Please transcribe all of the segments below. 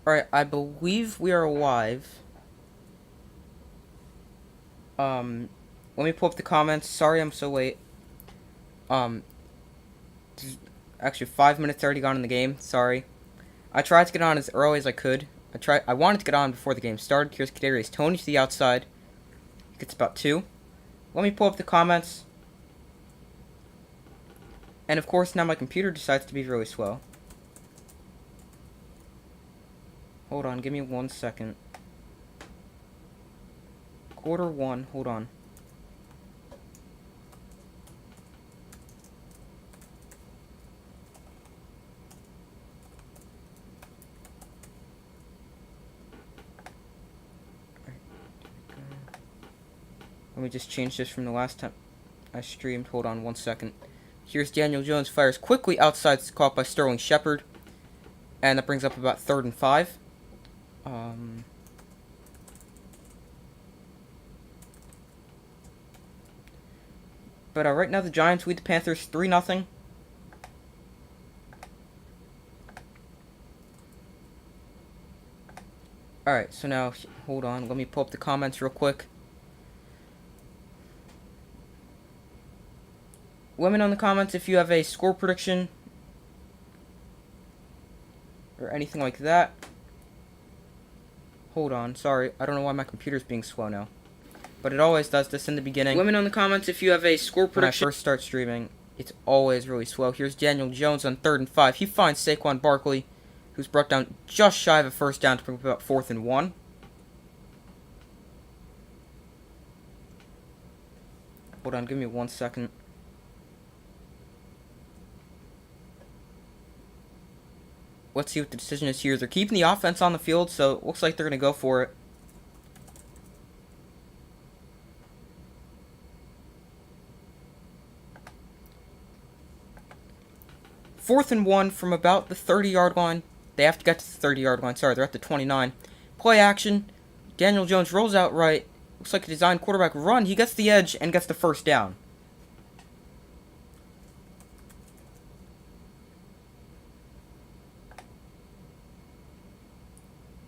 Alright, I believe we are live. Let me pull up the comments. Sorry I'm so late. Um, actually 5 minutes already gone in the game. Sorry. I tried to get on as early as I could. I wanted to get on before the game started. Here's Kadarius Toney to the outside. He gets about 2. Let me pull up the comments. And of course now my computer decides to be really slow. Hold on, give me 1 second. Quarter 1, hold on. Let me just change this from the last time I streamed. Hold on 1 second. Here's Daniel Jones, fires quickly outside, caught by Sterling Shepard. And that brings up about 3rd and 5. But right now the Giants lead the Panthers 3-0. Alright, so now, hold on, let me pull up the comments real quick. Let me know in the comments if you have a score prediction or anything like that. Hold on, sorry, I don't know why my computer's being slow now. But it always does this in the beginning. Let me know in the comments if you have a score prediction. When I first start streaming, it's always really slow. Here's Daniel Jones on 3rd and 5. He finds Saquon Barkley, who's brought down just shy of a first down to bring up about 4th and 1. Hold on, give me 1 second. Let's see what the decision is here. They're keeping the offense on the field, so it looks like they're going to go for it. Fourth and 1 from about the 30-yard line. They have to get to the 30-yard line. Sorry, they're at the 29. Play action. Daniel Jones rolls out right. Looks like a designed quarterback run. He gets the edge and gets the first down.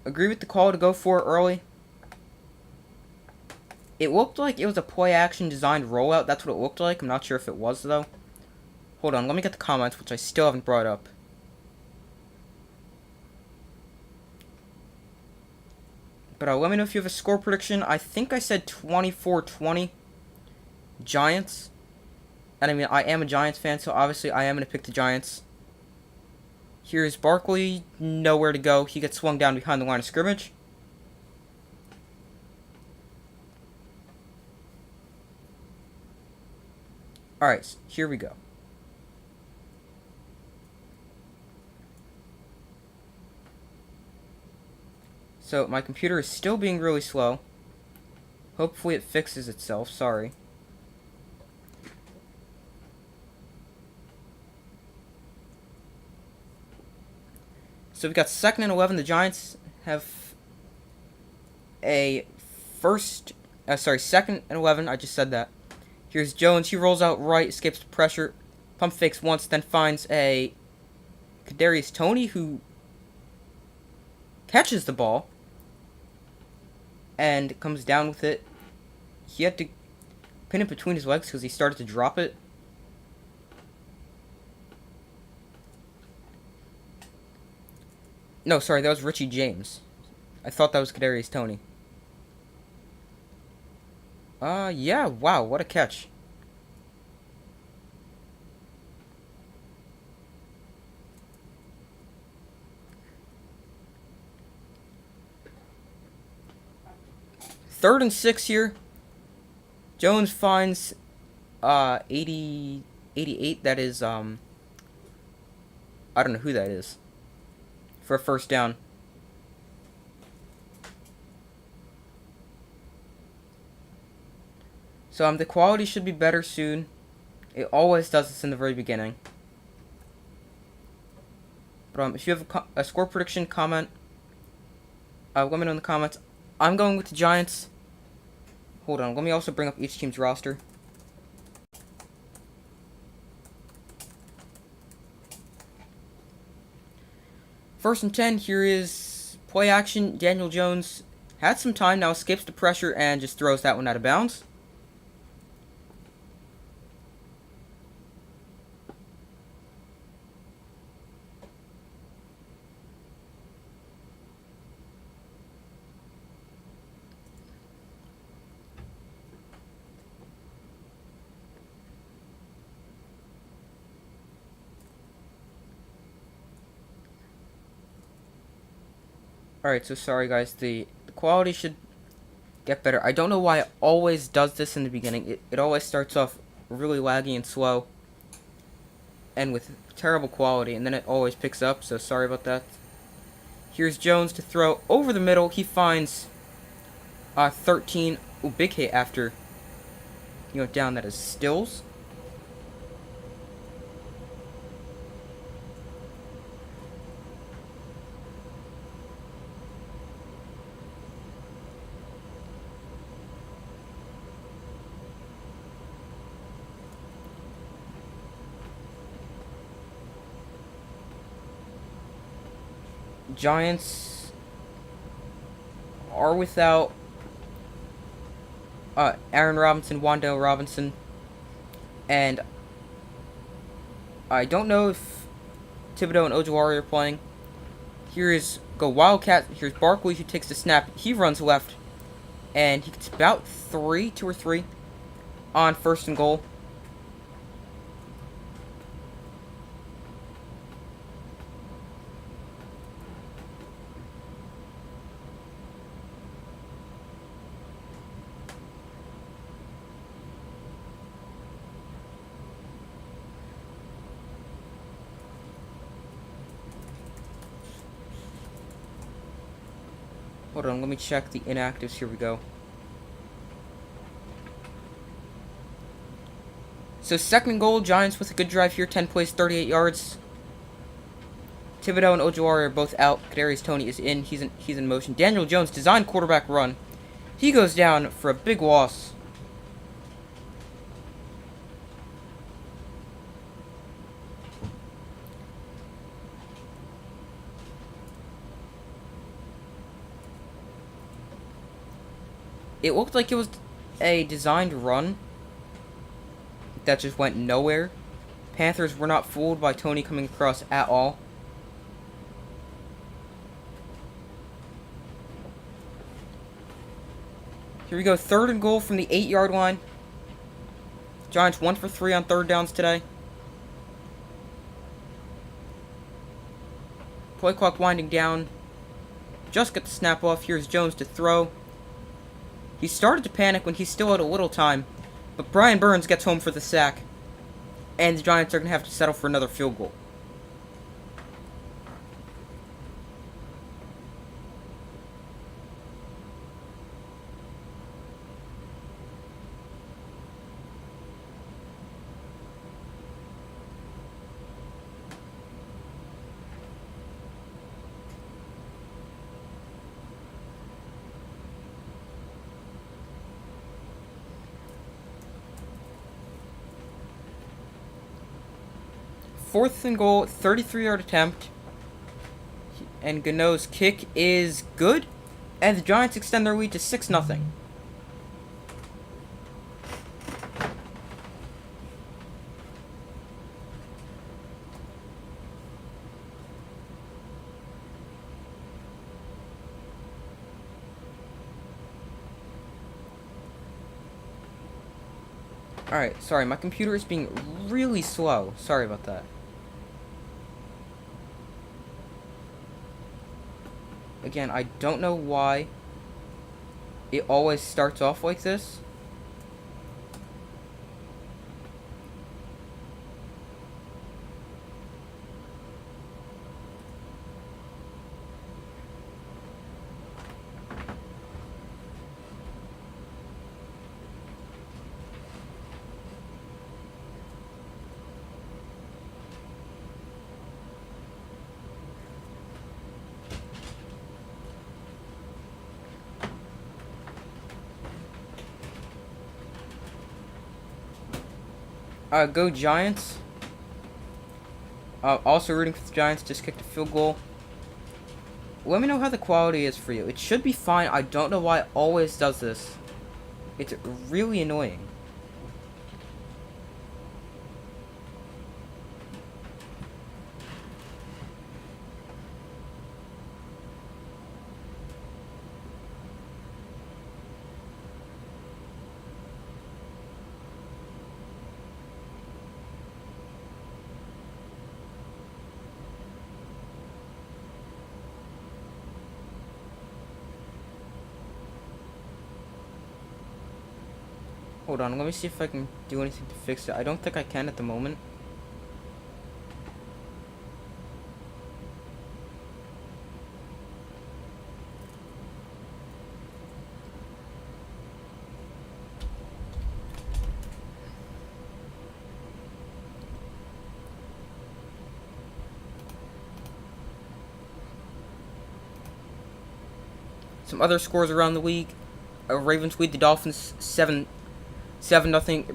Agree with the call to go for it early. It looked like it was a play action designed rollout. That's what it looked like. I'm not sure if it was, though. Hold on, let me get the comments, which I still haven't brought up. But let me know if you have a score prediction. I think I said 24-20 Giants. And I mean, I am a Giants fan, so obviously I am going to pick the Giants. Here's Barkley, nowhere to go. He gets swung down behind the line of scrimmage. Alright, here we go. So, my computer is still being really slow. Hopefully it fixes itself, sorry. So we've got 2nd and 11. The Giants have a 2nd and 11. I just said that. Here's Jones. He rolls out right, escapes pressure, pump fakes once, then finds a Kadarius Toney who catches the ball and comes down with it. He had to pin it between his legs because he started to drop it. No, sorry, that was Richie James. I thought that was Kadarius Toney. Yeah, wow, what a catch. Third and 6 here. Jones finds 88. That is I don't know who that is. For a first down. So the quality should be better soon. It always does this in the very beginning. But if you have a score prediction, comment. Let me know in the comments. I'm going with the Giants. Hold on, let me also bring up each team's roster. First and 10, here is Play action, Daniel Jones had some time, now escapes the pressure and just throws that one out of bounds. Alright, so sorry guys, the quality should get better. I don't know why it always does this in the beginning. It always starts off really laggy and slow and with terrible quality, and then it always picks up, so sorry about that. Here's Jones to throw over the middle. He finds 13. Ooh, big hit after, down. That is Stills. Giants are without Aaron Robinson, Wan'Dale Robinson, and I don't know if Thibodeau and Ojulari are playing. Here's go Wildcat. Here's Barkley who takes the snap. He runs left, and he gets about 2 or 3 on 1st and goal. Hold on, let me check the inactives. Here we go. So 2nd goal, Giants with a good drive here. 10 plays, 38 yards. Thibodeau and Ojulari are both out. Kadarius Toney is in. He's in motion. Daniel Jones, designed quarterback run. He goes down for a big loss. It looked like it was a designed run that just went nowhere. Panthers were not fooled by Toney coming across at all. Here we go, 3rd and goal from the 8-yard line. Giants 1 for 3 on 3rd downs today. Play clock winding down. Just get the snap off. Here's Jones to throw. He started to panic when he still had a little time, but Brian Burns gets home for the sack, and the Giants are going to have to settle for another field goal. Fourth and goal, 33-yard attempt. And Gano's kick is good. And the Giants extend their lead to 6-0. Alright, sorry, my computer is being really slow. Sorry about that. Again, I don't know why it always starts off like this. Go Giants. Also rooting for the Giants, just kicked a field goal. Let me know how the quality is for you. It should be fine. I don't know why it always does this. It's really annoying. Hold on, let me see if I can do anything to fix it. I don't think I can at the moment. Some other scores around the week. Ravens lead the Dolphins 7-0.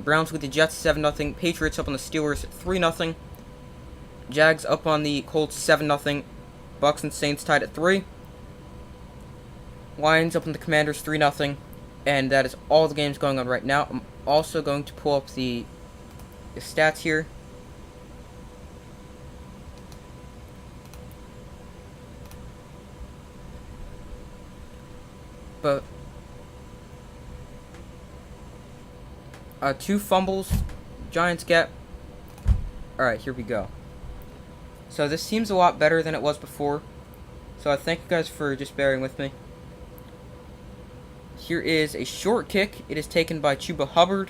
Browns with the Jets 7-0. Patriots up on the Steelers 3-0. Jags up on the Colts 7-0. Bucks and Saints tied at 3. Lions up on the Commanders 3-0. And that is all the games going on right now. I'm also going to pull up the stats here. But 2 fumbles Giants get. Alright, here we go. So this seems a lot better than it was before. So I thank you guys for just bearing with me. Here is a short kick. It is taken by Chuba Hubbard.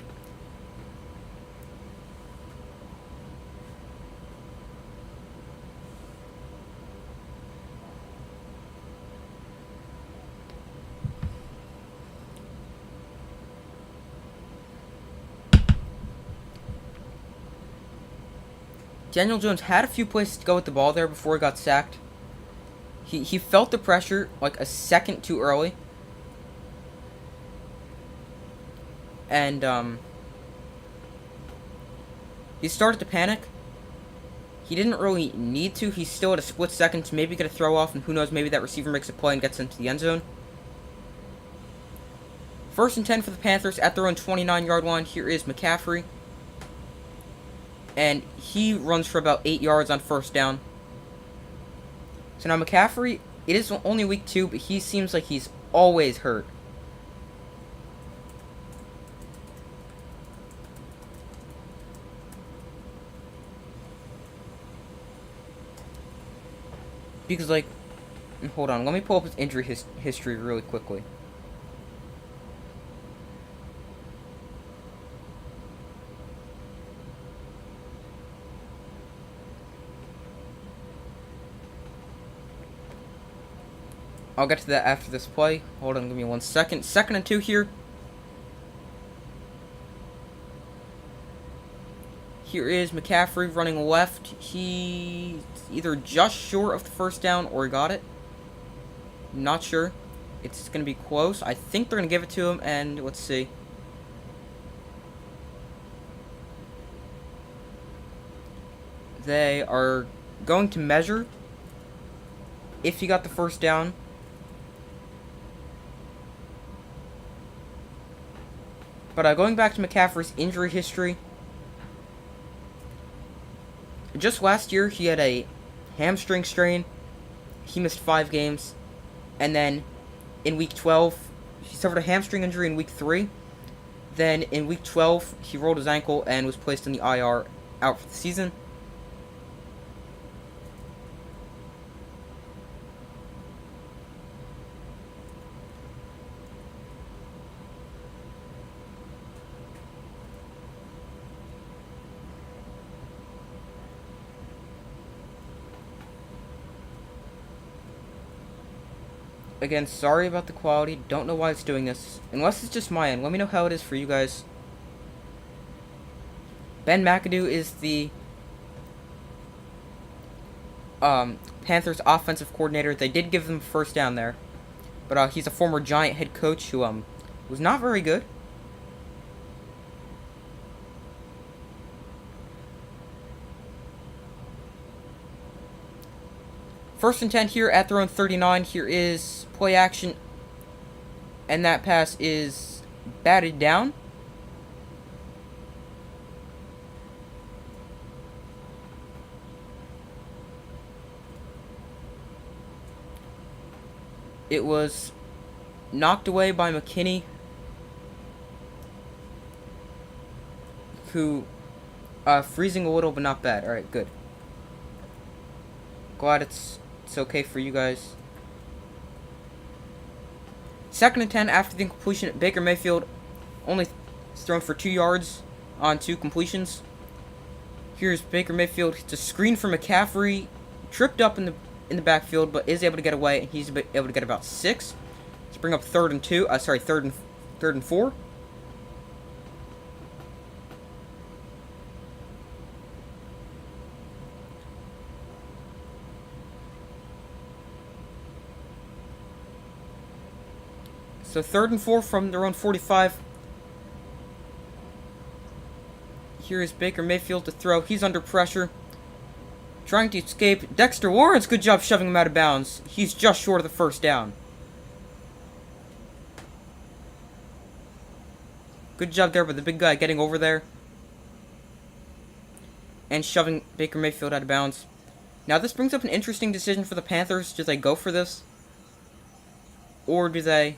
Daniel Jones had a few places to go with the ball there before he got sacked. He felt the pressure like a second too early. And he started to panic. He didn't really need to. He still had a split second to maybe get a throw off, and who knows, maybe that receiver makes a play and gets into the end zone. 1st and 10 for the Panthers at their own 29-yard line. Here is McCaffrey. And he runs for about 8 yards on 1st down. So now McCaffrey, it is only week 2, but he seems like he's always hurt. Because, like, hold on, let me pull up his injury history really quickly. I'll get to that after this play. Hold on, give me 1 second. 2nd and 2 here. Here is McCaffrey running left. He's either just short of the 1st down or got it. Not sure. It's going to be close. I think they're going to give it to him, and let's see. They are going to measure if he got the 1st down. But going back to McCaffrey's injury history, just last year he had a hamstring strain. He missed 5 games. And then in week 12, he suffered a hamstring injury in week 3. Then in week 12, he rolled his ankle and was placed in the IR, out for the season. Again, sorry about the quality. Don't know why it's doing this. Unless it's just my end. Let me know how it is for you guys. Ben McAdoo is the Panthers offensive coordinator. They did give them 1st down there. But he's a former Giant head coach who was not very good. First and 10 here at their own 39. Here is play action. And that pass is batted down. It was knocked away by McKinney, who freezing a little, but not bad. All right, good. Glad it's okay for you guys. Second and 10 after the incompletion. Baker Mayfield only thrown for 2 yards on 2 completions. Here's Baker Mayfield. It's a screen for McCaffrey, tripped up in the backfield, but is able to get away, and he's able to get about 6. Let's bring up third and 4. So 3rd and 4 from their own 45. Here is Baker Mayfield to throw. He's under pressure, trying to escape. Dexter Lawrence, good job shoving him out of bounds. He's just short of the first down. Good job there by the big guy getting over there and shoving Baker Mayfield out of bounds. Now this brings up an interesting decision for the Panthers. Do they go for this? Or do they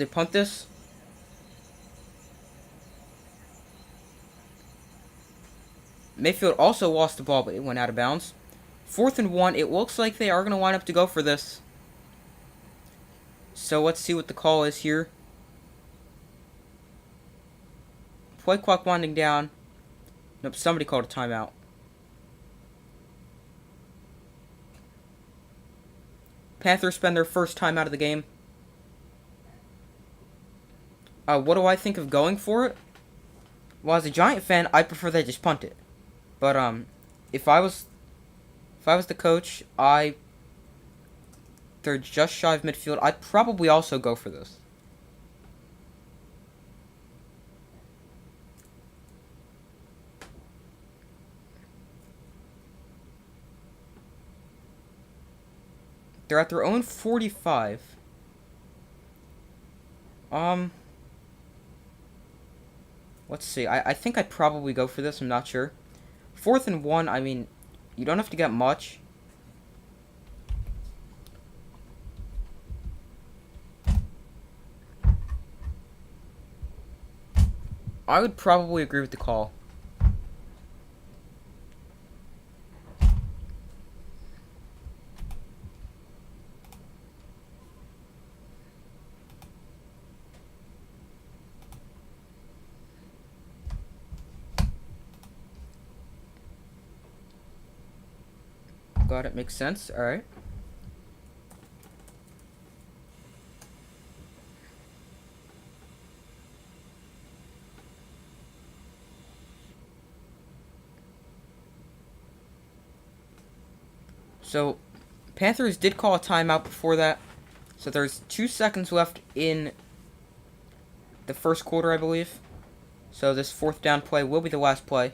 punt this? Mayfield also lost the ball, but it went out of bounds. 4th and 1. It looks like they are going to line up to go for this. So let's see what the call is here. Play clock winding down. Nope, somebody called a timeout. Panthers spend their first time out of the game. What do I think of going for it? Well, as a Giant fan, I prefer they just punt it. But if I was the coach, they're just shy of midfield. I'd probably also go for this. They're at their own 45. Let's see. I think I'd probably go for this. I'm not sure. 4th and 1. I mean, you don't have to get much. I would probably agree with the call. Got it. Makes sense. All right. So, Panthers did call a timeout before that. So there's 2 seconds left in the first quarter, I believe. So this 4th down play will be the last play.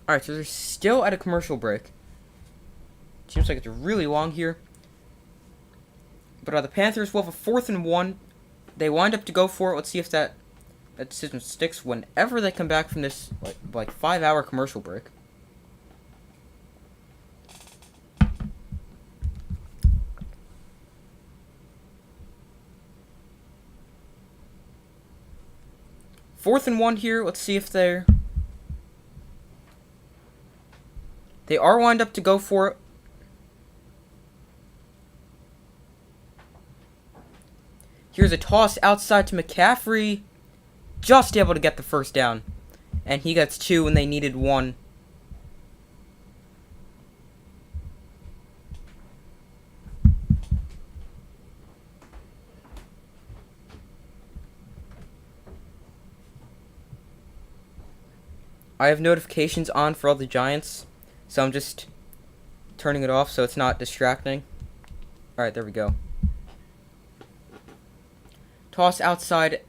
Alright, so they're still at a commercial break. Seems like it's really long here. But the Panthers will have a 4th and 1. They wind up to go for it. Let's see if that decision sticks whenever they come back from this like 5-hour commercial break. Fourth and 1 here. Let's see if they are lined up to go for it. Here's a toss outside to McCaffrey. Just able to get the first down. and he gets 2 and they needed 1. I have notifications on for all the Giants, so I'm just turning it off so it's not distracting. Alright, there we go. Toss outside.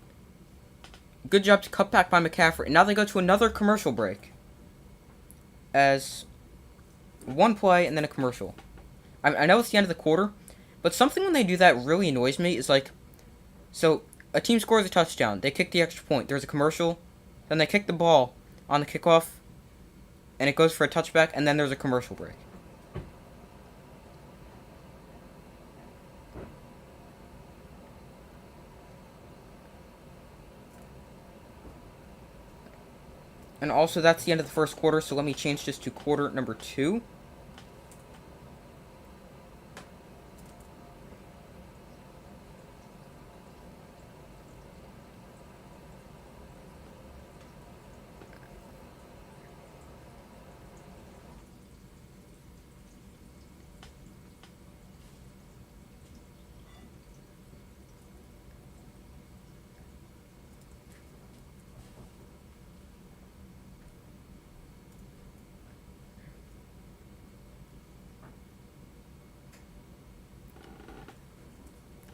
Good job to cut back by McCaffrey. And now they go to another commercial break. As one play and then a commercial. I know it's the end of the quarter, but something when they do that really annoys me is like, so a team scores a touchdown, they kick the extra point, there's a commercial, then they kick the ball on the kickoff, and it goes for a touchback, and then there's a commercial break. And also, that's the end of the first quarter, so let me change this to quarter number 2.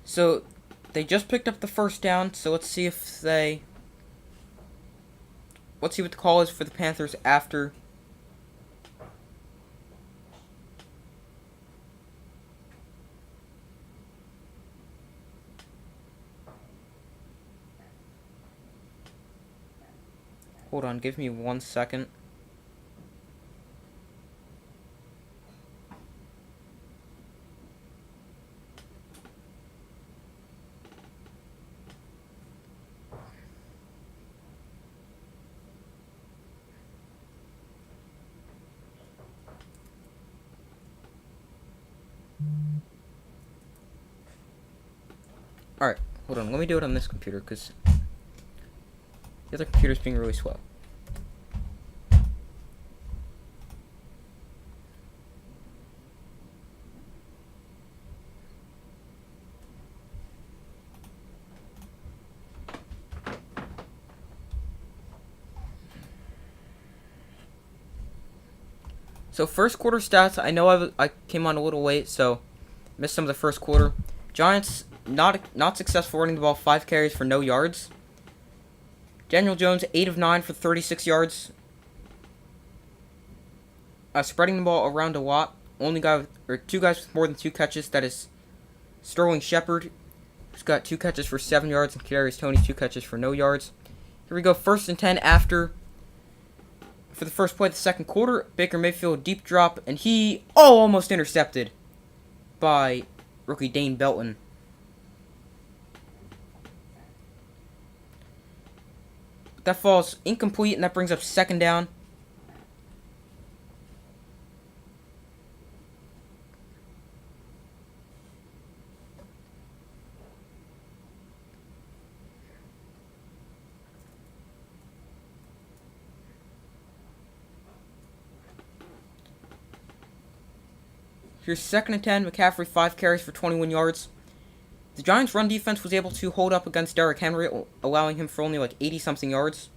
So, they just picked up the first down, so let's see if they... Let's see what the call is for the Panthers after. Hold on, give me 1 second. Alright, hold on. Let me do it on this computer, because the other computer's being really slow. So, first quarter stats. I know I came on a little late, so missed some of the first quarter. Giants, not successful running the ball, 5 carries for no yards. Daniel Jones, 8 of 9 for 36 yards. Spreading the ball around a lot. Only guy, or 2 guys with more than 2 catches, that is Sterling Shepard, who's got 2 catches for 7 yards, and Kadarius Toney, 2 catches for no yards. Here we go, 1st and 10 for the first play of the second quarter. Baker Mayfield, deep drop, and he, almost intercepted by rookie Dane Belton. That falls incomplete, and that brings up 2nd down. Here's 2nd and 10. McCaffrey, 5 carries for 21 yards. The Giants' run defense was able to hold up against Derrick Henry, allowing him for only like 80-something yards.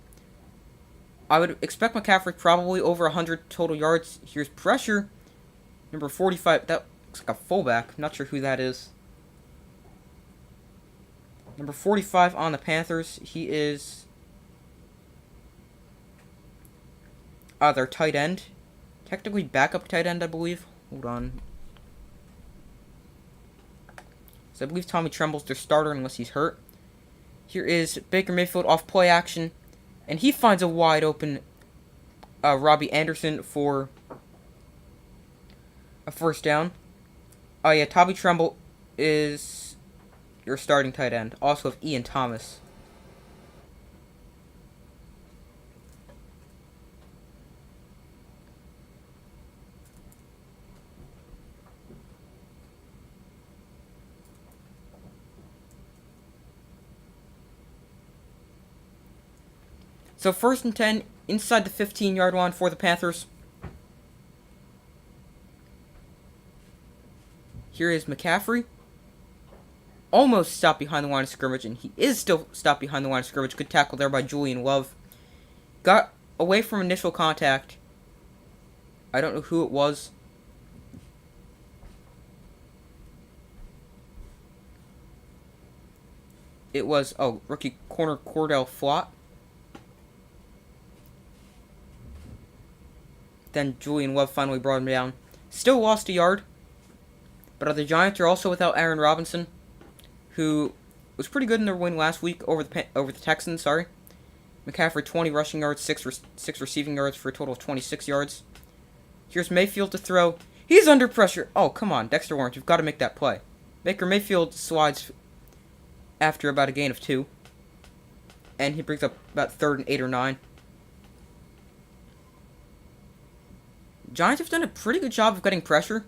I would expect McCaffrey probably over 100 total yards. Here's pressure. Number 45. That looks like a fullback. Not sure who that is. Number 45 on the Panthers. He is their tight end. Technically backup tight end, I believe. Hold on. So I believe Tommy Tremble's their starter unless he's hurt. Here is Baker Mayfield off play action. And he finds a wide open Robbie Anderson for a 1st down. Oh yeah, Tommy Tremble is your starting tight end. Also have Ian Thomas. So 1st and 10, inside the 15-yard line for the Panthers. Here is McCaffrey. Almost stopped behind the line of scrimmage, and he is still stopped behind the line of scrimmage. Good tackle there by Julian Love. Got away from initial contact. I don't know who it was. It was, rookie corner Cordell Flott. Then Julian Love finally brought him down. Still lost a yard. But the Giants are also without Aaron Robinson, who was pretty good in their win last week over the Texans. McCaffrey 20 rushing yards, 6 receiving yards for a total of 26 yards. Here's Mayfield to throw. He's under pressure. Oh, come on, Dexter Lawrence, you've got to make that play. Baker Mayfield slides after about a gain of 2. And he brings up about 3rd and 8 or 9. Giants have done a pretty good job of getting pressure.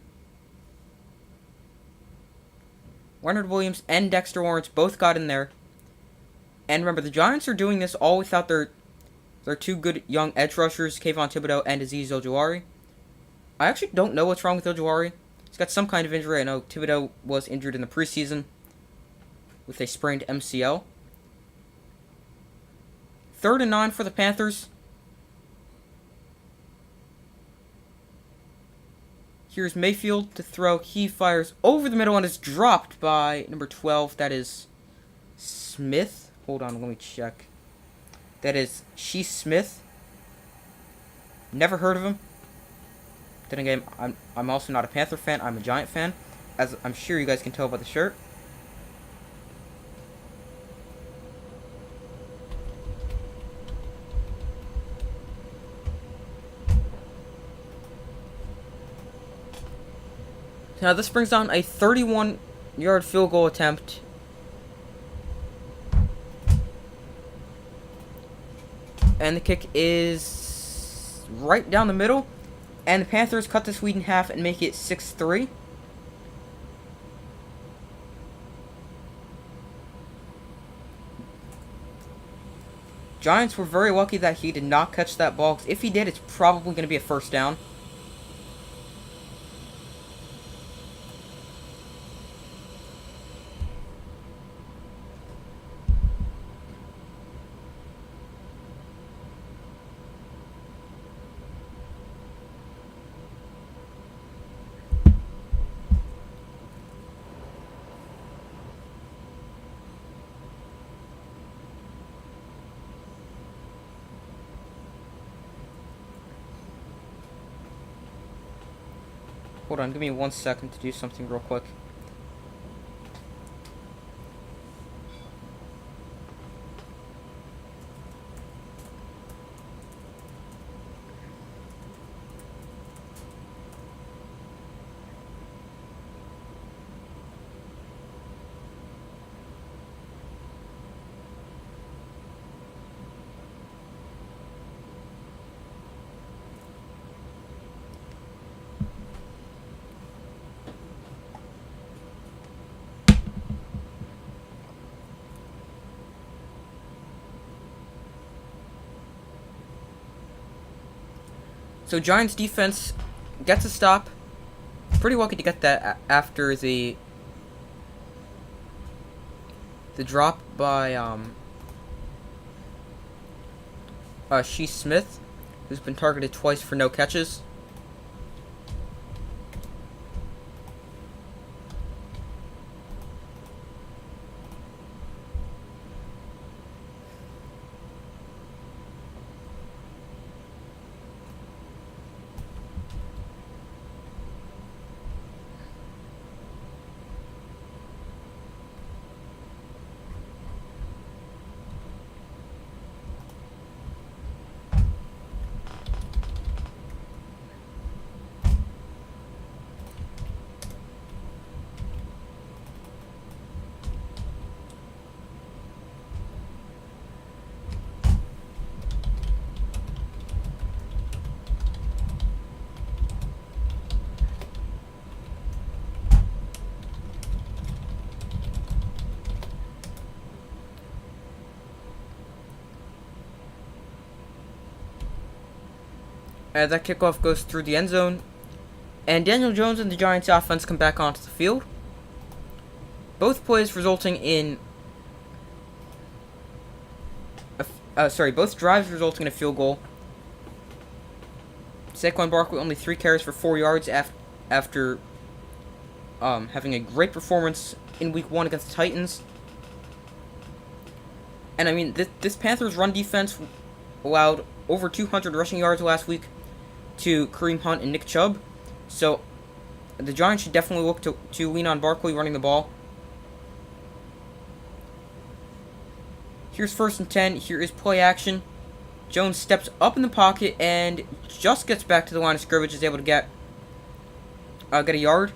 Leonard Williams and Dexter Lawrence both got in there. And remember, the Giants are doing this all without their 2 good young edge rushers, Kayvon Thibodeau and Azeez Ojulari. I actually don't know what's wrong with Ojulari. He's got some kind of injury. I know Thibodeau was injured in the preseason with a sprained MCL. 3rd and 9 for the Panthers. Here's Mayfield to throw. He fires over the middle and is dropped by number 12. That is Smith. Hold on, let me check. That is Smith. Never heard of him. Then again, I'm also not a Panther fan. I'm a Giant fan, as I'm sure you guys can tell by the shirt. Now this brings on a 31-yard field goal attempt. And the kick is right down the middle. And the Panthers cut this lead in half and make it 6-3. Giants were very lucky that he did not catch that ball, 'cause if he did, it's probably going to be a first down. Hold on, give me 1 second to do something real quick. So Giants defense gets a stop. Pretty lucky to get that after the drop by Smith, who's been targeted twice for no catches. That kickoff goes through the end zone. And Daniel Jones and the Giants offense come back onto the field. Both plays resulting in... both drives resulting in a field goal. Saquon Barkley only 3 carries for 4 yards after having a great performance in Week 1 against the Titans. And I mean, this Panthers run defense allowed over 200 rushing yards last week to Kareem Hunt and Nick Chubb. So the Giants should definitely look to lean on Barkley running the ball. Here's 1st and 10. Here is play action. Jones steps up in the pocket and just gets back to the line of scrimmage. Is able to get a yard.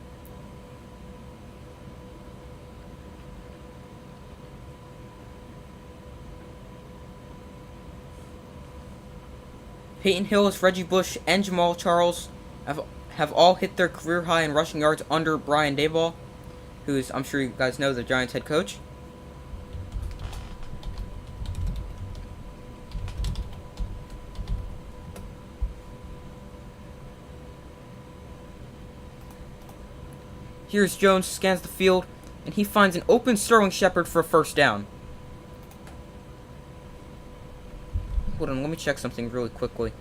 Peyton Hillis, Reggie Bush, and Jamal Charles have all hit their career high in rushing yards under Brian Daboll, who's, I'm sure you guys know, the Giants head coach. Here's Jones, scans the field, and he finds an open Sterling Shepard for a 1st down. Hold on, let me check something really quickly.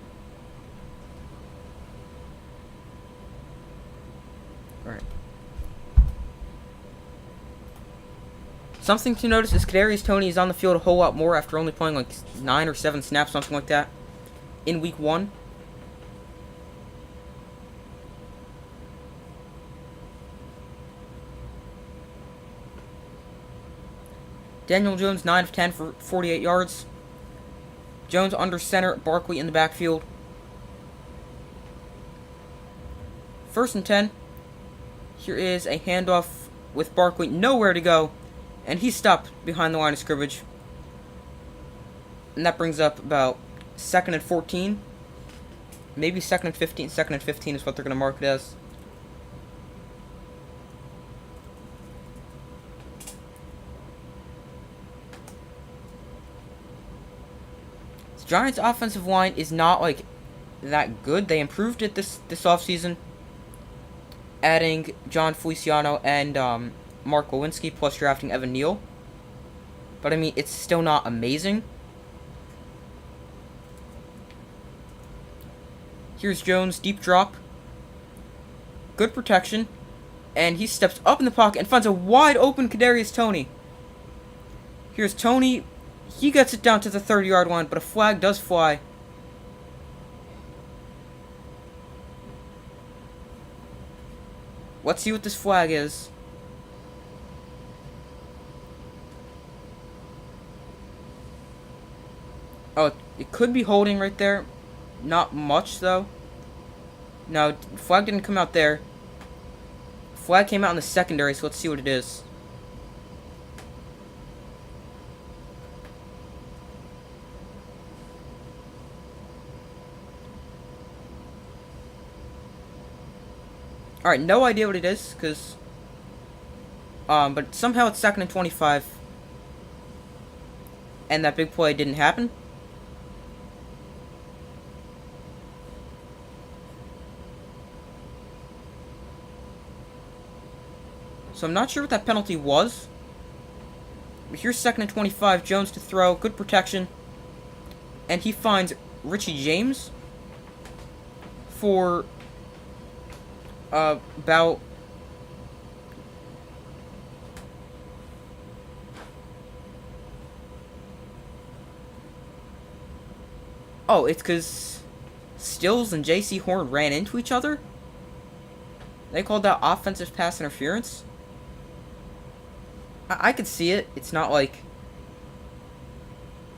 Alright. Something to notice is Kadarius Toney is on the field a whole lot more after only playing like 9 or 7 snaps, something like that, in Week 1. Daniel Jones, 9 of 10 for 48 yards. Jones under center, Barkley in the backfield. 1st and 10. Here is a handoff with Barkley, nowhere to go, and he's stopped behind the line of scrimmage. And that brings up about 2nd and 14. Maybe 2nd and 15. 2nd and 15 is what they're going to mark it as. Giants offensive line is not like that good. They improved it this offseason, adding John Feliciano and Mark Lewinsky, plus drafting Evan Neal. But I mean, it's still not amazing. Here's Jones, deep drop, good protection, and he steps up in the pocket and finds a wide open Kadarius Toney. Here's Toney. He gets it down to the 30-yard line, but a flag does fly. Let's see what this flag is. Oh, it could be holding right there. Not much, though. No, flag didn't come out there. Flag came out in the secondary, so let's see what it is. Alright, no idea what it is, because... but somehow it's 2nd and 25. And that big play didn't happen. So I'm not sure what that penalty was. But here's 2nd and 25, Jones to throw, good protection. And he finds Richie James for... about... Oh, it's because Stills and J.C. Horn ran into each other? They called that offensive pass interference? I could see it. It's not, like,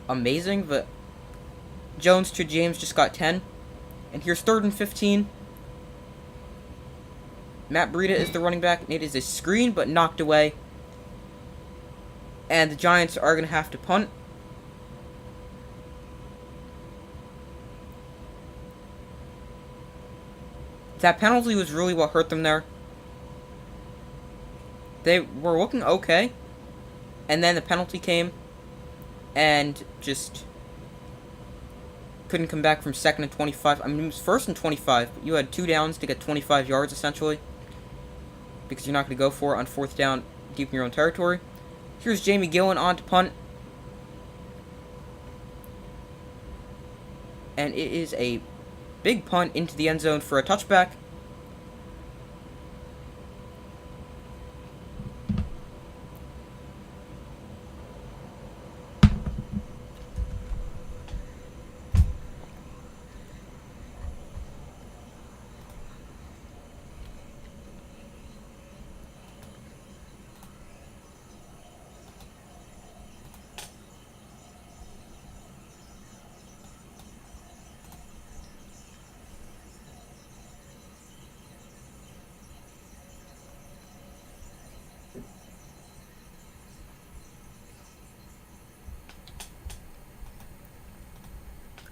amazing, but Jones to James just got 10. And here's 3rd and 15. Matt Breida is the running back. It is a screen, but knocked away. And the Giants are going to have to punt. That penalty was really what hurt them there. They were looking okay. And then the penalty came. And just couldn't come back from second and 25. I mean, it was first and 25, but you had 2 downs to get 25 yards, essentially. Because you're not going to go for it on 4th down deep in your own territory. Here's Jamie Gillen on to punt. And it is a big punt into the end zone for a touchback.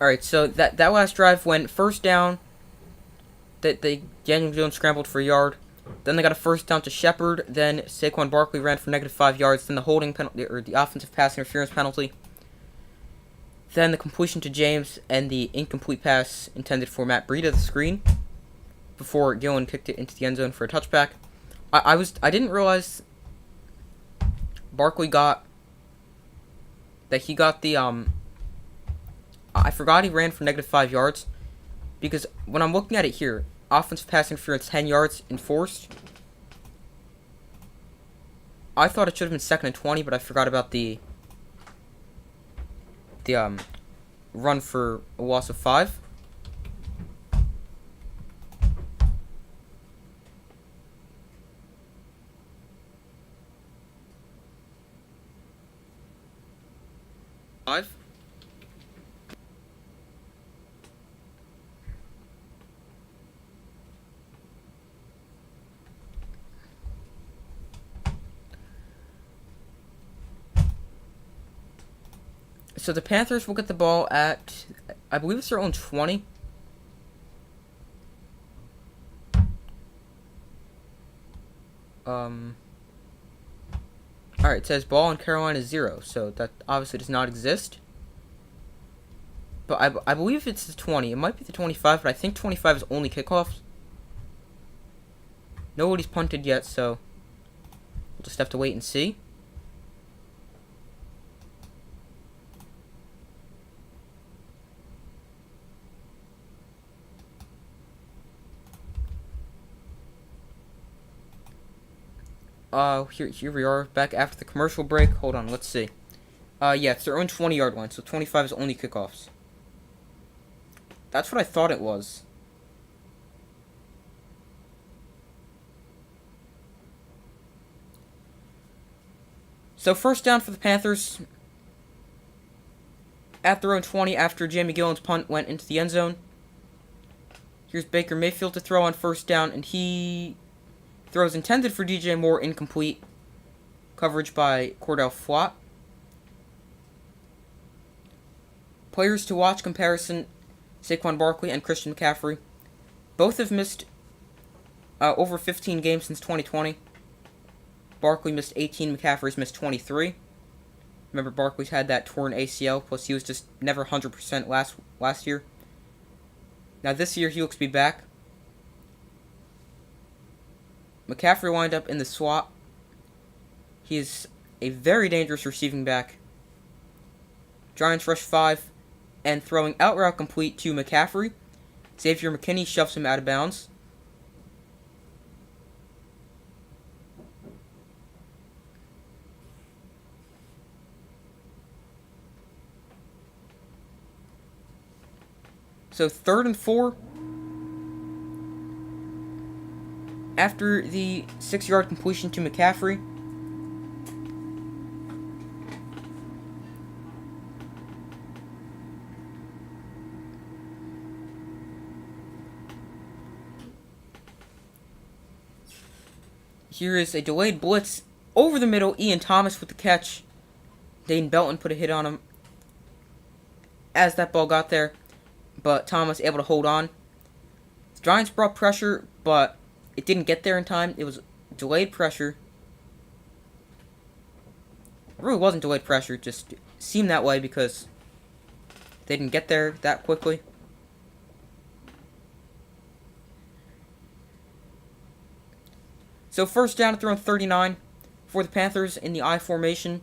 Alright, so that last drive went first down. Daniel Jones scrambled for a yard. Then they got a first down to Shepard. Then Saquon Barkley ran for -5 yards. Then the holding penalty, or the offensive pass interference penalty. Then the completion to James and the incomplete pass intended for Matt Breida, the screen, before Gillen kicked it into the end zone for a touchback. I didn't realize Barkley got the I forgot he ran for -5 yards, because when I'm looking at it here, offensive pass interference 10 yards enforced. I thought it should have been 2nd and 20, but I forgot about the run for a loss of 5. So the Panthers will get the ball at, I believe it's their own 20. Alright, it says ball in Carolina 0, so that obviously does not exist. But I believe it's the 20. It might be the 25, but I think 25 is only kickoffs. Nobody's punted yet, so we'll just have to wait and see. Here we are, back after the commercial break. Hold on, let's see. Yeah, it's their own 20-yard line, so 25 is only kickoffs. That's what I thought it was. So first down for the Panthers at their own 20 after Jamie Gillen's punt went into the end zone. Here's Baker Mayfield to throw on first down, and he throws intended for DJ Moore, incomplete. Coverage by Cordell Flott. Players to watch comparison: Saquon Barkley and Christian McCaffrey. Both have missed over 15 games since 2020. Barkley missed 18, McCaffrey's missed 23. Remember, Barkley's had that torn ACL, plus he was just never 100% last year. Now this year he looks to be back. McCaffrey wound up in the slot. He is a very dangerous receiving back. Giants rush 5 and throwing out route complete to McCaffrey. Xavier McKinney shoves him out of bounds. So 3rd and 4. After the 6-yard completion to McCaffrey. Here is a delayed blitz over the middle. Ian Thomas with the catch. Dane Belton put a hit on him as that ball got there, but Thomas able to hold on. The Giants brought pressure, but it didn't get there in time. It was delayed pressure. It really wasn't delayed pressure, it just seemed that way because they didn't get there that quickly. So first down at their own 39 for the Panthers in the I formation.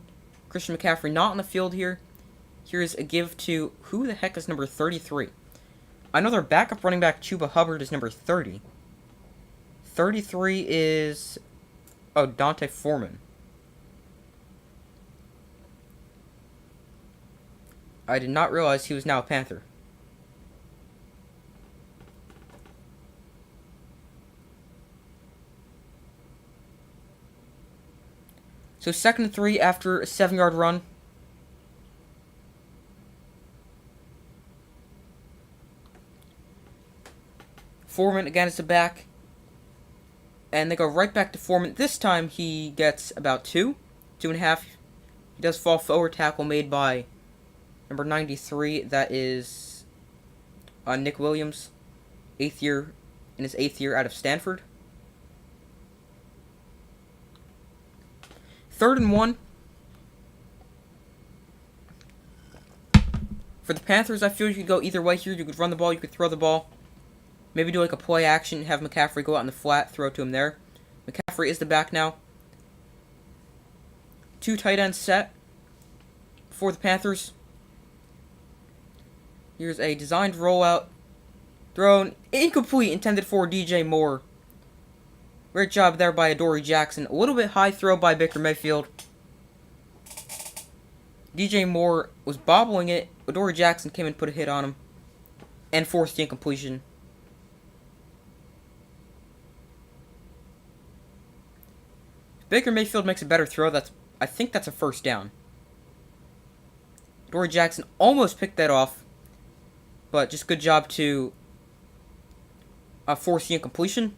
Christian McCaffrey not on the field here. Here's a give to, who the heck is number 33? I know their backup running back, Chuba Hubbard, is number 30. 33 is, Dante Foreman. I did not realize he was now a Panther. So 2nd and 3 after a 7-yard run. Foreman again is the back. And they go right back to Foreman. This time he gets about 2.5. He does fall forward, tackle made by number 93. That is Nick Williams, in his 8th year out of Stanford. 3rd and 1. For the Panthers, I feel you could go either way here. You could run the ball, you could throw the ball. Maybe do like a play action, have McCaffrey go out in the flat, throw it to him there. McCaffrey is the back now. 2 tight ends set for the Panthers. Here's a designed rollout. Thrown incomplete, intended for DJ Moore. Great job there by Adoree Jackson. A little bit high throw by Baker Mayfield. DJ Moore was bobbling it. Adoree Jackson came and put a hit on him and forced the incompletion. Baker Mayfield makes a better throw. I think that's a first down. Adoree Jackson almost picked that off, but just good job to force the incompletion.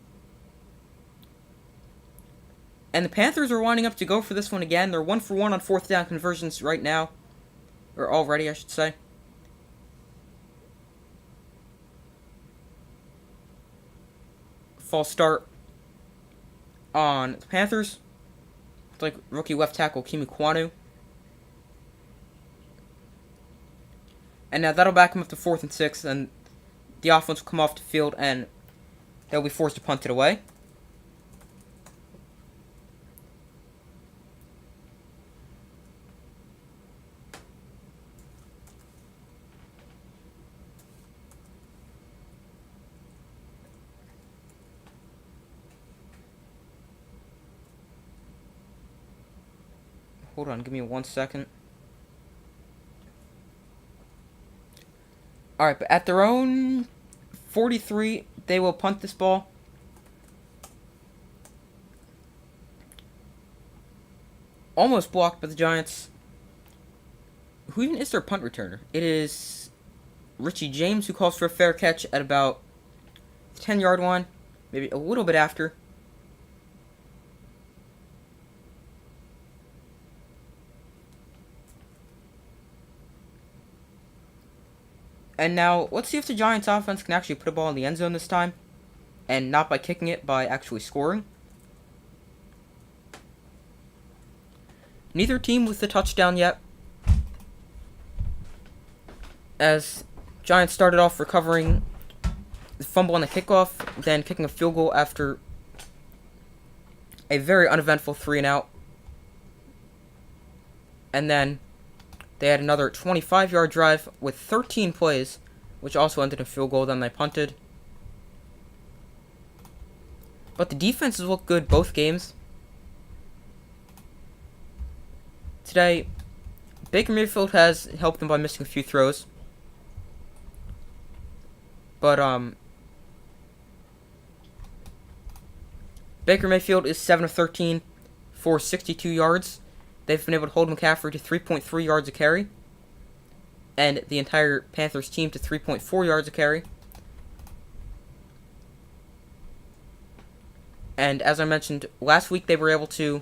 And the Panthers are winding up to go for this one again. They're 1 for 1 on 4th down conversions right now. Or already, I should say. False start on the Panthers. It's like rookie left tackle Kimi Kwanu. And now that'll back him up to 4th and 6. And the offense will come off the field and they'll be forced to punt it away. Hold on, give me 1 second. Alright, but at their own 43, they will punt this ball. Almost blocked by the Giants. Who even is their punt returner? It is Richie James, who calls for a fair catch at about the 10-yard line. Maybe a little bit after. And now, let's see if the Giants offense can actually put a ball in the end zone this time. And not by kicking it, by actually scoring. Neither team with the touchdown yet. As Giants started off recovering the fumble on the kickoff, then kicking a field goal after a very uneventful 3-and-out. And then they had another 25-yard drive with 13 plays, which also ended in a field goal. Then they punted. But the defenses look good both games. Today, Baker Mayfield has helped them by missing a few throws. But, Baker Mayfield is 7 of 13 for 62 yards. They've been able to hold McCaffrey to 3.3 yards a carry. And the entire Panthers team to 3.4 yards a carry. And as I mentioned, last week they were able to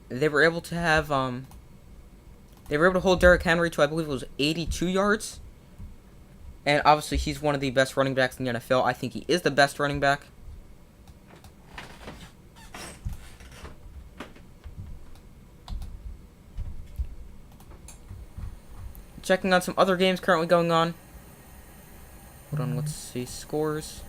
they were able to hold Derrick Henry to, I believe it was 82 yards. And obviously he's one of the best running backs in the NFL. I think he is the best running back. Checking on some other games currently going on. Hold on, let's see scores.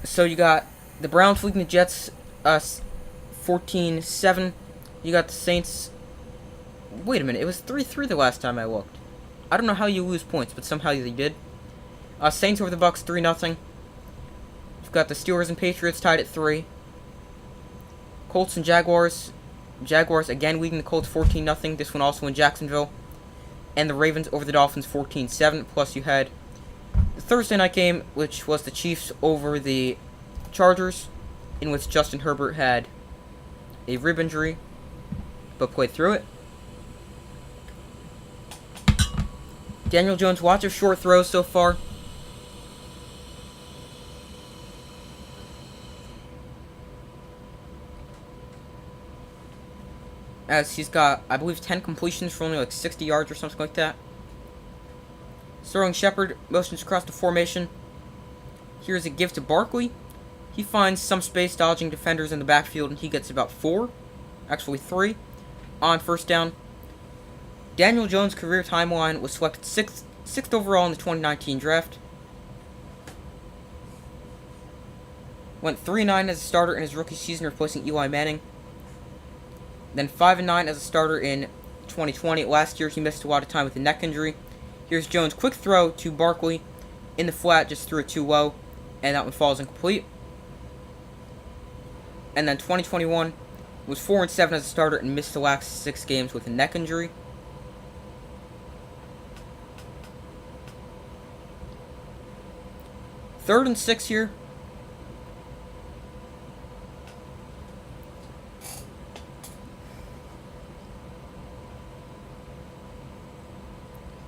So you got the Browns leading the Jets 14-7. You got the Saints. Wait a minute, it was 3-3 the last time I looked. I don't know how you lose points, but somehow they did. Saints over the Bucks 3-0. You've got the Steelers and Patriots tied at 3. Colts and Jaguars. Jaguars again leading the Colts 14-0. This one also in Jacksonville. And the Ravens over the Dolphins 14-7. Plus you had the Thursday night game, which was the Chiefs over the Chargers, in which Justin Herbert had a rib injury, but played through it. Daniel Jones, lots of short throws so far. As he's got, I believe, 10 completions for only like 60 yards or something like that. Sterling Shepard motions across the formation. Here's a give to Barkley. He finds some space dodging defenders in the backfield, and he gets about 4, actually 3, on first down. Daniel Jones' career timeline was selected 6th overall in the 2019 draft. Went 3-9 as a starter in his rookie season, replacing Eli Manning. Then 5-9 as a starter in 2020. Last year, he missed a lot of time with a neck injury. Here's Jones' quick throw to Barkley in the flat, just threw it too low, and that one falls incomplete. And then 2021 was 4-7 as a starter and missed the last 6 games with a neck injury. Third and 6 here.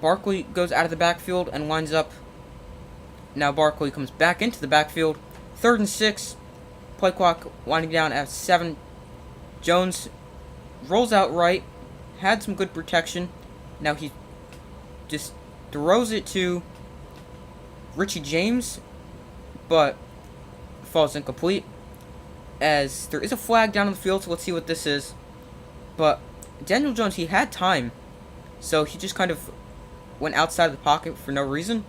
Barkley goes out of the backfield and winds up. Now Barkley comes back into the backfield. 3rd and 6. Play clock winding down at 7. Jones rolls out right. Had some good protection. Now he just throws it to Richie James, but falls incomplete. As there is a flag down on the field, so let's see what this is. But Daniel Jones, he had time, so he just kind of went outside of the pocket for no reason.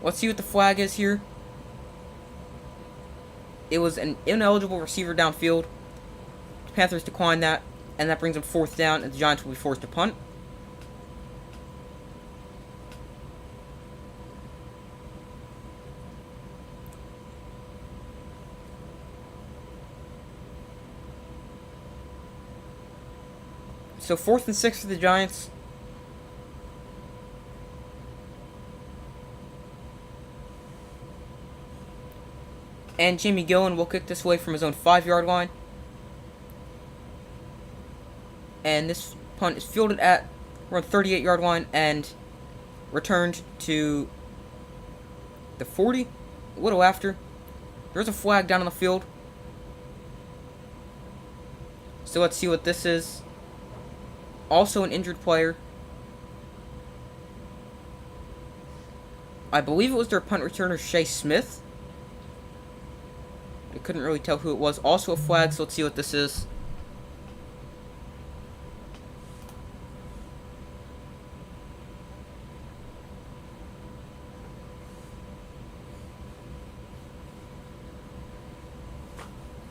Let's see what the flag is here. It was an ineligible receiver downfield. The Panthers declined that, and that brings them 4th down, and the Giants will be forced to punt. So 4th and 6 for the Giants. And Jamie Gillen will kick this away from his own 5-yard line. And this punt is fielded at around 38-yard line and returned to the 40. A little after. There's a flag down on the field. So let's see what this is. Also an injured player. I believe it was their punt returner, Shea Smith. I couldn't really tell who it was. Also a flag, so let's see what this is.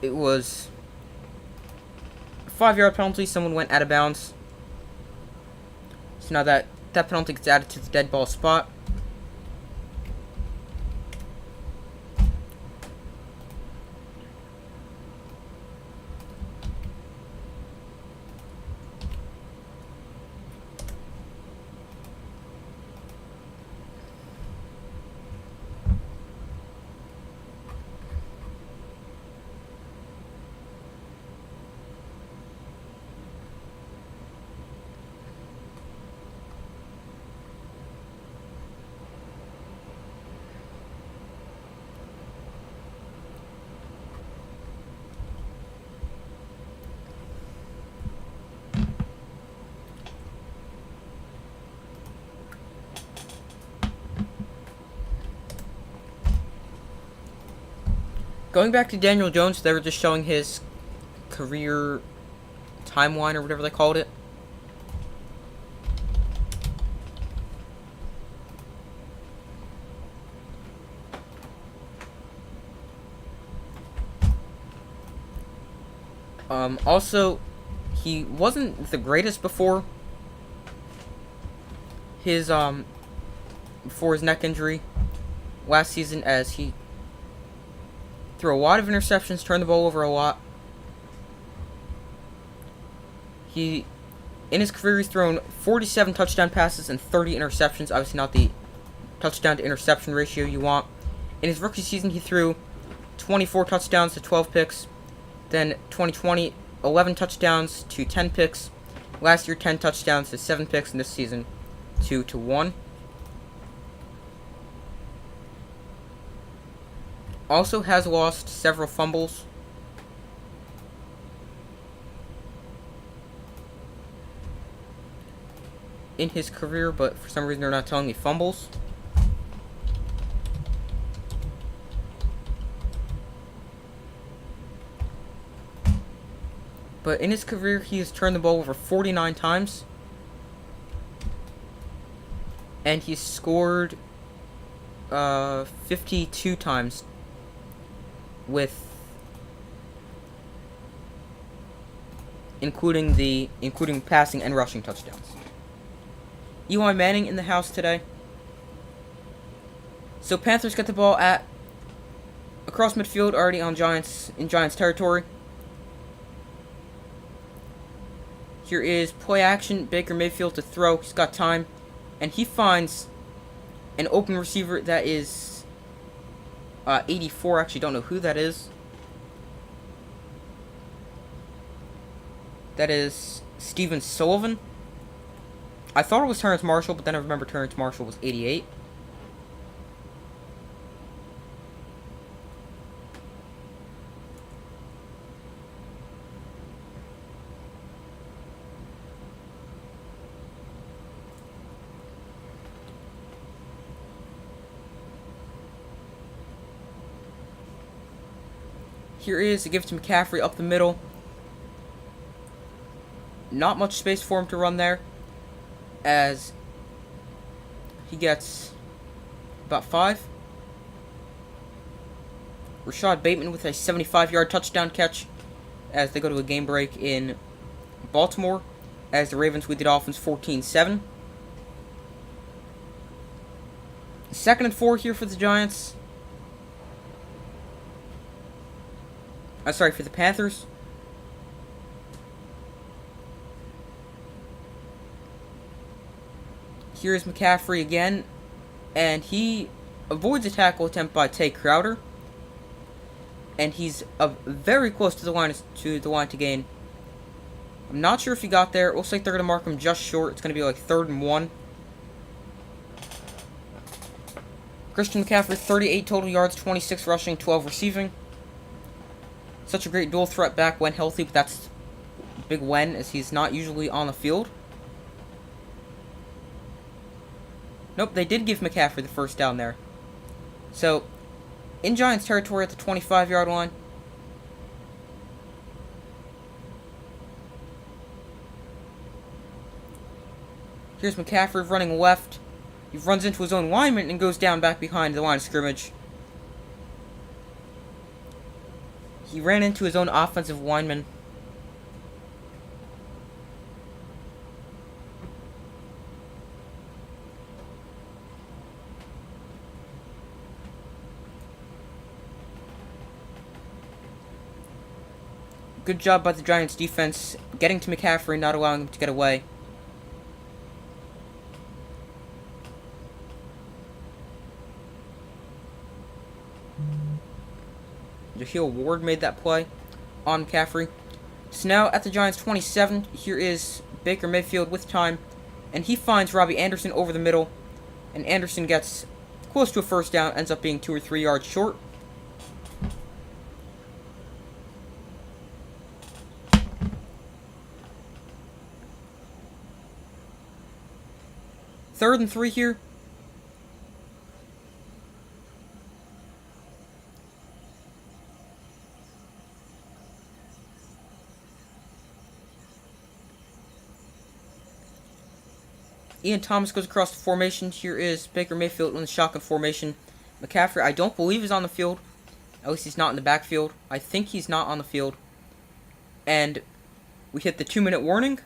It was a 5-yard penalty. Someone went out of bounds. So now that penalty gets added to the dead ball spot. Going back to Daniel Jones, they were just showing his career timeline or whatever they called it. Also, he wasn't the greatest before his neck injury last season, as he threw a lot of interceptions, turned the ball over a lot. In his career, he's thrown 47 touchdown passes and 30 interceptions. Obviously not the touchdown to interception ratio you want. In his rookie season, he threw 24 touchdowns to 12 picks. Then 2020, 11 touchdowns to 10 picks. Last year, 10 touchdowns to 7 picks. And this season, 2 to 1. Also has lost several fumbles. In his career, but for some reason they're not telling me fumbles. But in his career, he has turned the ball over 49 times. And he's scored 52 times with including passing and rushing touchdowns. Eli Manning in the house today. So Panthers get the ball across midfield, already in Giants territory. Here is play action, Baker Mayfield to throw. He's got time, and he finds an open receiver that is 84. Actually, don't know who that is. That is Steven Sullivan. I thought it was Terrence Marshall, but then I remember Terrence Marshall was 88. Here is a give to McCaffrey up the middle. Not much space for him to run there, as he gets about 5. Rashad Bateman with a 75-yard touchdown catch as they go to a game break in Baltimore, as the Ravens lead the Dolphins 14-7. 2nd and 4 here for the Giants. For the Panthers. Here's McCaffrey again, and he avoids a tackle attempt by Tay Crowder, and he's very close to the line to gain. I'm not sure if he got there. It looks like they're going to mark him just short. It's going to be like 3rd and 1. Christian McCaffrey, 38 total yards, 26 rushing, 12 receiving. Such a great dual threat back when healthy, but that's big when, as he's not usually on the field. Nope, they did give McCaffrey the first down there. So, in Giants territory at the 25-yard line. Here's McCaffrey running left. He runs into his own lineman and goes down back behind the line of scrimmage. He ran into his own offensive lineman. Good job by the Giants defense getting to McCaffrey, not allowing him to get away. Jahlil Ward made that play on McCaffrey. So now at the Giants 27, here is Baker Mayfield with time, and he finds Robbie Anderson over the middle, and Anderson gets close to a first down, ends up being 2 or 3 yards short. Third and 3 here. Ian Thomas goes across the formation. Here is Baker Mayfield in the shotgun formation. McCaffrey, I don't believe, is on the field. At least he's not in the backfield. I think he's not on the field. And we hit the 2-minute warning.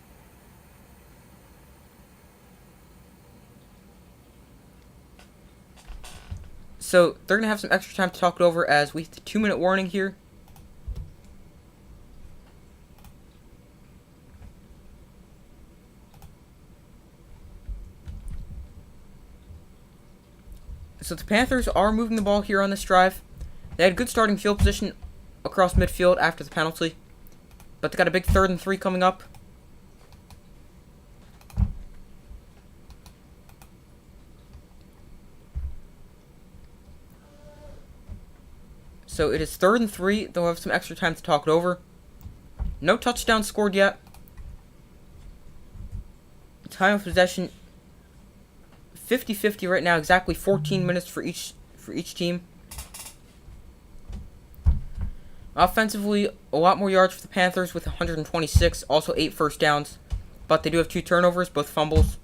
So they're going to have some extra time to talk it over as we hit the 2-minute warning here. So the Panthers are moving the ball here on this drive. They had good starting field position across midfield after the penalty. But they got a big 3rd and 3 coming up. So it is 3rd and 3. They'll have some extra time to talk it over. No touchdown scored yet. Time of possession 50-50 right now. Exactly 14 minutes for each team. Offensively, a lot more yards for the Panthers with 126. Also 8 first downs. But they do have 2 turnovers, both fumbles.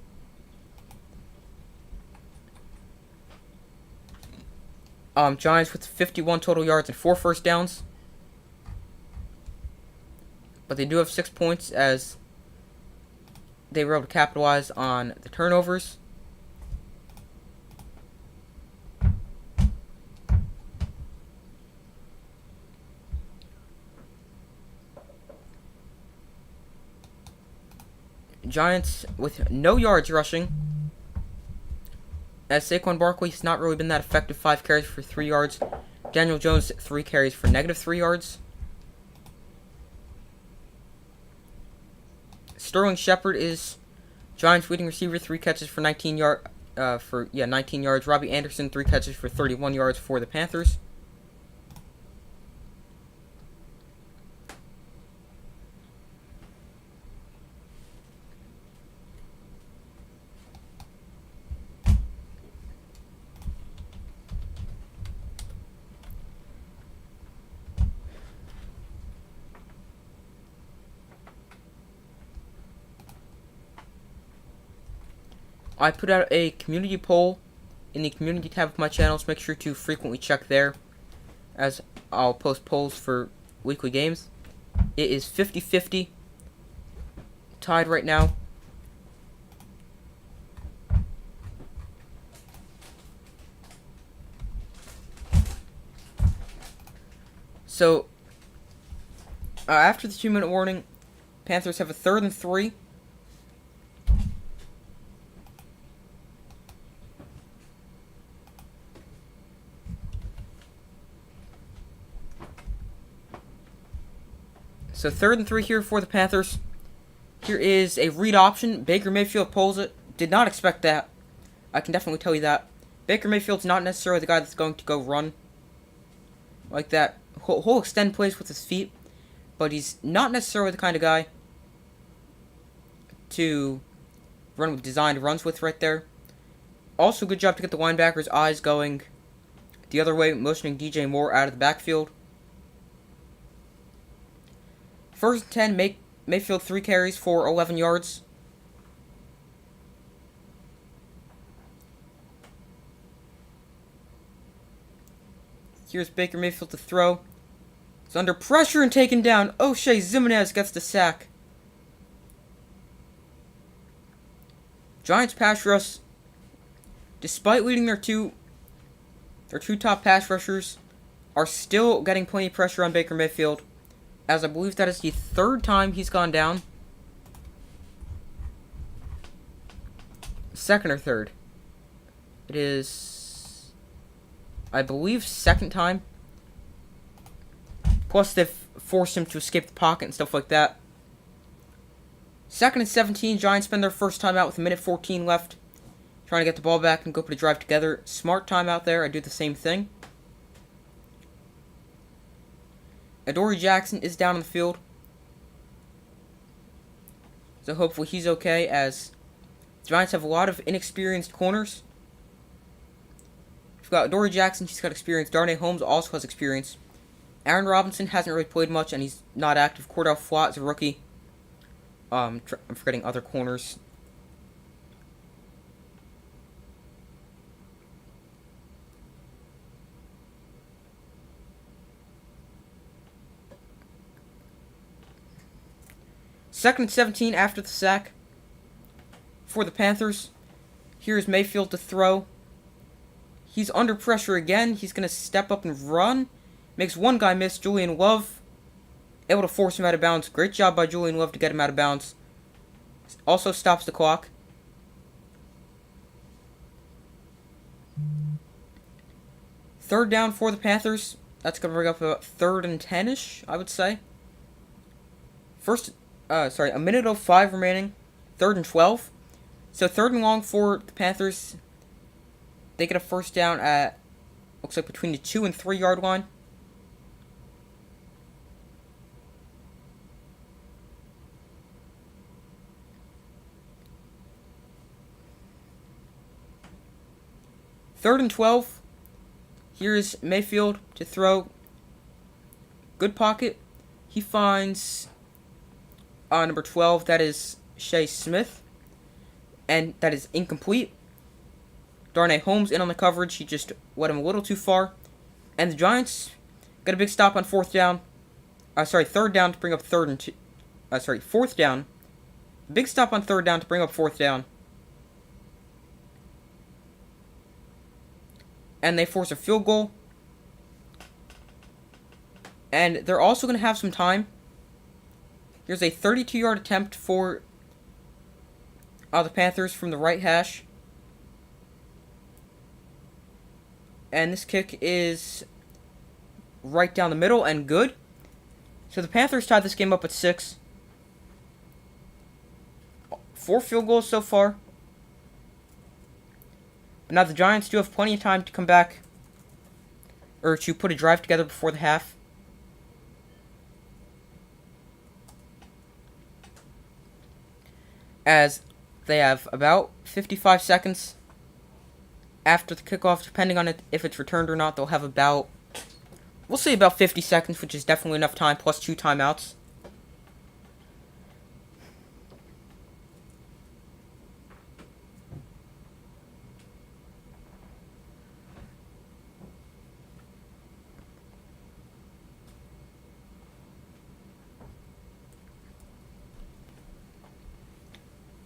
Giants with 51 total yards and 4 first downs. But they do have 6 points as they were able to capitalize on the turnovers. Giants with no yards rushing, as Saquon Barkley has not really been that effective. 5 carries for 3 yards. Daniel Jones 3 carries for -3 yards. Sterling Shepard is Giants leading receiver, 3 catches for 19 yards. Robbie Anderson 3 catches for 31 yards for the Panthers. I put out a community poll in the community tab of my channel, so make sure to frequently check there, as I'll post polls for weekly games. It is 50-50, tied right now. So, after the 2-minute warning, Panthers have a 3rd and 3. So 3rd and 3 here for the Panthers. Here is a read option. Baker Mayfield pulls it. Did not expect that. I can definitely tell you that. Baker Mayfield's not necessarily the guy that's going to go run like that. He'll extend plays with his feet, but he's not necessarily the kind of guy to run with designed runs with right there. Also, good job to get the linebacker's eyes going the other way, motioning DJ Moore out of the backfield. 1st and 10, Mayfield 3 carries for 11 yards. Here's Baker Mayfield to throw. He's under pressure and taken down. O'Shea Zimenez gets the sack. Giants pass rush, despite leading their two top pass rushers, are still getting plenty of pressure on Baker Mayfield, as I believe that is the 3rd time he's gone down. 2nd or 3rd? It is, I believe, 2nd time. Plus they've forced him to escape the pocket and stuff like that. 2nd and 17, Giants spend their first time out with 1:14 left. Trying to get the ball back and go put a drive together. Smart time out there. I do the same thing. Adoree Jackson is down on the field. So hopefully he's okay, as the Giants have a lot of inexperienced corners. We've got Adoree Jackson, he's got experience. Darnay Holmes also has experience. Aaron Robinson hasn't really played much, and he's not active. Cordell Flott is a rookie. I'm forgetting other corners. 2nd and 17 after the sack for the Panthers. Here's Mayfield to throw. He's under pressure again. He's going to step up and run. Makes one guy miss, Julian Love. Able to force him out of bounds. Great job by Julian Love to get him out of bounds. Also stops the clock. Third down for the Panthers. That's going to bring up about 3rd and 10-ish, I would say. A minute 05 remaining. 3rd and 12. So 3rd and long for the Panthers. They get a first down at, looks like, between the 2 and 3 yard line. Third and 12. Here's Mayfield to throw. Good pocket. He finds number 12. That is Shea Smith. And that is incomplete. Darnay Holmes in on the coverage. He just went him a little too far. And the Giants got a big stop on 4th down. 3rd down to bring up 4th down. Big stop on 3rd down to bring up 4th down. And they force a field goal. And they're also going to have some time. Here's a 32-yard attempt for the Panthers from the right hash. And this kick is right down the middle and good. So the Panthers tied this game up at 6. 4 field goals so far. But now the Giants do have plenty of time to come back, or to put a drive together before the half. As they have about 55 seconds after the kickoff, depending on if it's returned or not. They'll have about, we'll say about 50 seconds, which is definitely enough time, plus 2 timeouts.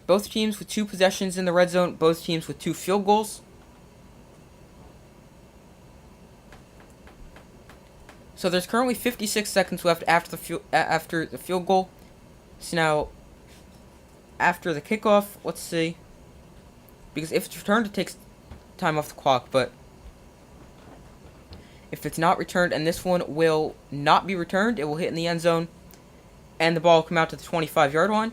Both teams with 2 possessions in the red zone. Both teams with 2 field goals. So there's currently 56 seconds left after the field goal. So now, after the kickoff, let's see. Because if it's returned, it takes time off the clock. But if it's not returned, and this one will not be returned, it will hit in the end zone. And the ball will come out to the 25-yard line.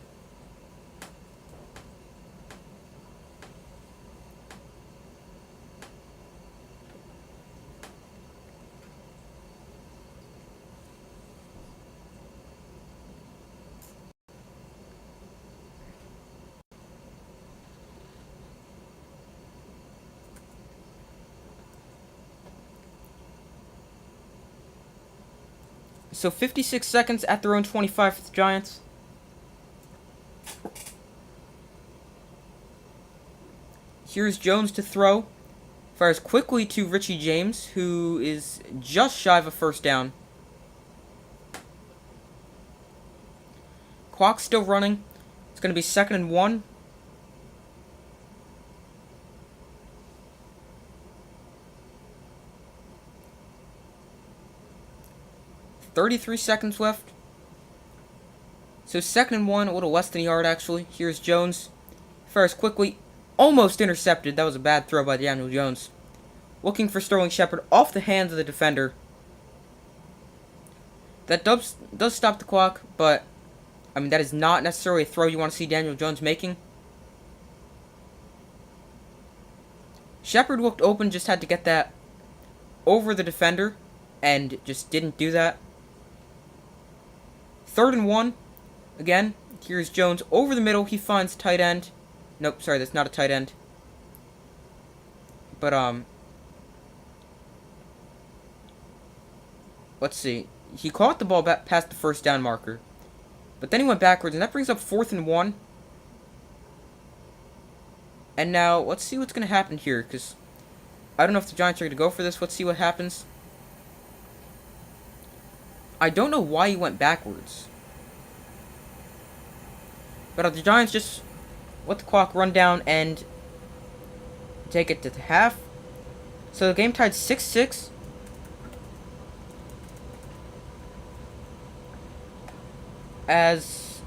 So 56 seconds at their own 25 for the Giants. Here's Jones to throw. Fires quickly to Richie James, who is just shy of a first down. Clock's still running. It's going to be 2nd and 1. .33 seconds left. So 2nd and 1, a little less than a yard actually. Here's Jones. Fires quickly. Almost intercepted. That was a bad throw by Daniel Jones. Looking for Sterling Shepard off the hands of the defender. That does stop the clock, but I mean that is not necessarily a throw you want to see Daniel Jones making. Shepard looked open, just had to get that over the defender, and just didn't do that. 3rd and 1. Again, here's Jones over the middle. He finds tight end. Nope, sorry, that's not a tight end. But, let's see. He caught the ball back past the first down marker. But then he went backwards, and that brings up 4th and 1. And now, let's see what's going to happen here, because I don't know if the Giants are going to go for this. Let's see what happens. I don't know why he went backwards. But the Giants just let the clock run down and take it to the half. So the game tied 6-6. As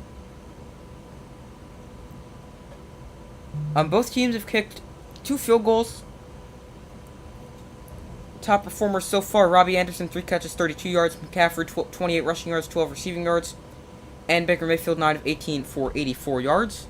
both teams have kicked 2 field goals. Top performers so far: Robbie Anderson, 3 catches, 32 yards. McCaffrey, 28 rushing yards, 12 receiving yards. And Baker Mayfield, 9 of 18 for 84 yards.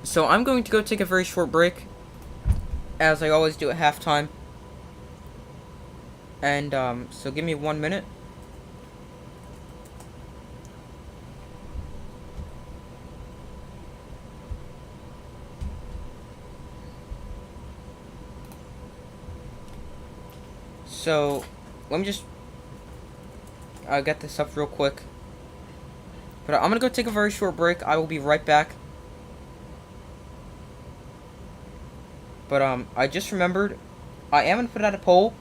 So I'm going to go take a very short break, as I always do at halftime. And, so give me 1 minute. So, let me just get this up real quick. But I'm gonna go take a very short break. I will be right back. But, I just remembered, I am gonna put out a poll.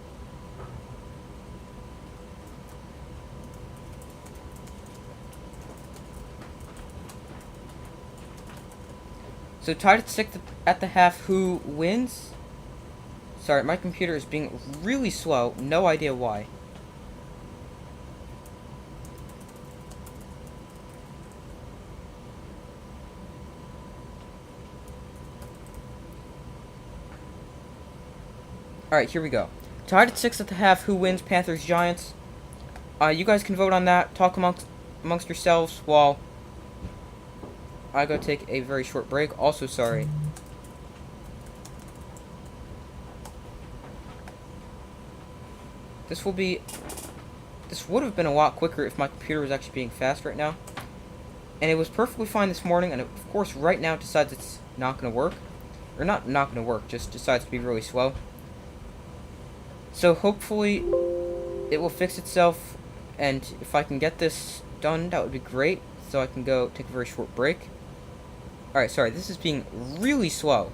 So, tied at 6 at the half, who wins? Sorry, my computer is being really slow. No idea why. Alright, here we go. Tied at 6 at the half, who wins? Panthers, Giants. You guys can vote on that. Talk amongst yourselves while I go take a very short break. Also, sorry. This would have been a lot quicker if my computer was actually being fast right now. And it was perfectly fine this morning, and of course right now it decides it's not going to work. Or not going to work, just decides to be really slow. So hopefully it will fix itself, and if I can get this done, that would be great. So I can go take a very short break. Alright, sorry, this is being really slow.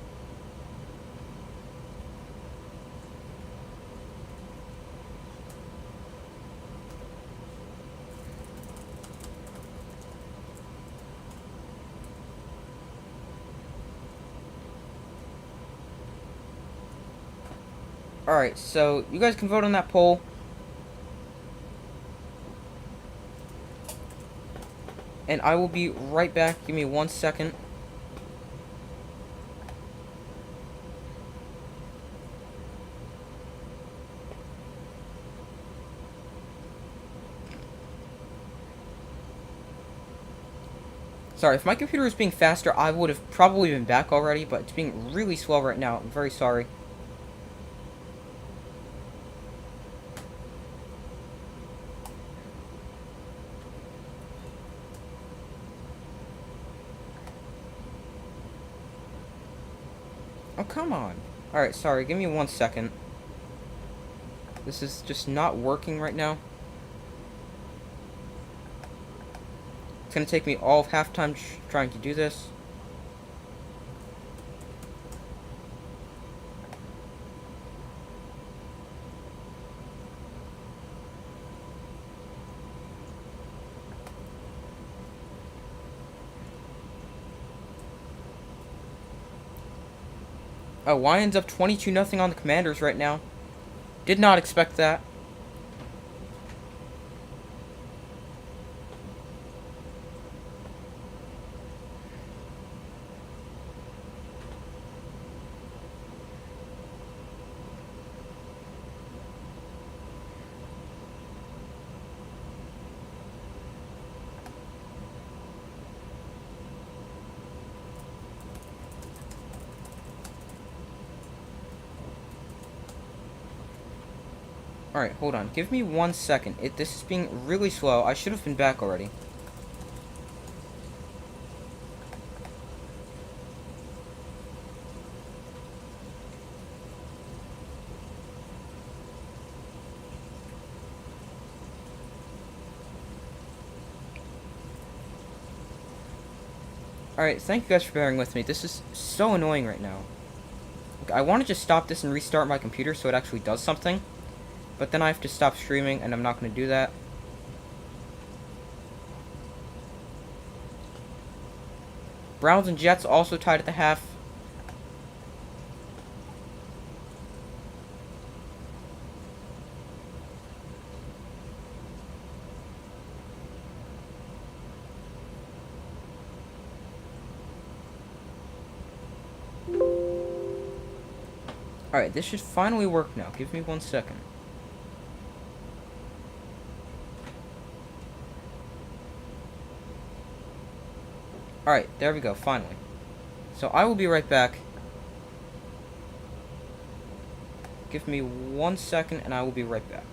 Alright, so you guys can vote on that poll. And I will be right back. Give me 1 second. Sorry, if my computer was being faster, I would have probably been back already, but it's being really slow right now. I'm very sorry. Oh, come on. Alright, sorry, give me 1 second. This is just not working right now. It's gonna take me all of halftime trying to do this. Oh, Lions up 22-0 on the Commanders right now. Did not expect that. Alright, hold on. Give me 1 second. This is being really slow. I should have been back already. Alright, thank you guys for bearing with me. This is so annoying right now. Like, I want to just stop this and restart my computer so it actually does something. But then I have to stop streaming, and I'm not going to do that. Browns and Jets also tied at the half. Alright, this should finally work now. Give me 1 second. Alright, there we go, finally. So I will be right back. Give me 1 second and I will be right back.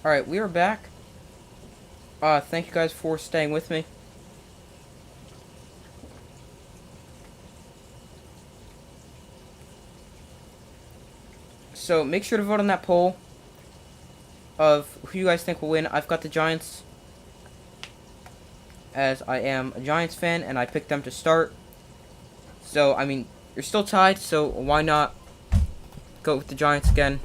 Alright, we are back. Thank you guys for staying with me. So make sure to vote on that poll of who you guys think will win. I've got the Giants, as I am a Giants fan, and I picked them to start. So, I mean, you're still tied, so why not go with the Giants again?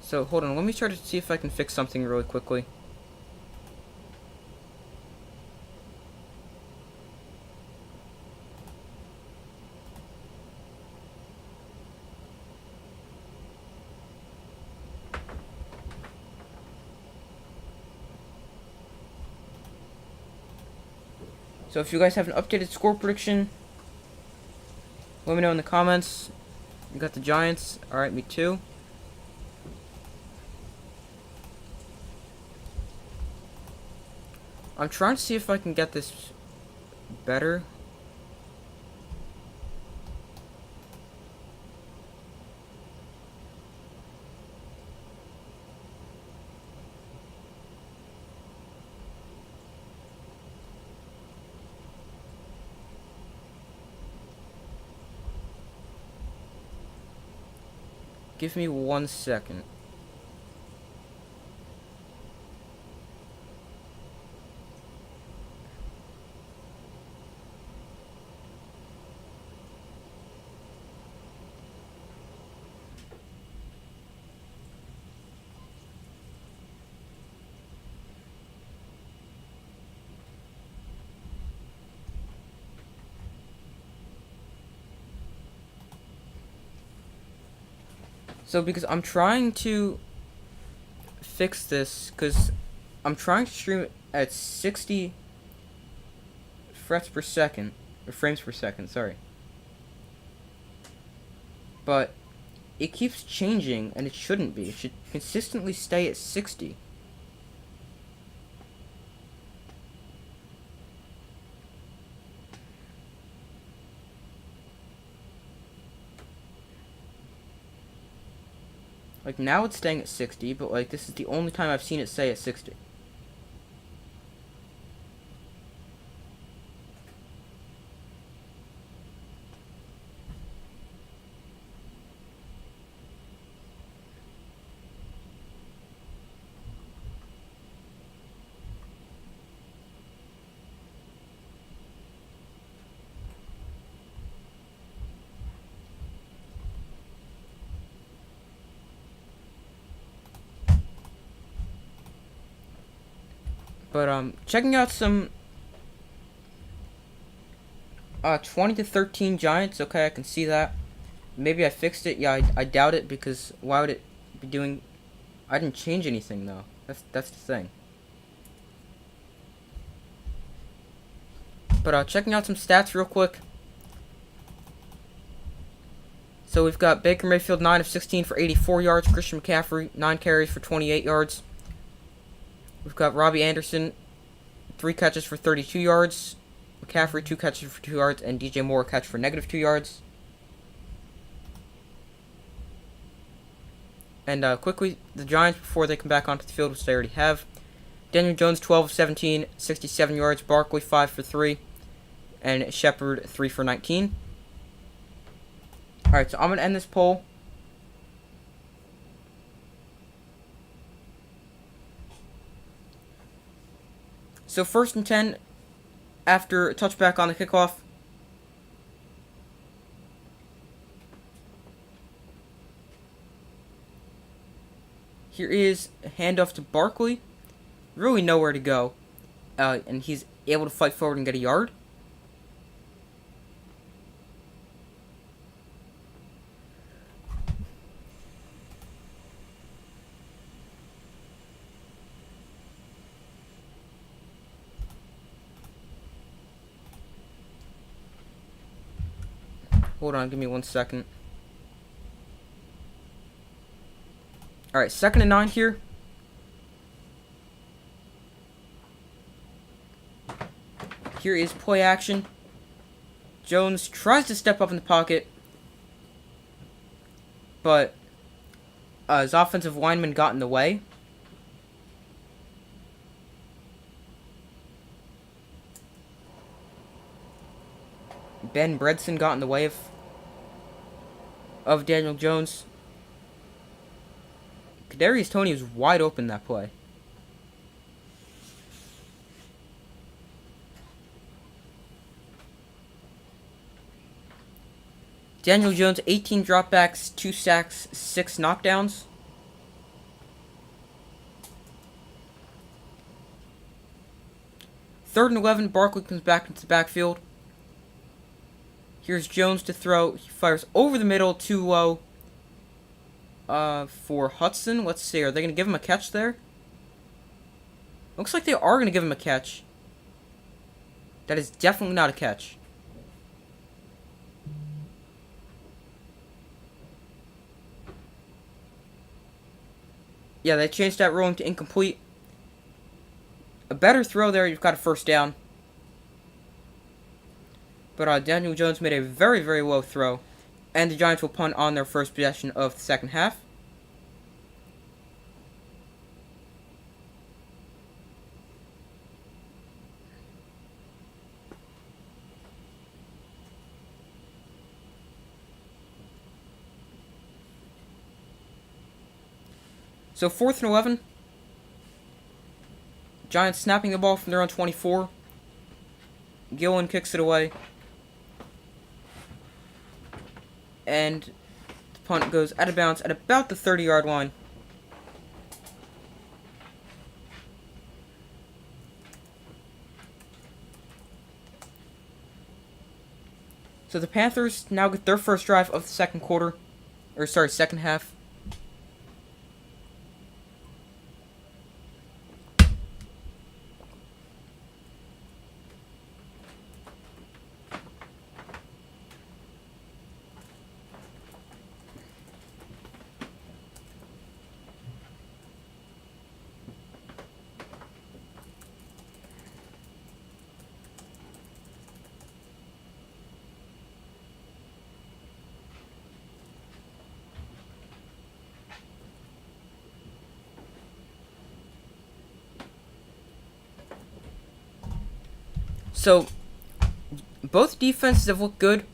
So, hold on, let me try to see if I can fix something really quickly. So if you guys have an updated score prediction, let me know in the comments. You got the Giants. Alright, me too. I'm trying to see if I can get this better. Give me 1 second. So because I'm trying to fix this, because I'm trying to stream at 60 frames per second, sorry. But it keeps changing, and it shouldn't be. It should consistently stay at 60. Like, now it's staying at 60, but, like, this is the only time I've seen it stay at 60. But, checking out some 20 to 13 Giants. Okay, I can see that. Maybe I fixed it. Yeah, I doubt it, because why would it be doing... I didn't change anything, though. That's the thing. But, checking out some stats real quick. So we've got Baker Mayfield, 9 of 16 for 84 yards. Christian McCaffrey, 9 carries for 28 yards. We've got Robbie Anderson, 3 catches for 32 yards. McCaffrey, 2 catches for 2 yards. And DJ Moore, a catch for -2 yards. And quickly, the Giants, before they come back onto the field, which they already have. Daniel Jones, 12 of 17, 67 yards. Barkley, 5 for 3. And Shepard, 3 for 19. Alright, so I'm going to end this poll. So 1st and 10 after a touchback on the kickoff. Here is a handoff to Barkley. Really nowhere to go. And he's able to fight forward and get a yard. Hold on, give me 1 second. Alright, 2nd and 9 here. Here is play action. Jones tries to step up in the pocket, but his offensive lineman got in the way. Ben Bredson got in the way of Daniel Jones. Kadarius Toney was wide open that play. Daniel Jones, 18 dropbacks, 2 sacks, 6 knockdowns. Third and 11, Barkley comes back into the backfield. Here's Jones to throw. He fires over the middle, too low. For Hudson, let's see. Are they going to give him a catch there? Looks like they are going to give him a catch. That is definitely not a catch. Yeah, they changed that ruling to incomplete. A better throw there, you've got a first down. But Daniel Jones made a very, very low throw. And the Giants will punt on their first possession of the second half. So 4th and 11. Giants snapping the ball from their own 24. Gillen kicks it away. And the punt goes out of bounds at about the 30-yard line. So the Panthers now get their first drive of the second half. So, both defenses have looked good.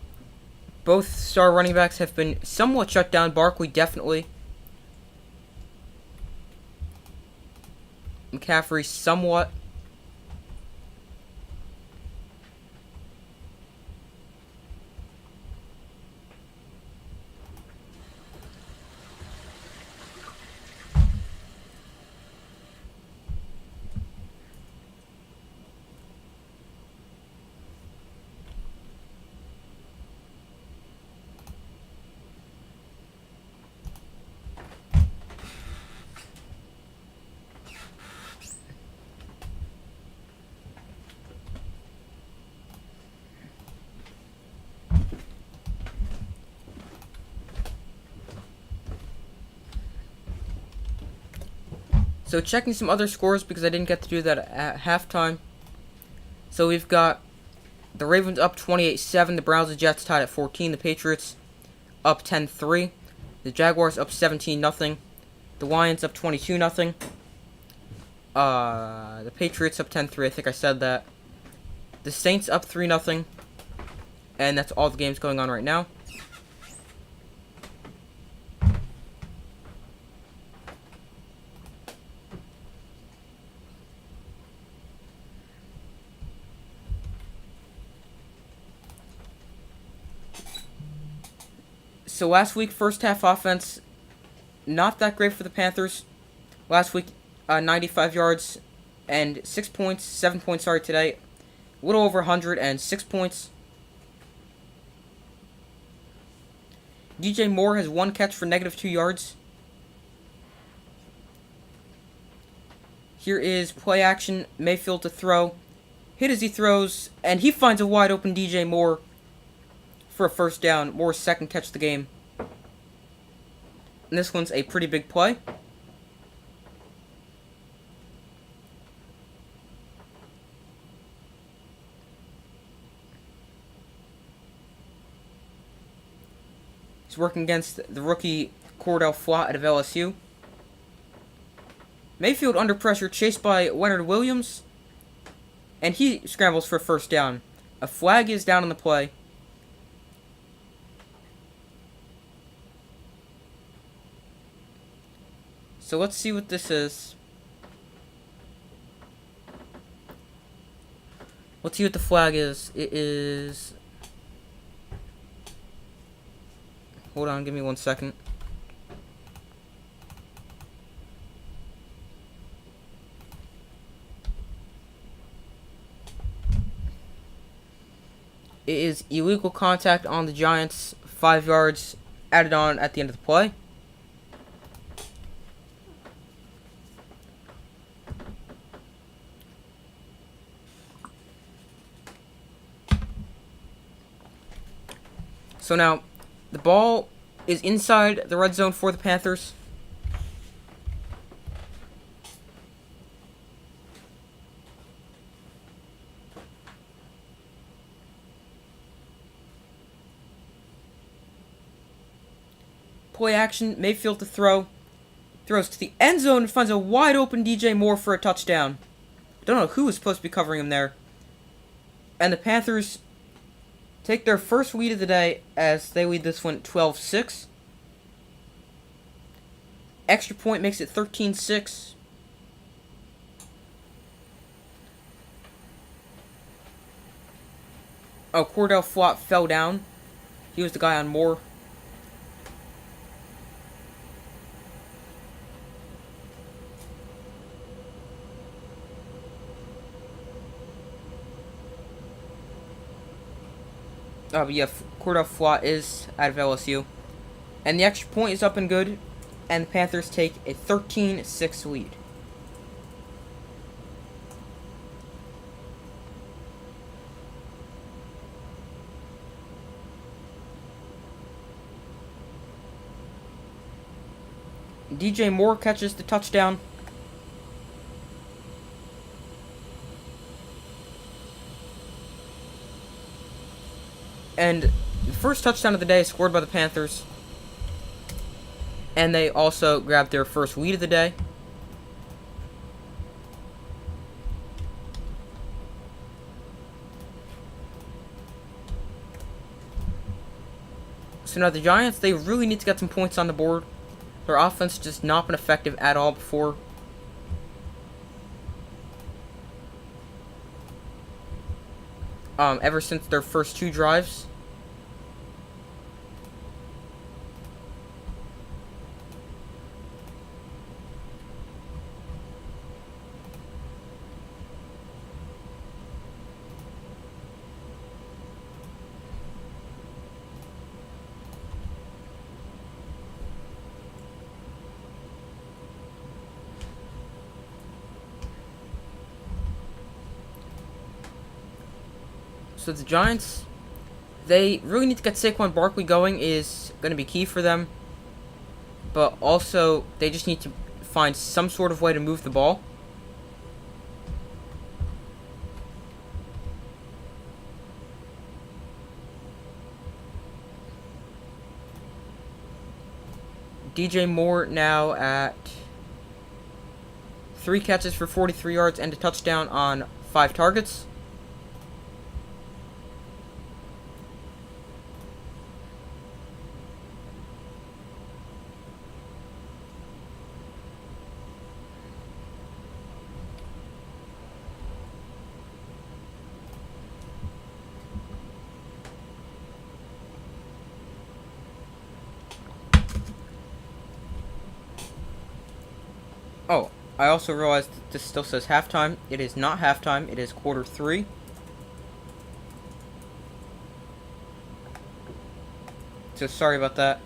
Both star running backs have been somewhat shut down. Barkley, definitely. McCaffrey, somewhat. So checking some other scores because I didn't get to do that at halftime. So we've got the Ravens up 28-7, the Browns and Jets tied at 14, the Patriots up 10-3, the Jaguars up 17-0, the Lions up 22-0, the Patriots up 10-3, I think I said that, the Saints up 3-0, and that's all the games going on right now. So last week, first half offense, not that great for the Panthers. Last week, 95 yards and 6 points, 7 points, today. A little over 100 and 6 points. DJ Moore has 1 catch for -2 yards. Here is play action, Mayfield to throw. Hit as he throws, and he finds a wide open DJ Moore for a first down. Moore's second catch of the game. And this one's a pretty big play. He's working against the rookie Cordell Flott out of LSU. Mayfield under pressure, chased by Leonard Williams, and he scrambles for a first down. A flag is down on the play. So let's see what this is. Let's see what the flag is. It is... Hold on, give me 1 second. It is illegal contact on the Giants. 5 yards added on at the end of the play. So now, the ball is inside the red zone for the Panthers. Play action, Mayfield to throw. Throws to the end zone and finds a wide open DJ Moore for a touchdown. Don't know who was supposed to be covering him there. And the Panthers take their first lead of the day as they lead this one 12-6. Extra point makes it 13-6. Oh, Cordell Flott fell down. He was the guy on Moore. But yeah, Cordell Flott is out of LSU. And the extra point is up and good. And the Panthers take a 13-6 lead. DJ Moore catches the touchdown. And the first touchdown of the day is scored by the Panthers. And they also grabbed their first lead of the day. So now the Giants, they really need to get some points on the board. Their offense has just not been effective at all before. Ever since their first 2 drives. So the Giants, they really need to get Saquon Barkley going, is going to be key for them. But also, they just need to find some sort of way to move the ball. DJ Moore now at 3 catches for 43 yards and a touchdown on 5 targets. Oh, I also realized that this still says halftime. It is not halftime. It is quarter 3. So sorry about that.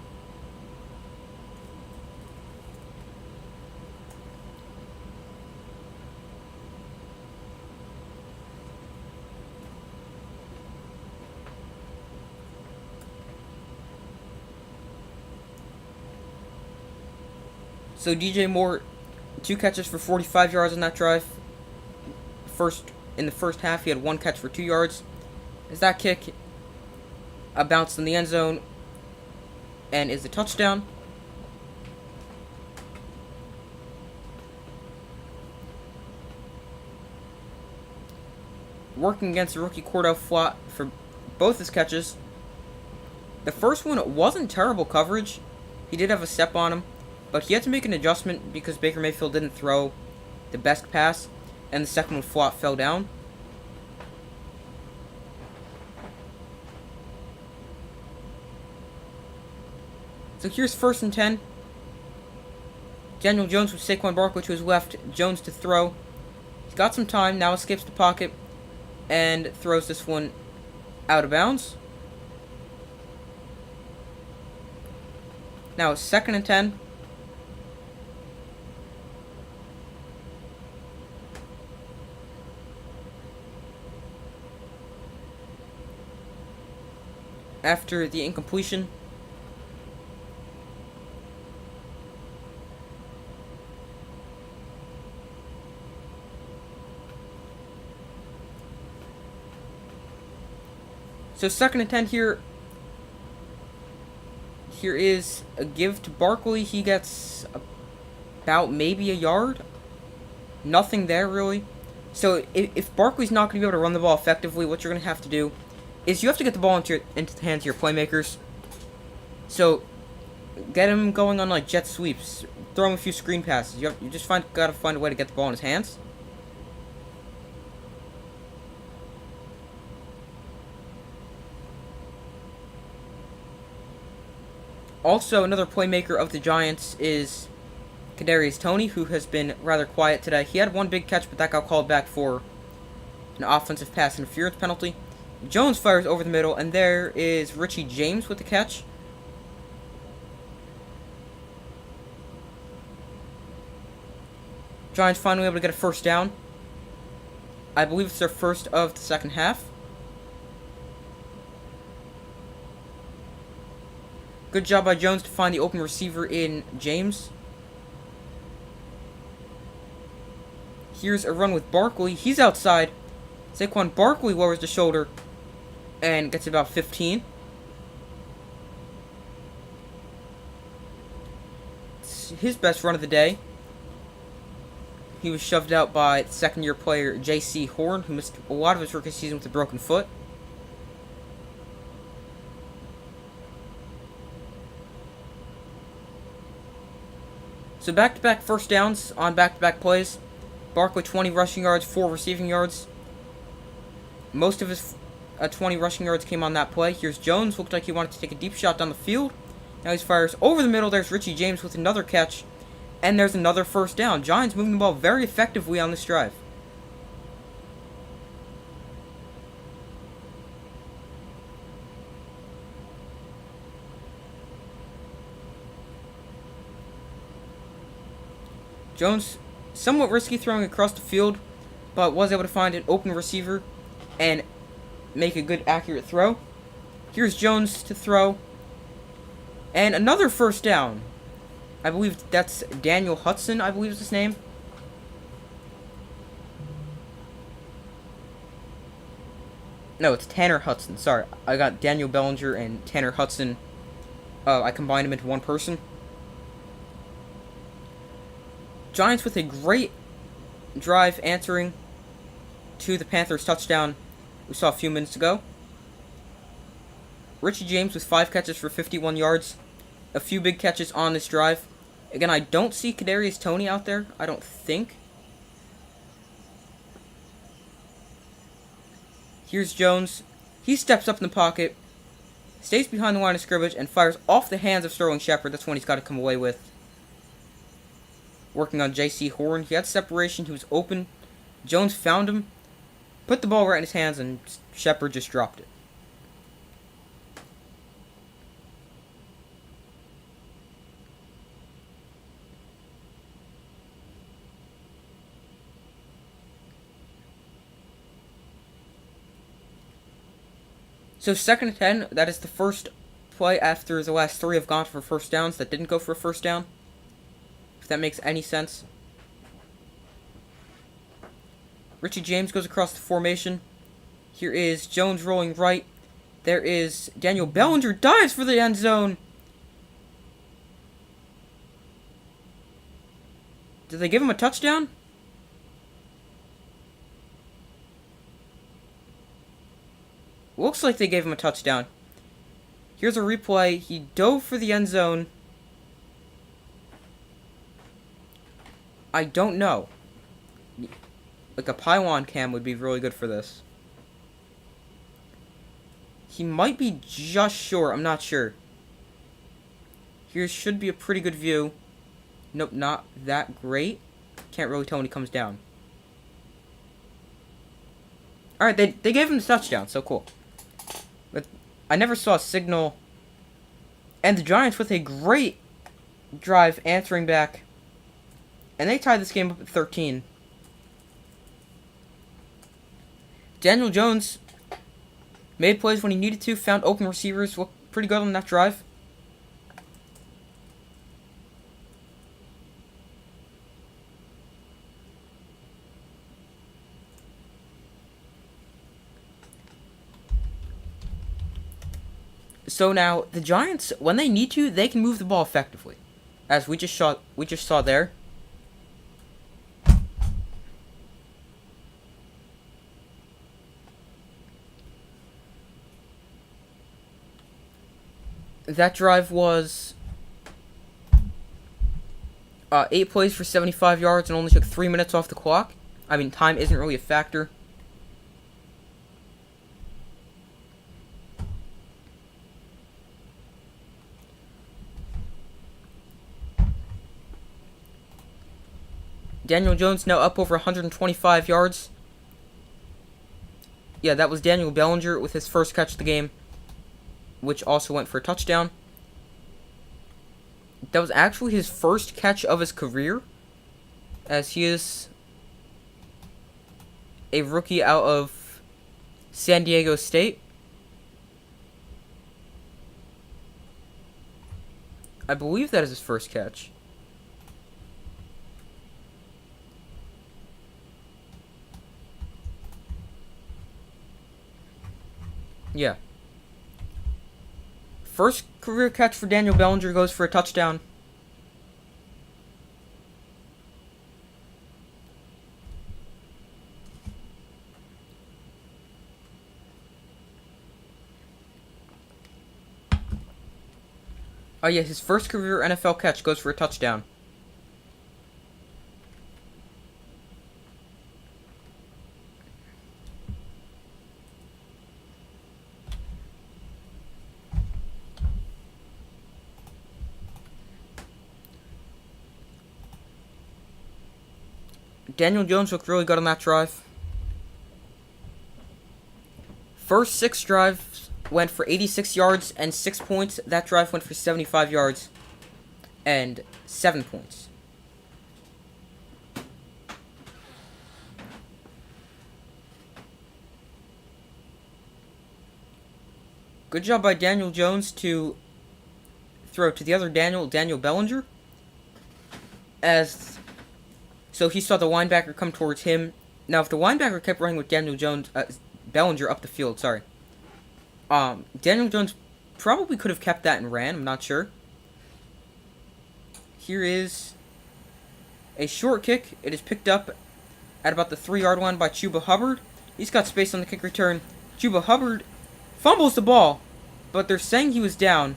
So DJ Moore, 2 catches for 45 yards on that drive. In the first half, he had 1 catch for 2 yards. As that kick bounced in the end zone, and is a touchdown. Working against the rookie Cordell Flott for both his catches. The first one wasn't terrible coverage. He did have a step on him, but he had to make an adjustment because Baker Mayfield didn't throw the best pass, and the second one, Flott, fell down. So here's 1st and 10. Daniel Jones with Saquon Barkley to his left. Jones to throw. He's got some time. Now escapes the pocket and throws this one out of bounds. Now 2nd and 10. After the incompletion, so 2nd and 10 here. Here is a give to Barkley. He gets about maybe a yard. Nothing there, really. So if Barkley's not going to be able to run the ball effectively, what you're going to have to do is you have to get the ball into the hands of your playmakers. So get him going on like jet sweeps. Throw him a few screen passes. You just gotta find a way to get the ball in his hands. Also, another playmaker of the Giants is Kadarius Toney, who has been rather quiet today. He had one big catch, but that got called back for an offensive pass interference penalty. Jones fires over the middle, and there is Richie James with the catch. Giants finally able to get a 1st down. I believe it's their first of the second half. Good job by Jones to find the open receiver in James. Here's a run with Barkley. He's outside. Saquon Barkley lowers the shoulder and gets about 15. It's his best run of the day. He was shoved out by second-year player J.C. Horn, who missed a lot of his rookie season with a broken foot. So back-to-back 1st downs on back-to-back plays. Barkley 20 rushing yards, 4 receiving yards. Most of his 20 rushing yards came on that play. Here's Jones. Looked like he wanted to take a deep shot down the field. Now he fires over the middle. There's Richie James with another catch. And there's another 1st down. Giants moving the ball very effectively on this drive. Jones, somewhat risky throwing across the field, but was able to find an open receiver and make a good, accurate throw. Here's Jones to throw. And another 1st down. I believe that's Daniel Hudson, I believe is his name. No, it's Tanner Hudson. Sorry, I got Daniel Bellinger and Tanner Hudson. I combined them into one person. Giants with a great drive answering to the Panthers touchdown we saw a few minutes ago. Richie James with 5 catches for 51 yards. A few big catches on this drive. Again, I don't see Kadarius Toney out there. I don't think. Here's Jones. He steps up in the pocket, stays behind the line of scrimmage, and fires off the hands of Sterling Shepard. That's one he's got to come away with. Working on J.C. Horn. He had separation. He was open. Jones found him, put the ball right in his hands, and Shepard just dropped it. So 2nd and 10, that is the first play after the last 3 have gone for 1st downs that didn't go for a 1st down. If that makes any sense. Richie James goes across the formation. Here is Jones rolling right. There is Daniel Bellinger, dives for the end zone. they give him a touchdown? Looks like they gave him a touchdown. Here's a replay. He dove for the end zone. I don't know. Like a pylon cam would be really good for this. He might be just short. I'm not sure. Here should be a pretty good view. Nope, not that great. Can't really tell when he comes down. Alright, they gave him the touchdown, so cool. But I never saw a signal. And the Giants with a great drive answering back. And they tied this game up at 13. Daniel Jones made plays when he needed to, found open receivers, looked pretty good on that drive. So now the Giants, when they need to, they can move the ball effectively, as we just saw there. That drive was 8 plays for 75 yards and only took 3 minutes off the clock. I mean, time isn't really a factor. Daniel Jones now up over 125 yards. Yeah, that was Daniel Bellinger with his first catch of the game, which also went for a touchdown. That was actually his first catch of his career, as he is a rookie out of San Diego State. I believe that is his first catch. Yeah. First career catch for Daniel Bellinger goes for a touchdown. Oh yeah, his first career NFL catch goes for a touchdown. Daniel Jones looked really good on that drive. First 6 drives went for 86 yards and 6 points. That drive went for 75 yards and 7 points. Good job by Daniel Jones to throw to the other Daniel Bellinger. So he saw the linebacker come towards him. Now, if the linebacker kept running with Bellinger up the field, Daniel Jones probably could have kept that and ran. I'm not sure. Here is a short kick. It is picked up at about the 3-yard line by Chuba Hubbard. He's got space on the kick return. Chuba Hubbard fumbles the ball, but they're saying he was down.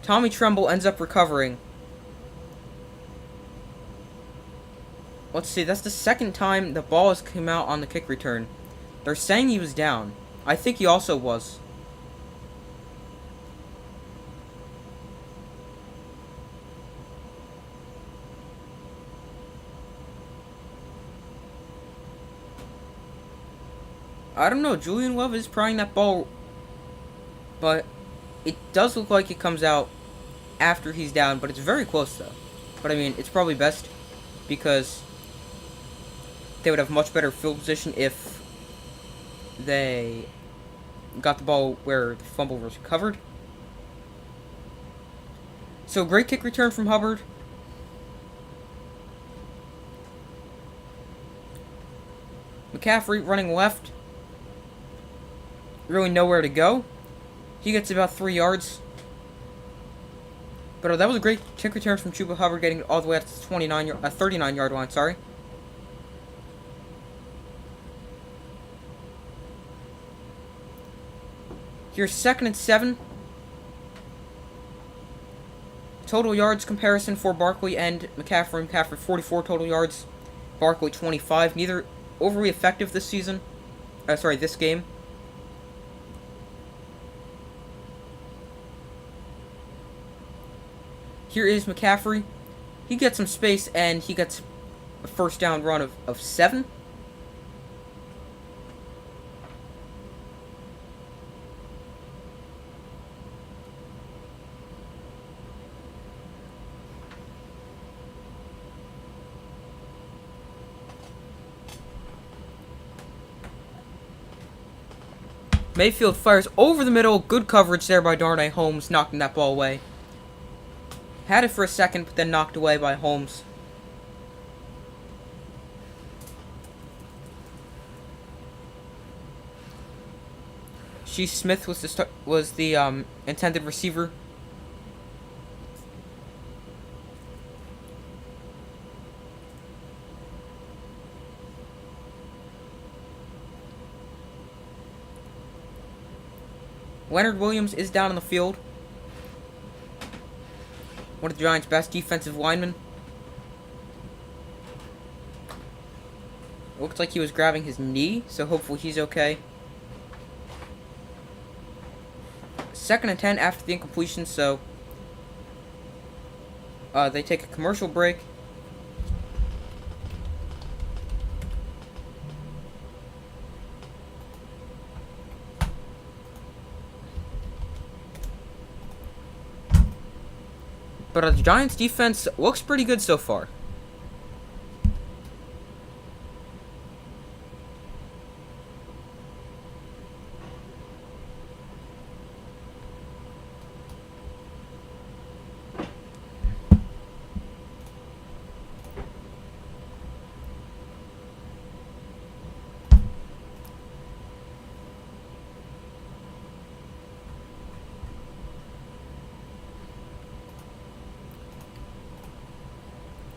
Tommy Tremble ends up recovering. Let's see, that's the second time the ball has come out on the kick return. They're saying he was down. I think he also was. I don't know, Julian Love is prying that ball, but it does look like it comes out after he's down, but it's very close though. But I mean, it's probably best because they would have much better field position if they got the ball where the fumble was recovered. So great kick return from Hubbard. McCaffrey running left. Really nowhere to go. He gets about 3 yards. But that was a great kick return from Chuba Hubbard, getting it all the way up to the 39-yard line. Sorry. Here's 2nd and 7. Total yards comparison for Barkley and McCaffrey. McCaffrey 44 total yards. Barkley 25. Neither overly effective this season. This game. Here is McCaffrey. He gets some space and he gets a first down run of 7. Mayfield fires over the middle. Good coverage there by Darnay Holmes, knocking that ball away. Had it for a second, but then knocked away by Holmes. Shees Smith was the intended receiver. Leonard Williams is down on the field. One of the Giants' best defensive linemen. It looks like he was grabbing his knee, so hopefully he's okay. 2nd and 10 after the incompletion, so they take a commercial break. But the Giants' defense looks pretty good so far.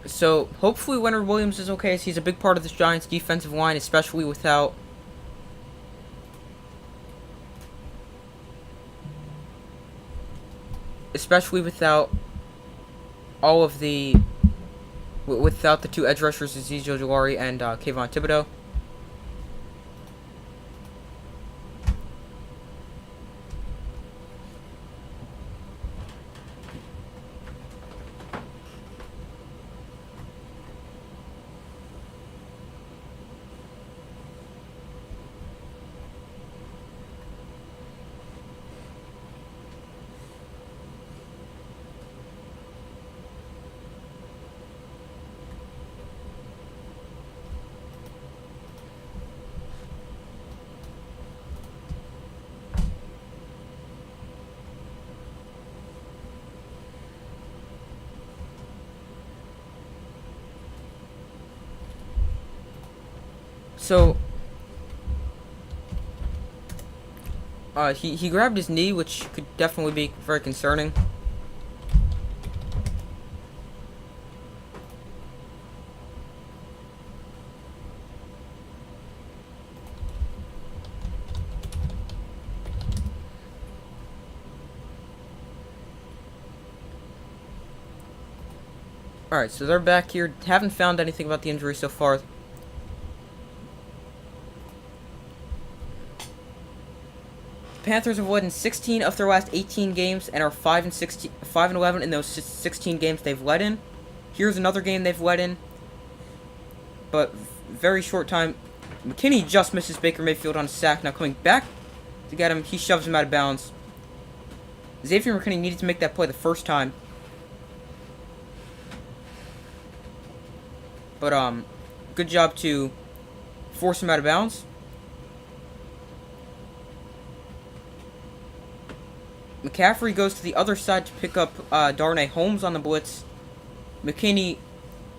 So, hopefully Leonard Williams is okay, as he's a big part of this Giants defensive line, especially without all of the without the two edge rushers, Azeez Ojulari and Kayvon Thibodeau. So, he grabbed his knee, which could definitely be very concerning. Alright, so they're back here. Haven't found anything about the injury so far. Panthers have led in 16 of their last 18 games and are 5-11 in those 16 games they've led in. Here's another game they've led in, but very short time. McKinney just misses Baker Mayfield on a sack. Now coming back to get him, he shoves him out of bounds. Xavier McKinney needed to make that play the first time, but good job to force him out of bounds. McCaffrey goes to the other side to pick up Darnay Holmes on the blitz. McKinney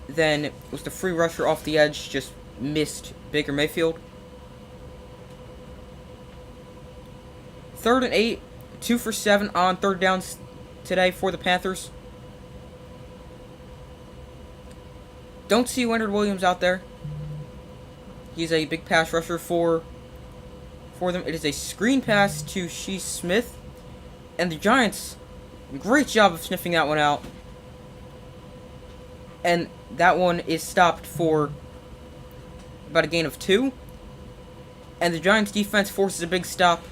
then was the free rusher off the edge, just missed Baker Mayfield. 3rd and 8, 2 for 7 on third downs today for the Panthers. Don't see Leonard Williams out there. He's a big pass rusher for them. It is a screen pass to Shee Smith. And the Giants, great job of sniffing that one out. And that one is stopped for about a gain of 2. And the Giants defense forces a big stop.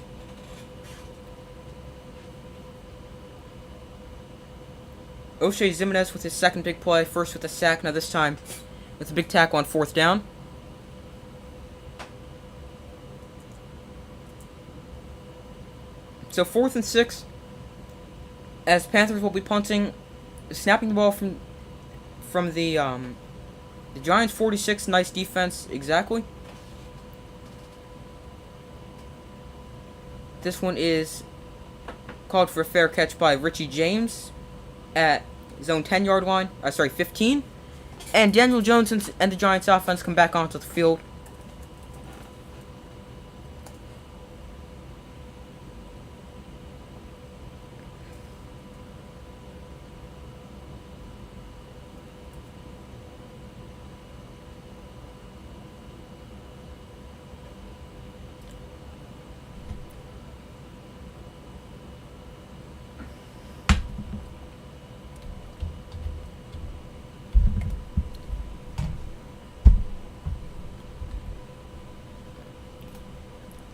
O'Shea Zimenez with his second big play, first with a sack, now this time with a big tackle on 4th down. So 4th and 6, as Panthers will be punting, snapping the ball from the Giants 46, nice defense, exactly. This one is called for a fair catch by Richie James at zone 10-yard line. 15. And Daniel Jones and the Giants offense come back onto the field.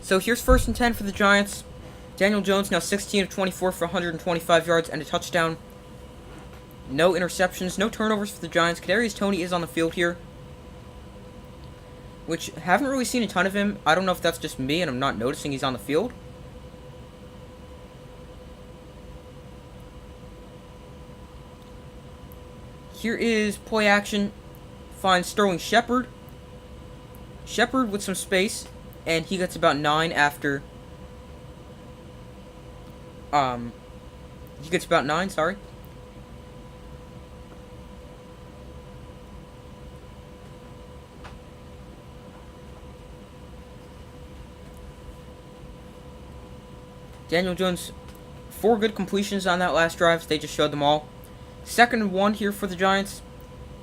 So here's 1st and 10 for the Giants. Daniel Jones now 16 of 24 for 125 yards and a touchdown. No interceptions, no turnovers for the Giants. Kadarius Toney is on the field here, which haven't really seen a ton of him. I don't know if that's just me and I'm not noticing he's on the field. Here is play action. Finds Sterling Shepard. Shepard with some space. And he gets about 9 after... He gets about 9, sorry. Daniel Jones, 4 good completions on that last drive. They just showed them all. 2nd and 1 here for the Giants.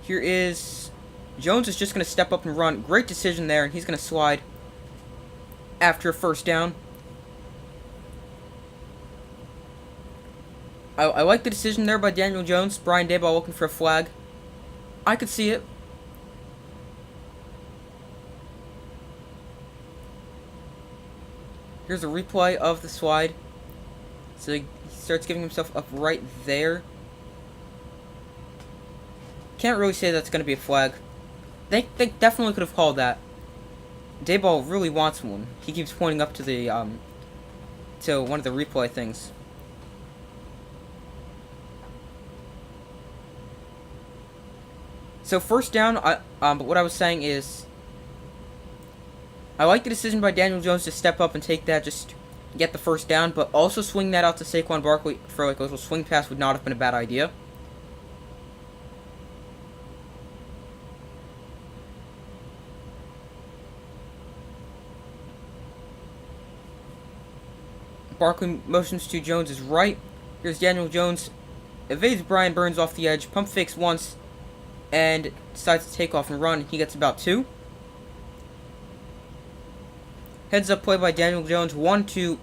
Here is... Jones is just going to step up and run. Great decision there, and he's going to slide after a 1st down. I like the decision there by Daniel Jones. Brian Daboll looking for a flag. I could see it. Here's a replay of the slide. So he starts giving himself up right there. Can't really say that's going to be a flag. They definitely could have called that. Daboll really wants one. He keeps pointing up to the to one of the replay things. So 1st down. But what I was saying is, I like the decision by Daniel Jones to step up and take that, just get the 1st down, but also swing that out to Saquon Barkley for like a little swing pass would not have been a bad idea. Barkley motions to Jones' right. Here's Daniel Jones. Evades Brian Burns off the edge. Pump fakes once. And decides to take off and run. He gets about 2. Heads up play by Daniel Jones. 1 to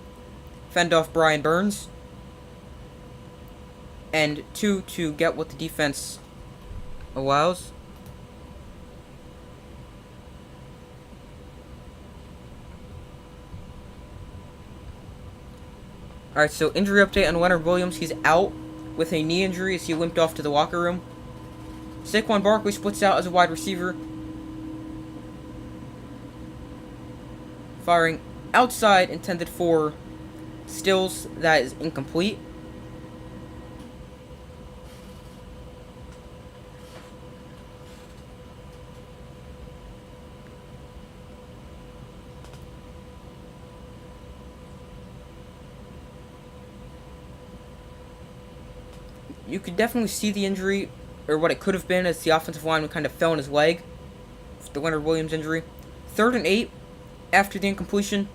fend off Brian Burns. And 2 to get what the defense allows. Alright, so injury update on Leonard Williams. He's out with a knee injury as he limped off to the locker room. Saquon Barkley splits out as a wide receiver. Firing outside, intended for Stills. That is incomplete. You could definitely see the injury, or what it could have been, as the offensive lineman kind of fell on his leg. The Leonard Williams injury. 3rd and 8 after the incompletion.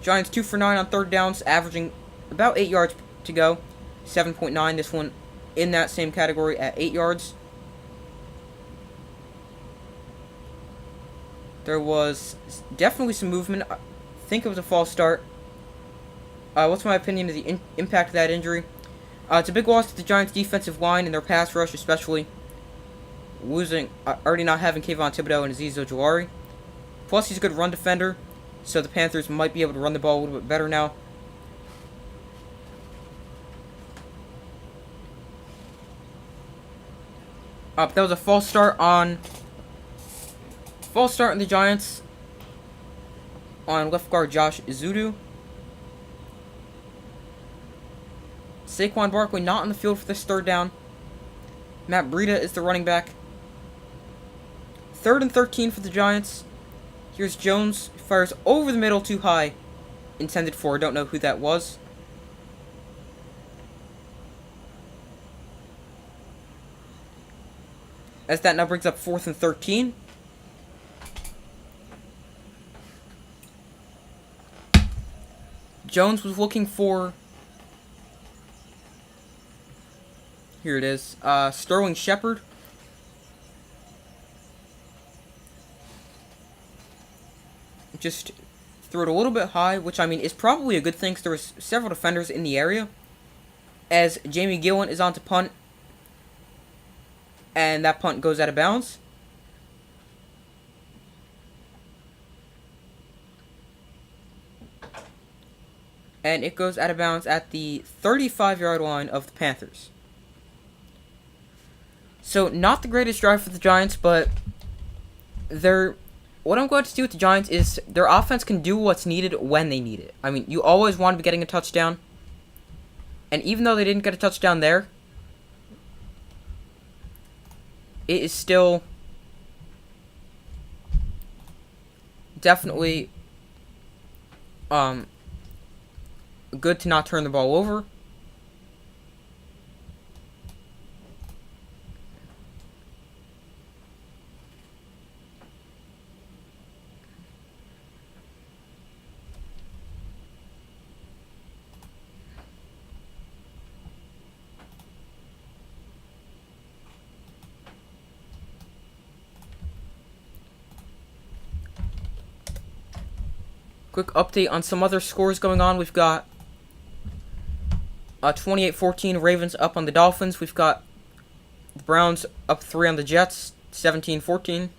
Giants 2 for 9 on 3rd downs, averaging about 8 yards to go. 7.9, this one in that same category at 8 yards. There was definitely some movement. I think it was a false start. What's my opinion of the impact of that injury? It's a big loss to the Giants' defensive line and their pass rush, especially losing, already not having Kayvon Thibodeau and Azeez Ojulari. Plus, he's a good run defender, so the Panthers might be able to run the ball a little bit better now. That was a false start on the Giants on left guard Josh Ezeudu. Saquon Barkley not on the field for this third down. Matt Breida is the running back. 3rd and 13 for the Giants. Here's Jones, fires over the middle too high. Intended for, don't know who that was. As that now brings up 4th and 13. Jones was looking for... Here it is. Sterling Shepard. Just threw it a little bit high, which, I mean, is probably a good thing because there was several defenders in the area. As Jamie Gillen is on to punt. And that punt goes out of bounds. And it goes out of bounds at the 35-yard line of the Panthers. So, not the greatest drive for the Giants, but what I'm glad to see with the Giants is their offense can do what's needed when they need it. I mean, you always want to be getting a touchdown. And even though they didn't get a touchdown there, it is still definitely good to not turn the ball over. Quick update on some other scores going on. We've got 28-14 Ravens up on the Dolphins. We've got the Browns up 3 on the Jets, 17-14.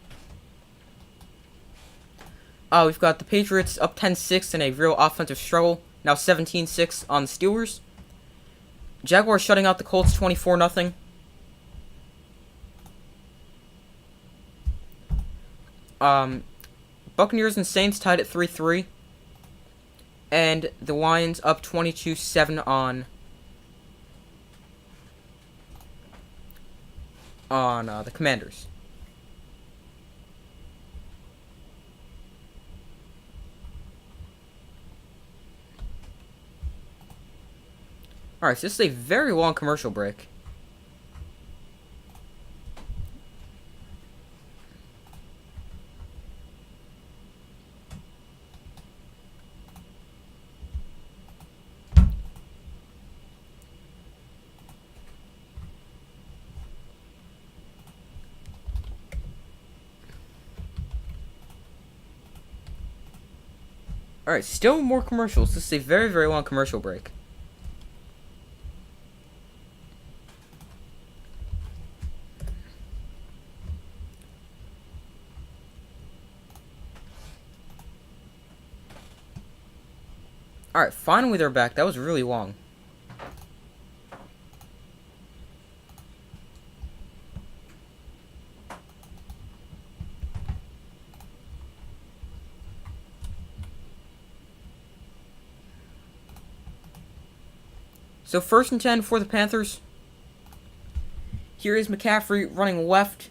We've got the Patriots up 10-6 in a real offensive struggle, now 17-6 on the Steelers. Jaguars shutting out the Colts 24-0. Buccaneers and Saints tied at 3-3. And the Lions up 22-7 on the Commanders. Alright, so this is a very long commercial break. Alright, still more commercials. This is a very, very long commercial break. Alright, finally they're back. That was really long. So 1st and 10 for the Panthers. Here is McCaffrey running left.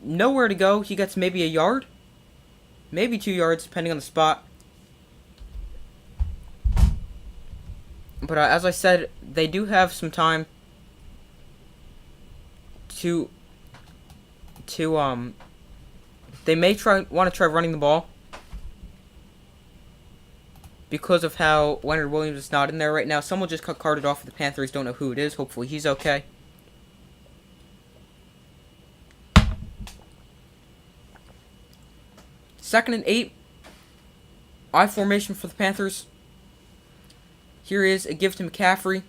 Nowhere to go. He gets maybe a yard. Maybe 2 yards, depending on the spot. But as I said, they do have some time to they may want to try running the ball because of how Leonard Williams is not in there right now. Someone just cut carted off for the Panthers. Don't know who it is. Hopefully he's okay. 2nd and 8. I formation for the Panthers. Here is a give to McCaffrey.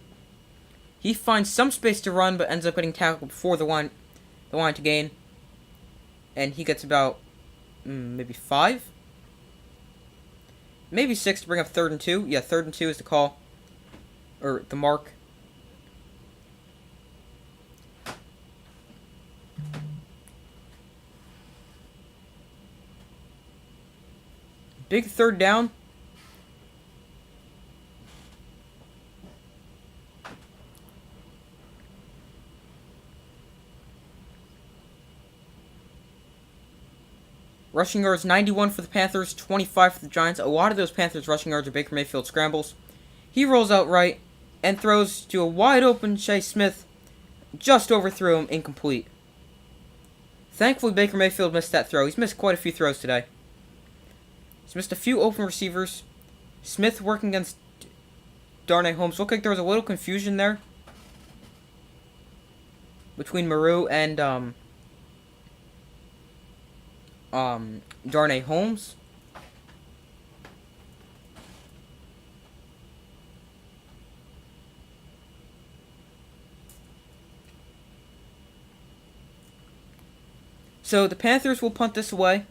He finds some space to run, but ends up getting tackled before the line to gain. And he gets about maybe 5? Maybe 6 to bring up 3rd and 2. Yeah, 3rd and 2 is the call. Or the mark. Big 3rd down. Rushing yards 91 for the Panthers, 25 for the Giants. A lot of those Panthers rushing yards are Baker Mayfield scrambles. He rolls out right and throws to a wide open Chase Smith. Just overthrew him, incomplete. Thankfully, Baker Mayfield missed that throw. He's missed quite a few throws today. He's missed a few open receivers. Smith working against Darnay Holmes. Looked like there was a little confusion there between Maru and Darnay Holmes. So the Panthers will punt this away.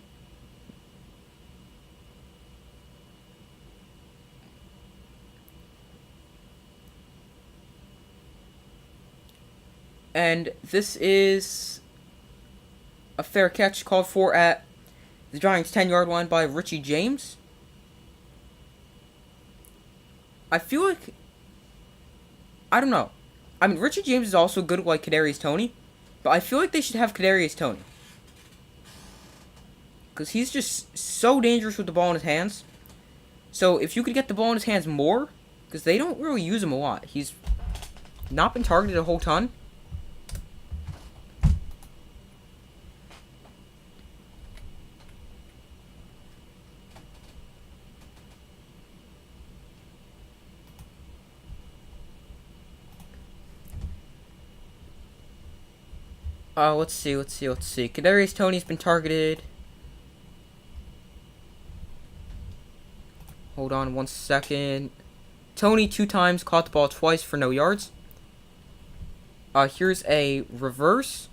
And this is a fair catch called for at the Giants' 10-yard line by Richie James. I feel like... I don't know. I mean, Richie James is also good like Kadarius Toney, but I feel like they should have Kadarius Toney. Because he's just so dangerous with the ball in his hands. So if you could get the ball in his hands more, because they don't really use him a lot. He's not been targeted a whole ton. Let's see. Kadarius Toney's been targeted. Hold on 1 second. Toney 2 times, caught the ball twice for no yards. Here's a reverse.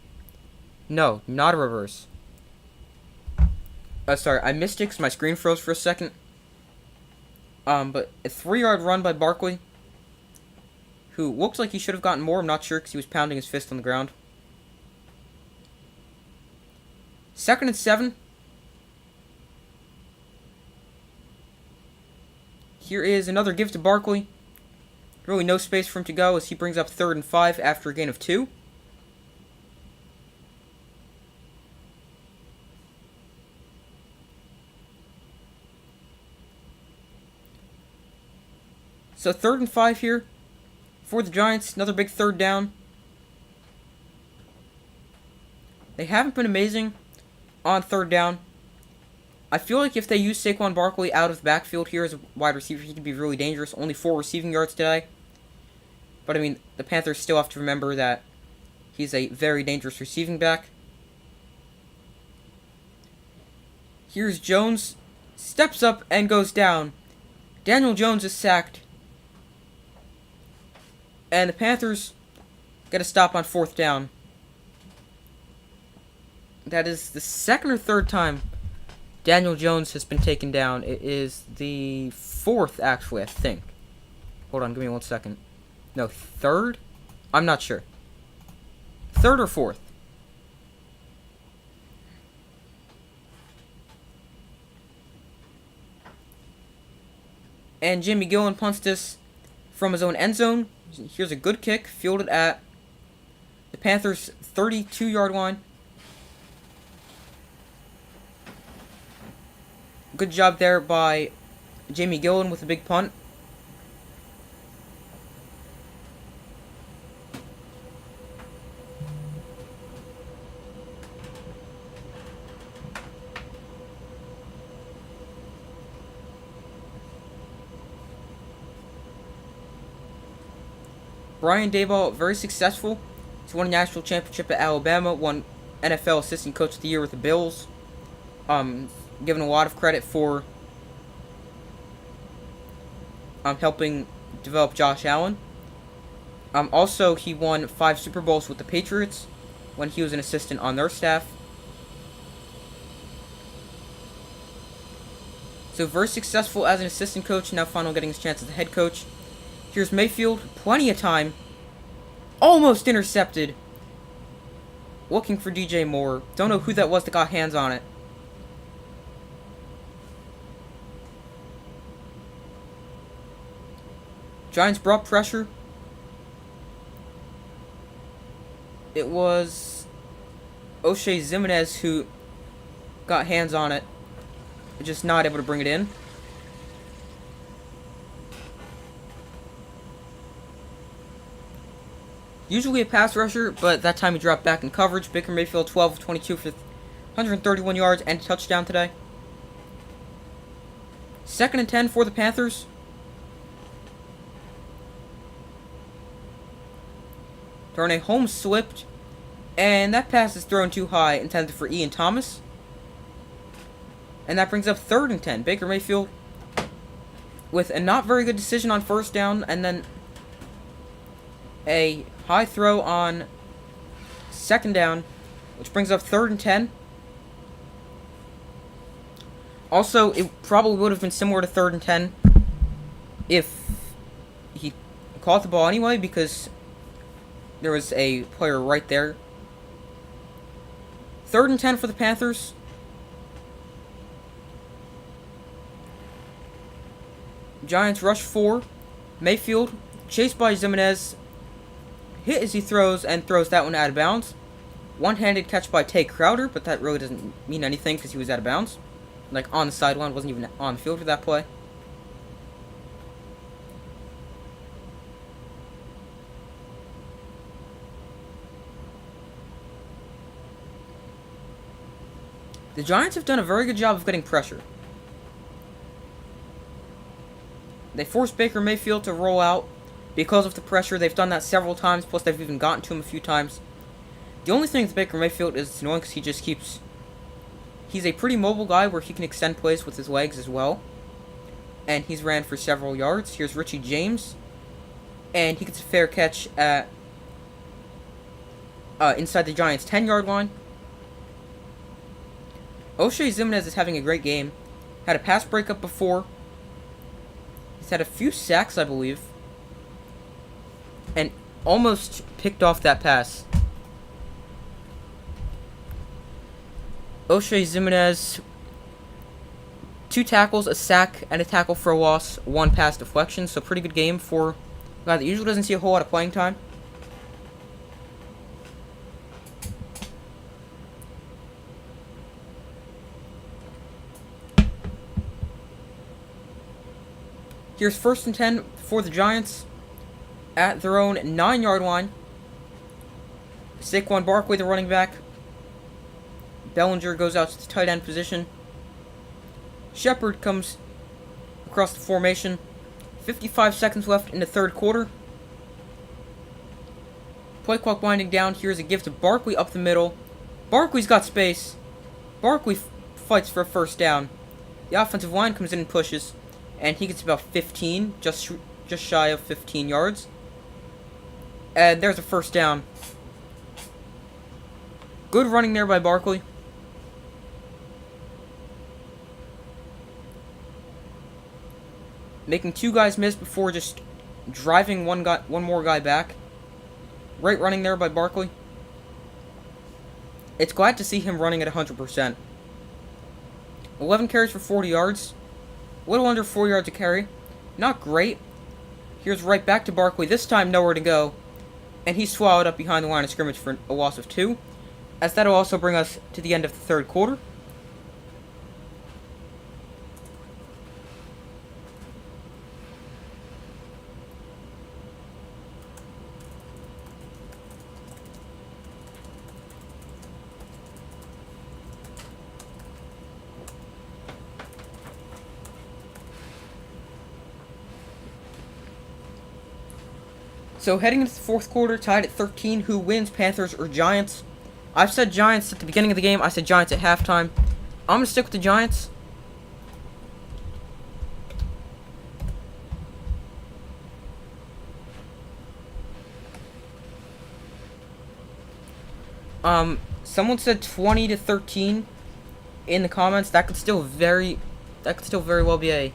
No, not a reverse. Sorry, I missed it because my screen froze for a second. But a 3-yard run by Barkley, who looks like he should have gotten more. I'm not sure because he was pounding his fist on the ground. 2nd and 7. Here is another give to Barkley. Really no space for him to go as he brings up 3rd and 5 after a gain of 2. So 3rd and 5 here for the Giants. Another big 3rd down. They haven't been amazing on 3rd down. I feel like if they use Saquon Barkley out of the backfield here as a wide receiver, he could be really dangerous. Only 4 receiving yards today. But, I mean, the Panthers still have to remember that he's a very dangerous receiving back. Here's Jones. Steps up and goes down. Daniel Jones is sacked. And the Panthers get a stop on 4th down. That is the 2nd or 3rd time Daniel Jones has been taken down. It is the 4th, actually, I think. Hold on, give me 1 second. No, 3rd? I'm not sure. 3rd or 4th? And Jimmy Gillen punts this from his own end zone. Here's a good kick, fielded at the Panthers' 32-yard line. Good job there by Jamie Gillen with a big punt. Brian Daboll, very successful. He's won a national championship at Alabama, won NFL Assistant Coach of the Year with the Bills. given a lot of credit for helping develop Josh Allen. Also, he won 5 Super Bowls with the Patriots when he was an assistant on their staff. So very successful as an assistant coach, now finally getting his chance as a head coach. Here's Mayfield, plenty of time. Almost intercepted. Looking for DJ Moore. Don't know who that was that got hands on it. Giants brought pressure. It was O'Shea Jimenez who got hands on it. Just not able to bring it in. Usually a pass rusher, but that time he dropped back in coverage. Baker Mayfield 12 of 22 for 131 yards and a touchdown today. 2nd and 10 for the Panthers. Darnay Holmes slipped, and that pass is thrown too high, intended for Ian Thomas. And that brings up 3rd and 10. Baker Mayfield with a not very good decision on 1st down, and then a high throw on 2nd down, which brings up 3rd and 10. Also, it probably would have been similar to 3rd and 10 if he caught the ball anyway, because there was a player right there. 3rd and 10 for the Panthers. Giants rush 4. Mayfield, chased by Jimenez, hit as he throws, and throws that one out of bounds. One-handed catch by Tay Crowder, but that really doesn't mean anything because he was out of bounds. Like, on the sideline, wasn't even on the field for that play. The Giants have done a very good job of getting pressure. They forced Baker Mayfield to roll out because of the pressure. They've done that several times, plus they've even gotten to him a few times. The only thing with Baker Mayfield is it's annoying because he just keeps... He's a pretty mobile guy where he can extend plays with his legs as well. And he's ran for several yards. Here's Richie James. And he gets a fair catch at inside the Giants' 10-yard line. O'Shea Jimenez is having a great game. Had a pass breakup before. He's had a few sacks, I believe. And almost picked off that pass. O'Shea Jimenez, 2 tackles, a sack, and a tackle for a loss, 1 pass deflection. So pretty good game for a guy that usually doesn't see a whole lot of playing time. Here's 1st and 10 for the Giants at their own 9-yard line. Saquon Barkley, the running back. Bellinger goes out to the tight end position. Shepard comes across the formation. 55 seconds left in the 3rd quarter. Play clock winding down. Here's a give to Barkley up the middle. Barkley's got space. Barkley fights for a 1st down. The offensive line comes in and pushes. And he gets about 15, just shy of 15 yards. And there's a 1st down. Good running there by Barkley. Making 2 guys miss before just driving one more guy back. Great running there by Barkley. It's glad to see him running at 100%. 11 carries for 40 yards. A little under 4 yards a carry. Not great. Here's right back to Barkley. This time nowhere to go. And he's swallowed up behind the line of scrimmage for a loss of 2. As that'll also bring us to the end of the 3rd quarter. So heading into the 4th quarter, tied at 13. Who wins, Panthers or Giants? I've said Giants at the beginning of the game. I said Giants at halftime. I'm going to stick with the Giants. Someone said 20-13 in the comments. That could still very well be a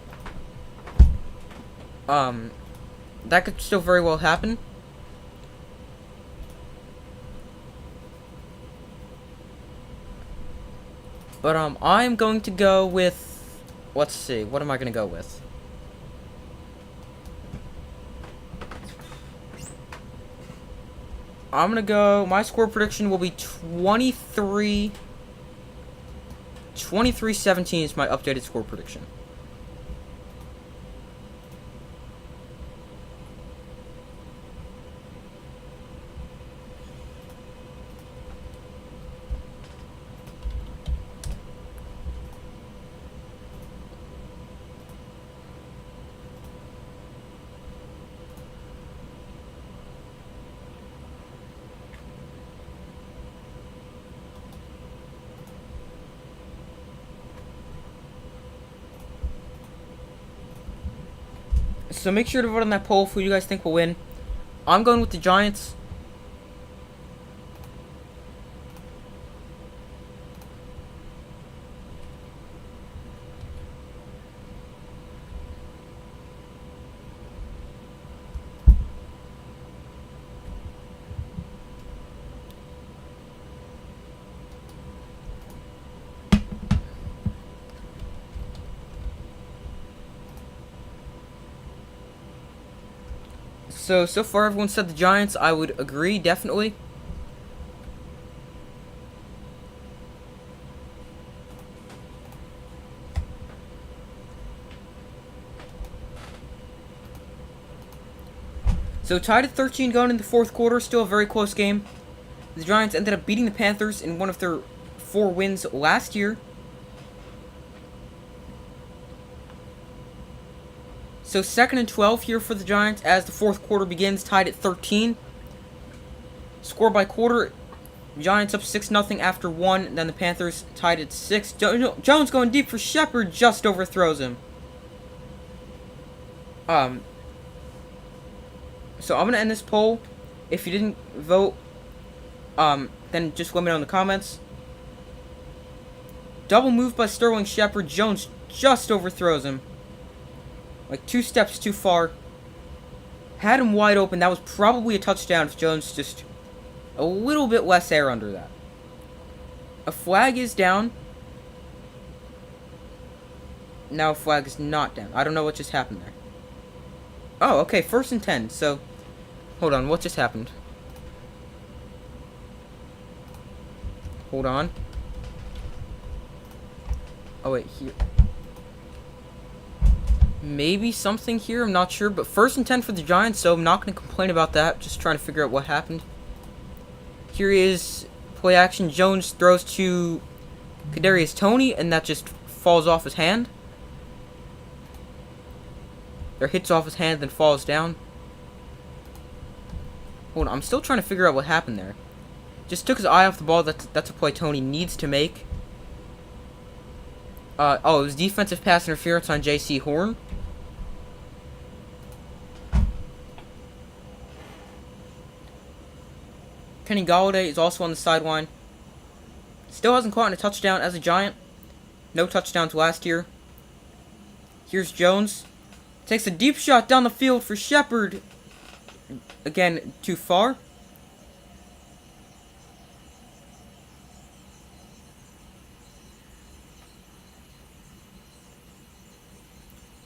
that could still very well happen. But I'm going to go with, let's see, what am I going to go with? I'm going to go, my score prediction will be 23-17 is my updated score prediction. So make sure to vote on that poll for who you guys think will win. I'm going with the Giants. So far everyone said the Giants. I would agree, definitely. So tied at 13 going into the fourth quarter, still a very close game. The Giants ended up beating the Panthers in one of their 4 wins last year. So 2nd and 12 here for the Giants as the fourth quarter begins, tied at 13. Score by quarter, Giants up 6-0 after 1, then the Panthers tied at 6. Jones going deep for Shepard, just overthrows him. So I'm going to end this poll. If you didn't vote, then just let me know in the comments. Double move by Sterling Shepard, Jones just overthrows him. Like 2 steps too far. Had him wide open. That was probably a touchdown if Jones just a little bit less air under that. A flag is down. Now a flag is not down. I don't know what just happened there. Oh, okay. 1st and 10. So, hold on. What just happened? Hold on. Oh, wait. Here. Maybe something here, I'm not sure, but 1st and 10 for the Giants, so I'm not going to complain about that, just trying to figure out what happened. Here is play action, Jones throws to Kadarius Toney, and that just falls off his hand. Or hits off his hand, then falls down. Hold on, I'm still trying to figure out what happened there. Just took his eye off the ball, that's a play Toney needs to make. It was defensive pass interference on J.C. Horn. Kenny Golladay is also on the sideline. Still hasn't caught a touchdown as a Giant. No touchdowns last year. Here's Jones. Takes a deep shot down the field for Shepard. Again, too far.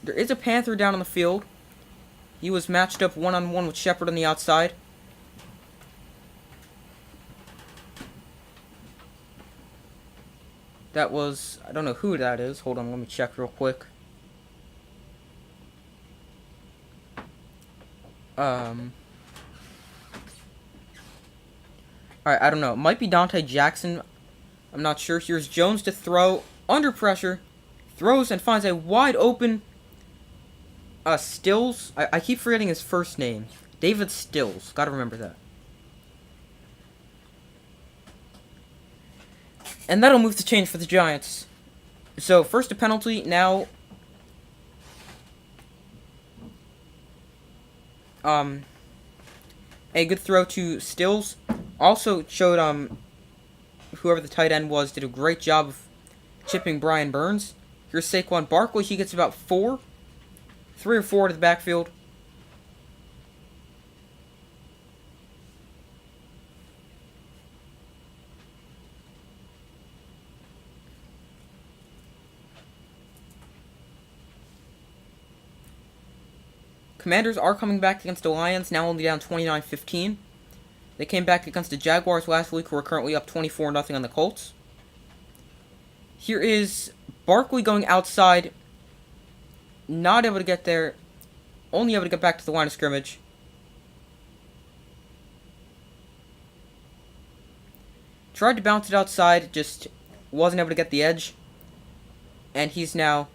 There is a Panther down on the field. He was matched up one-on-one with Shepard on the outside. That was, I don't know who that is. Hold on, let me check real quick. Alright, I don't know. It might be Dante Jackson. I'm not sure. Here's Jones to throw. Under pressure. Throws and finds a wide open Stills. I keep forgetting his first name. David Stills. Gotta remember that. And that'll move the change for the Giants. So, first a penalty, now a good throw to Stills. Also showed whoever the tight end was, did a great job of chipping Brian Burns. Here's Saquon Barkley. He gets about 3 or 4 to the backfield. Commanders are coming back against the Lions, now only down 29-15. They came back against the Jaguars last week, who are currently up 24-0 on the Colts. Here is Barkley going outside, not able to get there, only able to get back to the line of scrimmage. Tried to bounce it outside, just wasn't able to get the edge. And he's now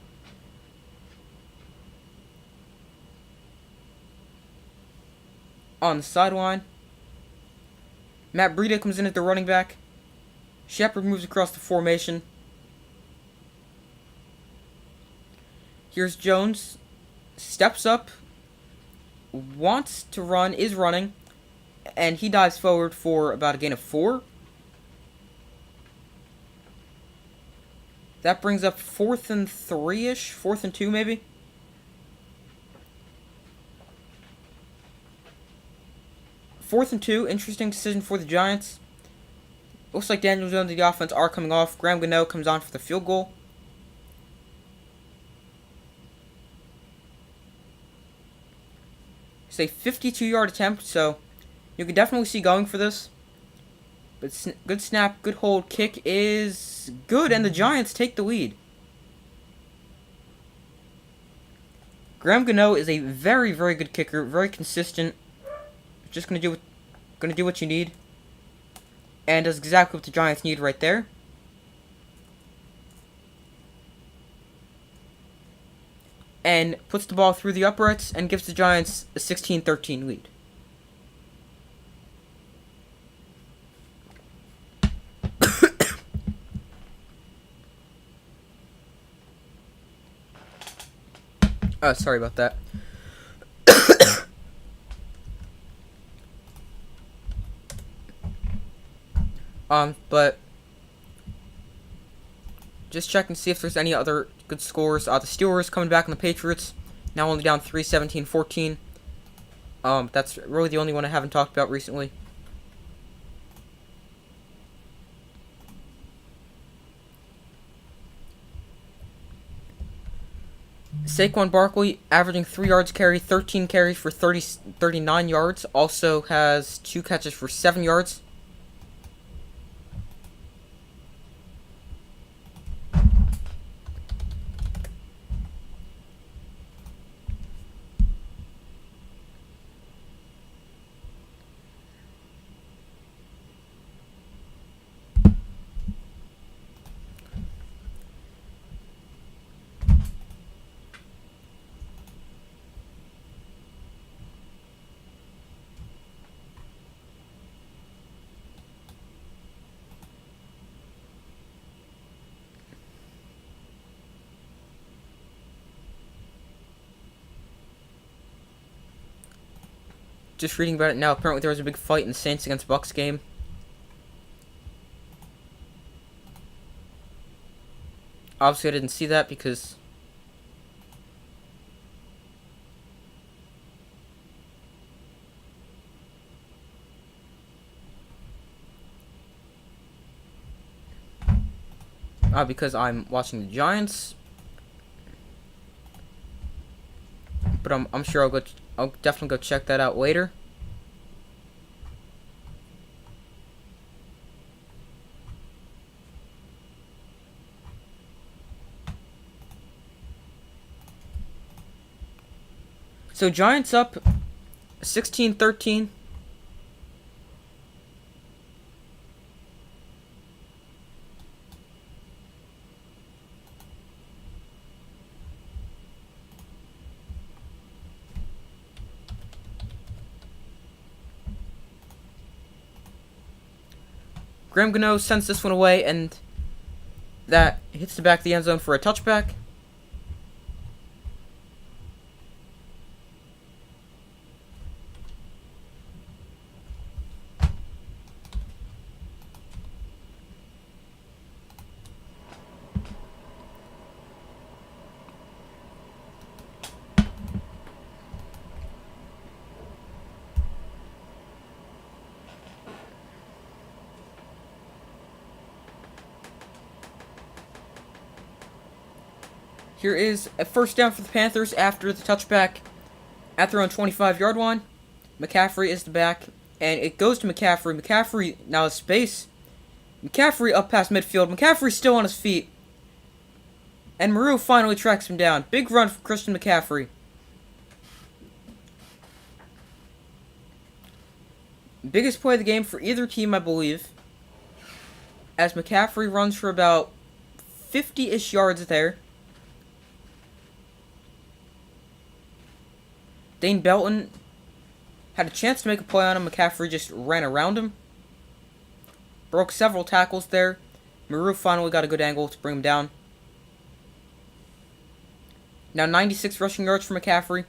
on the sideline. Matt Breida comes in at the running back. Shepard moves across the formation. Here's Jones. Steps up. Wants to run. Is running. And he dives forward for about a gain of 4. That brings up 4th and 3-ish. 4th and 2 maybe. Fourth and 2, interesting decision for the Giants. Looks like Daniel Jones and the offense are coming off. Graham Gano comes on for the field goal. It's a 52-yard attempt, so you can definitely see going for this. But good snap, good hold. Kick is good, and the Giants take the lead. Graham Gano is a very, very good kicker, very consistent. Just gonna do what you need, and does exactly what the Giants need right there. And puts the ball through the uprights and gives the Giants a 16-13 lead. Sorry about that. But just check and see if there's any other good scores. The Steelers coming back on the Patriots, now only down 3-17-14. That's really the only one I haven't talked about recently. Saquon Barkley averaging 3 yards carry, 13 carries for 39 yards. Also has 2 catches for 7 yards. Just reading about it now, apparently there was a big fight in the Saints against Bucks game. Obviously I didn't see that because I'm watching the Giants. But I'm sure I'll definitely go check that out later. So Giants up 16-13. Graham Gano sends this one away, and that hits the back of the end zone for a touchback. Here is a first down for the Panthers after the touchback at their own 25-yard line. McCaffrey is the back, and it goes to McCaffrey. McCaffrey now has space. McCaffrey up past midfield. McCaffrey's still on his feet. And Maru finally tracks him down. Big run for Christian McCaffrey. Biggest play of the game for either team, I believe. As McCaffrey runs for about 50-ish yards there. Dane Belton had a chance to make a play on him. McCaffrey just ran around him. Broke several tackles there. Maru finally got a good angle to bring him down. Now 96 rushing yards for McCaffrey.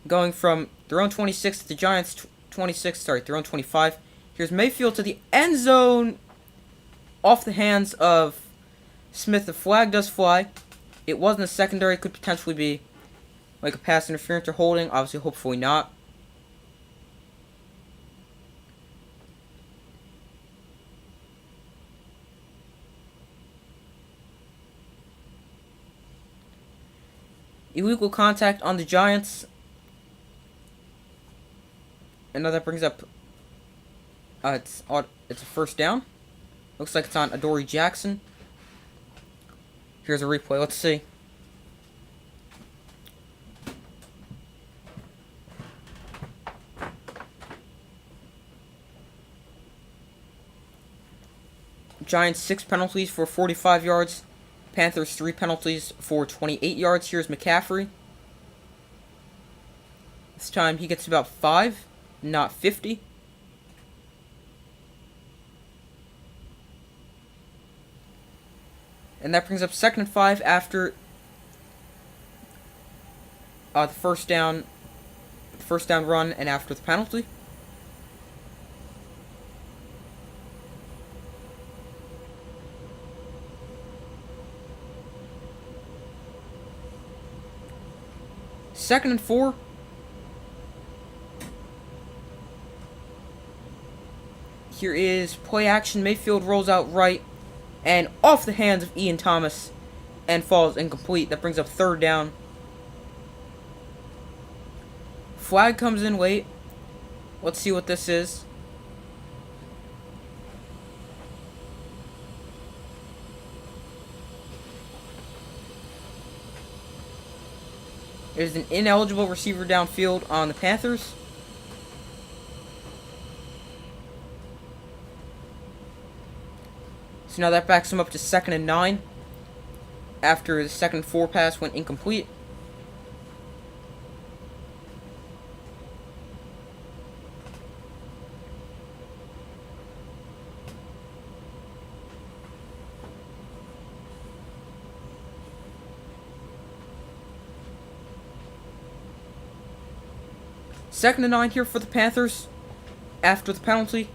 Going from their own 26 to the Giants' 26, their own 25. Here's Mayfield to the end zone. Off the hands of Smith. The flag does fly. It wasn't a secondary. It could potentially be like a pass interference or holding. Obviously, hopefully not. Illegal contact on the Giants. And now that brings up it's a first down. Looks like it's on Adoree Jackson. Here's a replay. Let's see. Giants 6 penalties for 45 yards. Panthers 3 penalties for 28 yards. Here's McCaffrey. This time he gets about 5, not 50. And that brings up 2nd and 5 after the first down run and after the penalty. Second and 4. Here is play action. Mayfield rolls out right and off the hands of Ian Thomas and falls incomplete. That brings up 3rd down. Flag comes in late. Let's see what this is. There's an ineligible receiver downfield on the Panthers. So now that backs him up to 2nd and 9 after the 2nd and 4 pass went incomplete. Second and 9 here for the Panthers after the penalty.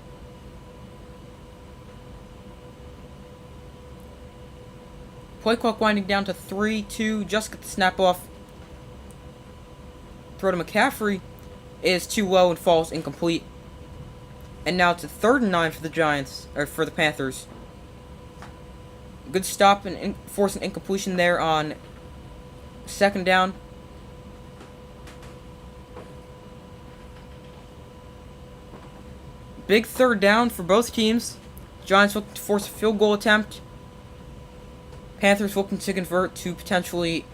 Play clock winding down to 3-2. Just get the snap off. Throw to McCaffrey is too low and falls incomplete. And now it's a 3rd and 9 for the Giants, or for the Panthers. Good stop and force an incompletion there on 2nd down. Big 3rd down for both teams. Giants looking to force a field goal attempt. Panthers looking to convert to potentially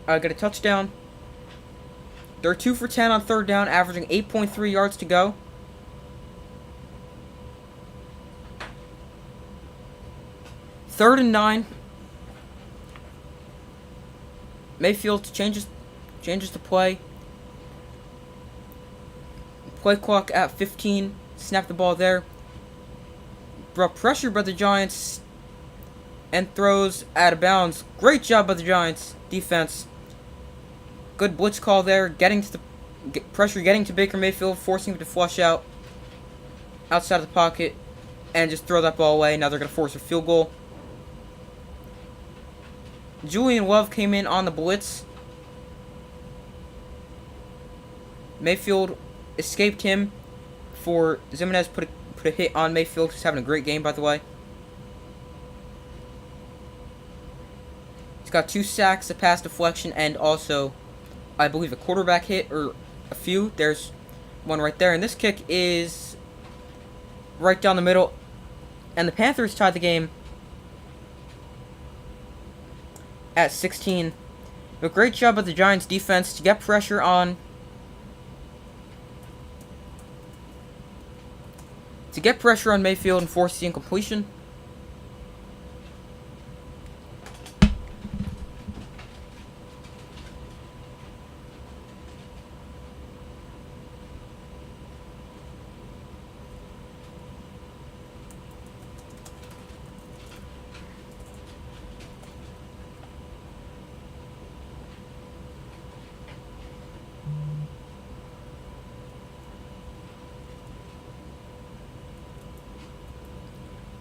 get a touchdown. They're 2 for 10 on 3rd down, averaging 8.3 yards to go. Third and 9. Mayfield changes the play. Play clock at 15. Snap the ball there. Brought pressure by the Giants and throws out of bounds. Great job by the Giants defense. Good blitz call there. Getting to Baker Mayfield, forcing him to flush out outside of the pocket and just throw that ball away. Now they're going to force a field goal. Julian Love came in on the blitz. Mayfield escaped him for Zimenez put a hit on Mayfield, who's having a great game, by the way. got 2 sacks, a pass deflection, and also, I believe, a quarterback hit, or a few. There's one right there, and this kick is right down the middle, and the Panthers tied the game at 16. A great job of the Giants defense to get pressure on Mayfield and force the incompletion.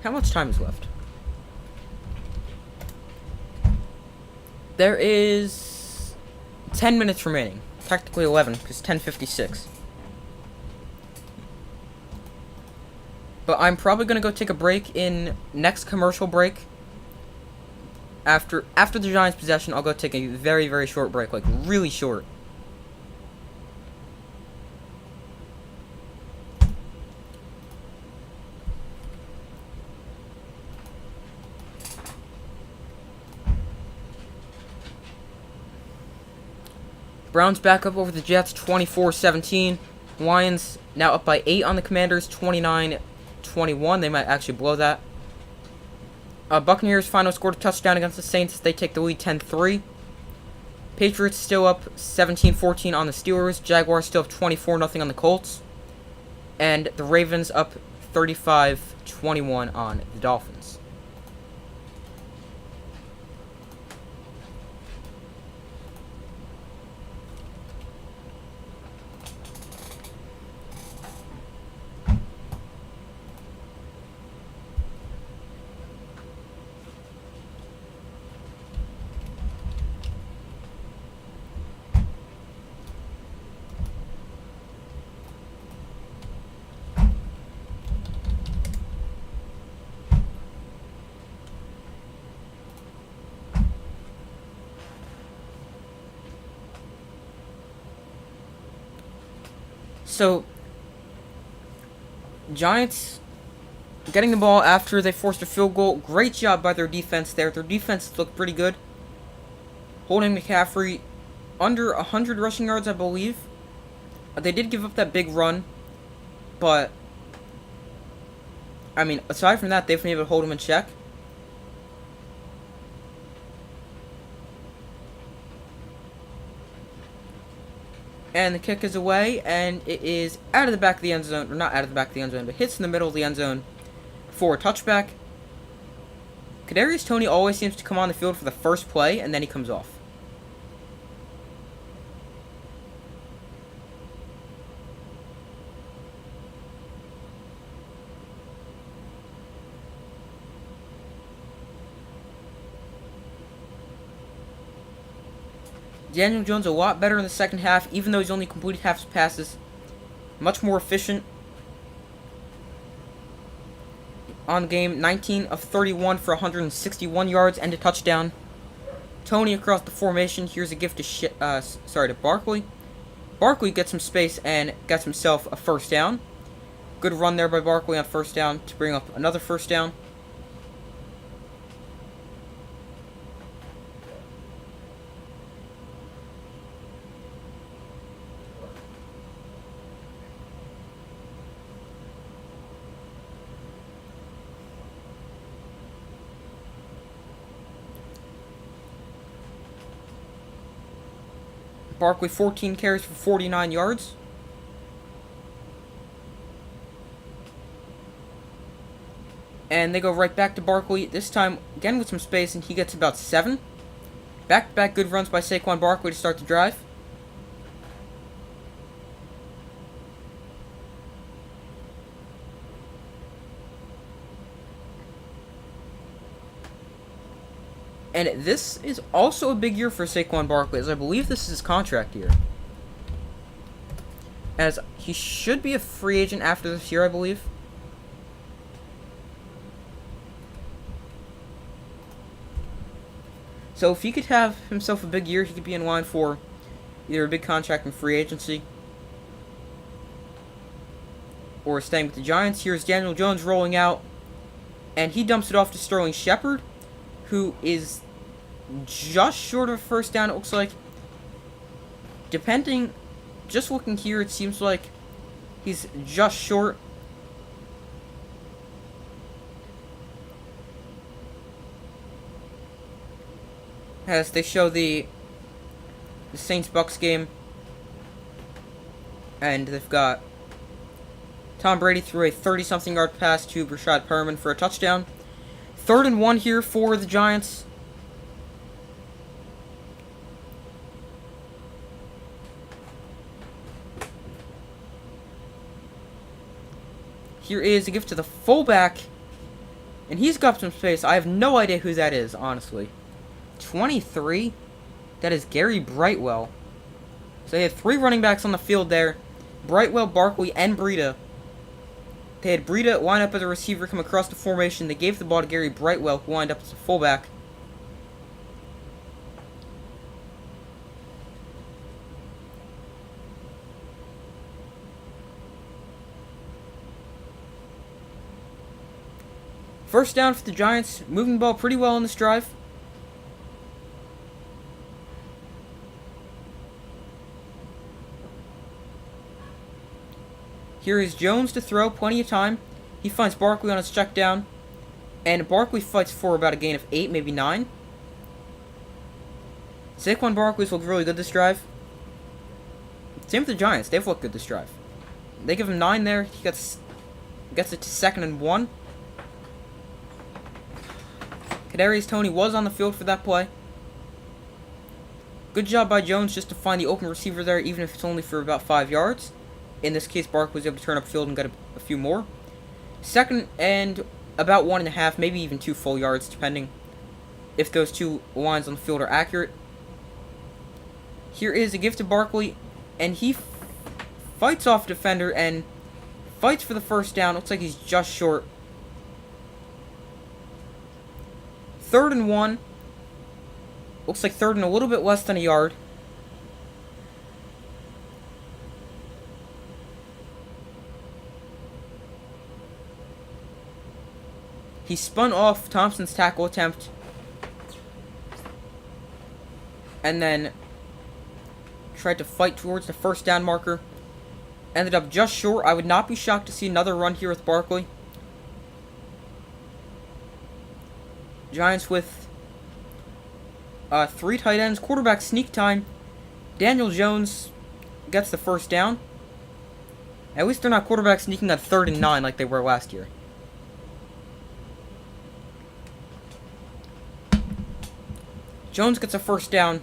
How much time is left? There is 10 minutes remaining. Technically 11, because 10:56. But I'm probably going to go take a break in next commercial break. After the Giants' possession, I'll go take a very, very short break. Like, really short. Browns back up over the Jets, 24-17. Lions now up by 8 on the Commanders, 29-21. They might actually blow that. Buccaneers finally scored a touchdown against the Saints. They take the lead 10-3. Patriots still up 17-14 on the Steelers. Jaguars still up 24-0 on the Colts. And the Ravens up 35-21 on the Dolphins. So, Giants getting the ball after they forced a field goal. Great job by their defense there. Their defense looked pretty good. Holding McCaffrey under 100 rushing yards, I believe. They did give up that big run, but, I mean, aside from that, they've been able to hold him in check. And the kick is away, and it is out of the back of the end zone, or not out of the back of the end zone, but hits in the middle of the end zone for a touchback. Kadarius Toney always seems to come on the field for the first play, and then he comes off. Daniel Jones a lot better in the second half, even though he's only completed half his passes. Much more efficient on the game. 19 of 31 for 161 yards and a touchdown. Toney across the formation. Here's a gift to Barkley. Barkley gets some space and gets himself a first down. Good run there by Barkley on first down to bring up another first down. Barkley 14 carries for 49 yards. And they go right back to Barkley, this time again with some space, and he gets about 7. Back-to-back good runs by Saquon Barkley to start the drive. And this is also a big year for Saquon Barkley, as I believe this is his contract year. As he should be a free agent after this year, I believe. So if he could have himself a big year, he could be in line for either a big contract in free agency or staying with the Giants. Here's Daniel Jones rolling out, and he dumps it off to Sterling Shepard, who is just short of a first down, it looks like. Depending, just looking here, it seems like he's just short. As they show the Saints-Bucks game, and they've got Tom Brady threw a 30-something yard pass to Rashad Perriman for a touchdown. 3rd and 1 here for the Giants. Here is a gift to the fullback, and he's got some space. I have no idea who that is, honestly. 23? That is Gary Brightwell. So they had 3 running backs on the field there. Brightwell, Barkley, and Breida. They had Breida line up as a receiver, come across the formation. They gave the ball to Gary Brightwell, who lined up as a fullback. First down for the Giants, moving the ball pretty well on this drive. Here is Jones to throw, plenty of time. He finds Barkley on his check down, and Barkley fights for about a gain of 8, maybe 9. Saquon Barkley's looked really good this drive. Same with the Giants, they've looked good this drive. They give him 9 there, he gets it to 2nd and 1. Kadarius Toney was on the field for that play. Good job by Jones just to find the open receiver there, even if it's only for about 5 yards. In this case, Barkley was able to turn upfield and get a few more. 2nd and about 1.5, maybe even 2 full yards, depending if those 2 lines on the field are accurate. Here is a gift to Barkley, and he fights off a defender and fights for the first down. Looks like he's just short. 3rd and 1. Looks like 3rd and a little bit less than a yard. He spun off Thompson's tackle attempt, and then tried to fight towards the first down marker. Ended up just short. I would not be shocked to see another run here with Barkley. Giants with 3 tight ends. Quarterback sneak time. Daniel Jones gets the first down. At least they're not quarterback sneaking on 3rd and 9 like they were last year. Jones gets a first down.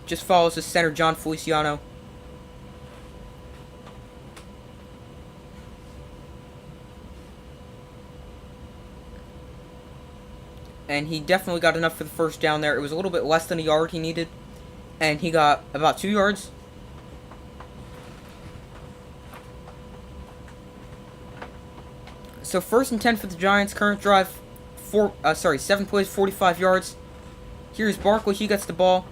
Just follows his center, John Feliciano. And he definitely got enough for the first down there. It was a little bit less than a yard he needed. And he got about 2 yards. So 1st and 10 for the Giants. Current drive, 7 plays, 45 yards. Here's Barkley. He gets the ball,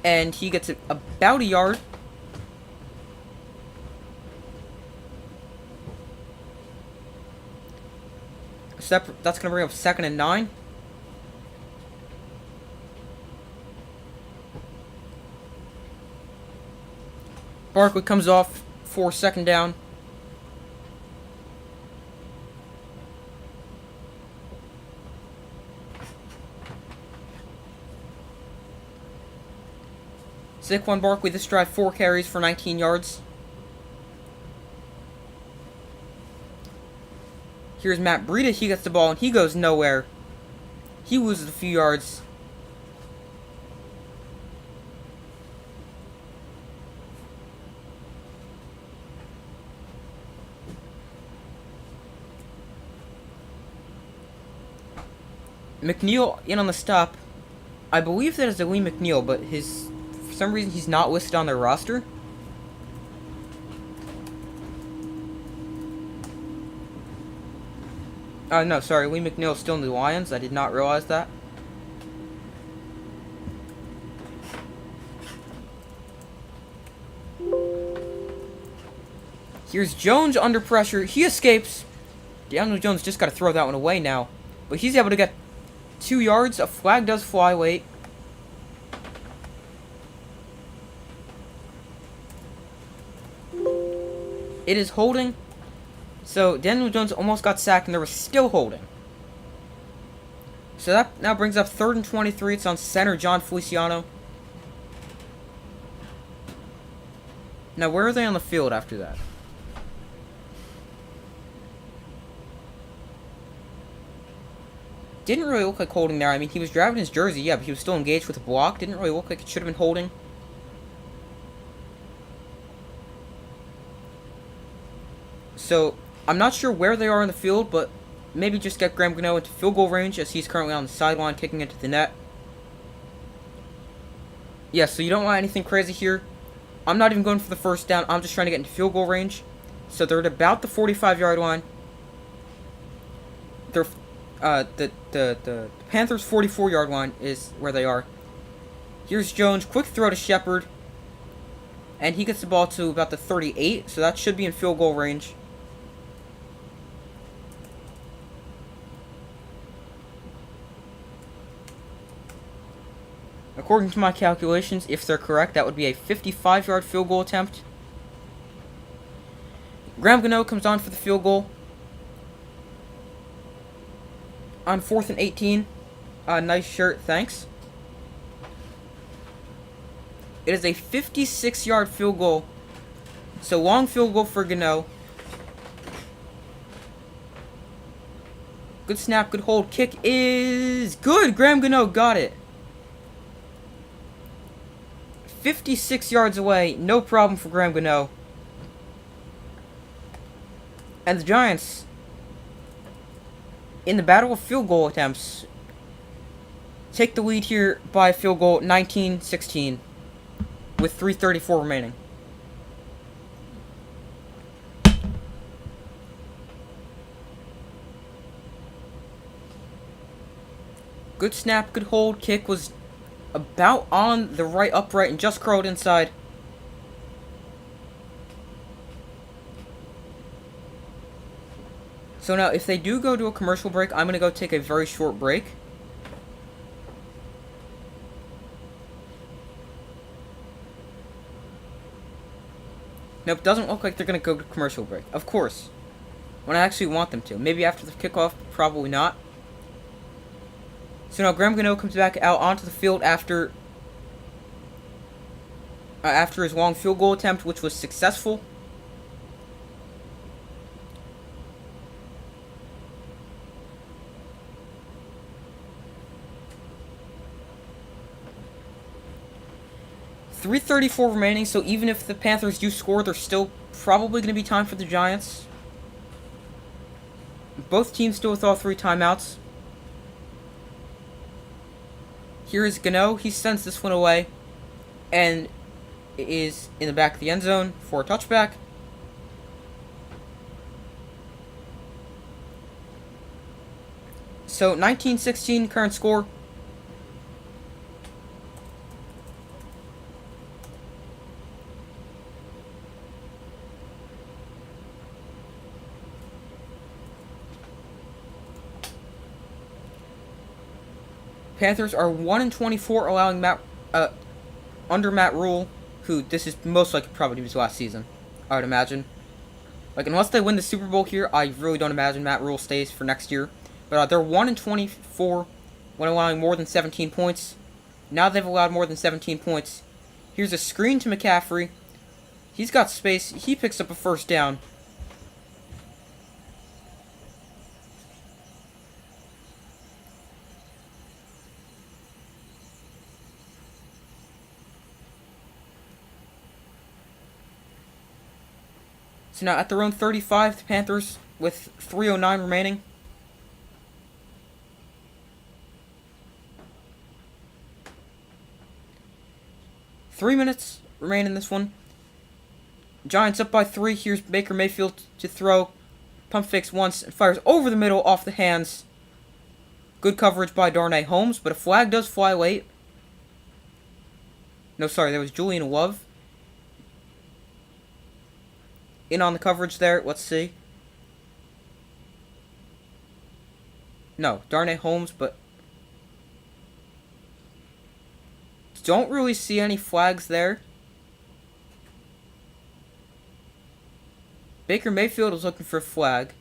and he gets it about a yard. So that's going to bring up 2nd and 9. Barkley comes off for 2nd down. Saquon Barkley this drive 4 carries for 19 yards. Here's Matt Breida. He gets the ball and he goes nowhere. He loses a few yards. McNeil in on the stop. I believe that is Lee McNeil, but for some reason he's not listed on their roster. No, sorry, Lee McNeil's still in the Lions. I did not realize that. Here's Jones under pressure. He escapes. Daniel Jones just got to throw that one away now. But he's able to get 2 yards. A flag does fly late. It is holding. So Daniel Jones almost got sacked and there was still holding. So that now brings up 3rd and 23. It's on center John Feliciano. Now where are they on the field after that? Didn't really look like holding there. I mean, he was driving his jersey, yeah, but he was still engaged with a block. Didn't really look like it should have been holding. So, I'm not sure where they are in the field, but maybe just get Graham Gano into field goal range as he's currently on the sideline kicking into the net. Yeah, so you don't want anything crazy here. I'm not even going for the first down. I'm just trying to get into field goal range. So they're at about the 45-yard line. They're the Panthers' 44-yard line is where they are. Here's Jones, quick throw to Shepard, and he gets the ball to about the 38, so that should be in field goal range. According to my calculations, if they're correct, that would be a 55-yard field goal attempt. Graham Gano comes on for the field goal. On 4th and 18. Nice shirt, thanks. It is a 56-yard field goal. So long field goal for Gano. Good snap, good hold. Kick is good. Graham Gano got it. 56 yards away. No problem for Graham Gano. And the Giants, in the battle of field goal attempts, take the lead here by field goal 19-16 with 3:34 remaining. Good snap, good hold. Kick was about on the right upright and just curled inside. So now, if they do go to a commercial break, I'm going to go take a very short break. Nope, doesn't look like they're going to go to commercial break. Of course. When I actually want them to. Maybe after the kickoff, probably not. So now Graham Gano comes back out onto the field after his long field goal attempt, which was successful. .334 remaining, so even if the Panthers do score, there's still probably going to be time for the Giants. Both teams still with all 3 timeouts. Here is Gano. He sends this one away. And it is in the back of the end zone for a touchback. So 19-16 current score. Panthers are 1-24, allowing under Matt Rule, who this is most likely probably his last season, I would imagine. Like, unless they win the Super Bowl here, I really don't imagine Matt Rule stays for next year. But they're 1-24 when allowing more than 17 points. Now they've allowed more than 17 points. Here's a screen to McCaffrey. He's got space. He picks up a first down. So now at their own 35, the Panthers with 3:09 remaining. Three minutes remain in this one. Giants up by 3. Here's Baker Mayfield to throw. Pump fakes once and fires over the middle off the hands. Good coverage by Darnay Holmes, but a flag does fly late. No, sorry, there was Julian Love in on the coverage there. Let's see. No, Darnay Holmes, but don't really see any flags there. Baker Mayfield was looking for a flag.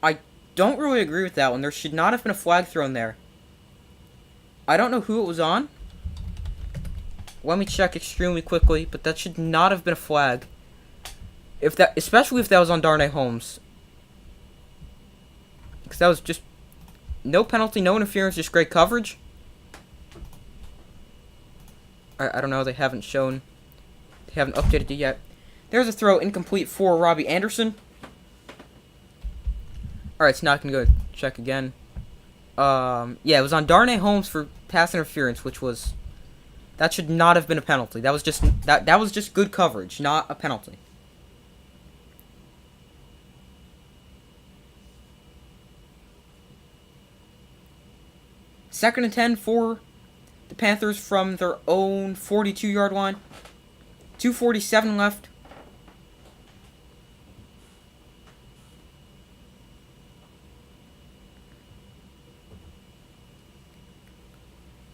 I don't really agree with that one. There should not have been a flag thrown there. I don't know who it was on. Let me check extremely quickly, but that should not have been a flag. Especially if that was on Darnay Holmes. Because that was just no penalty, no interference, just great coverage. I don't know, they haven't updated it yet. There's a throw incomplete for Robbie Anderson. Alright, so now I can go check again. Yeah, it was on Darnay Holmes for pass interference, that should not have been a penalty. That was just good coverage, not a penalty. Second and 10 for the Panthers from their own 42-yard line. 2:47 left.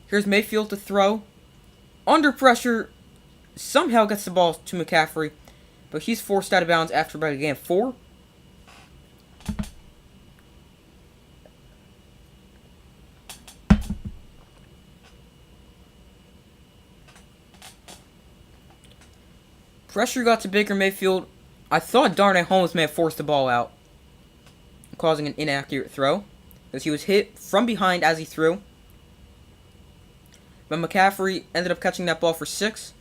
Here's Mayfield to throw. Under pressure, somehow gets the ball to McCaffrey, but he's forced out of bounds after about a gain of 4. Pressure got to Baker Mayfield. I thought Darnay Holmes may have forced the ball out, causing an inaccurate throw, because he was hit from behind as he threw. But McCaffrey ended up catching that ball for 6.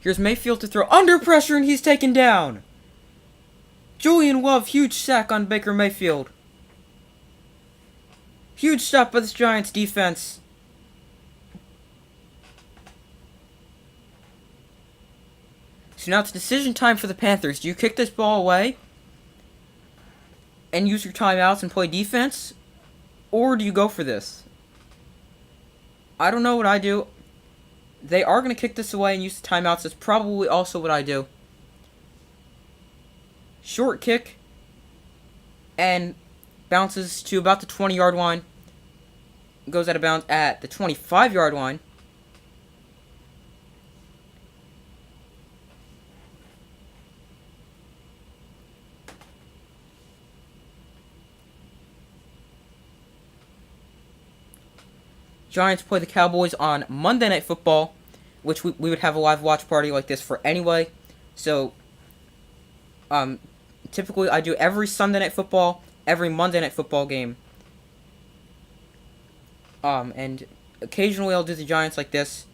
Here's Mayfield to throw under pressure, and he's taken down. Julian Love, huge sack on Baker Mayfield. Huge stop by this Giants defense. So now it's decision time for the Panthers. Do you kick this ball away and use your timeouts and play defense? Or do you go for this? I don't know what I do. They are going to kick this away and use the timeouts. That's probably also what I do. Short kick. And bounces to about the 20-yard line. Goes out of bounds at the 25-yard line. Giants play the Cowboys on Monday Night Football, which we would have a live watch party like this for anyway. So, typically I do every Sunday Night Football, every Monday Night Football game. And occasionally I'll do the Giants like this.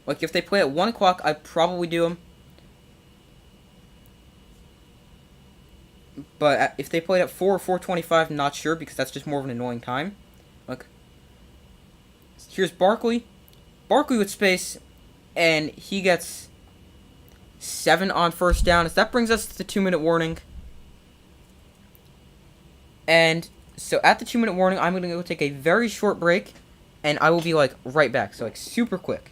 Like, if they play at 1 o'clock, I probably do them. But if they played at 4 or 4:25, I'm not sure, because that's just more of an annoying time. Like, here's Barkley. Barkley with space, and he gets 7 on first down. As that brings us to the 2-minute warning. And so at the 2-minute warning, I'm going to go take a very short break, and I will be, like, right back. So, like, super quick.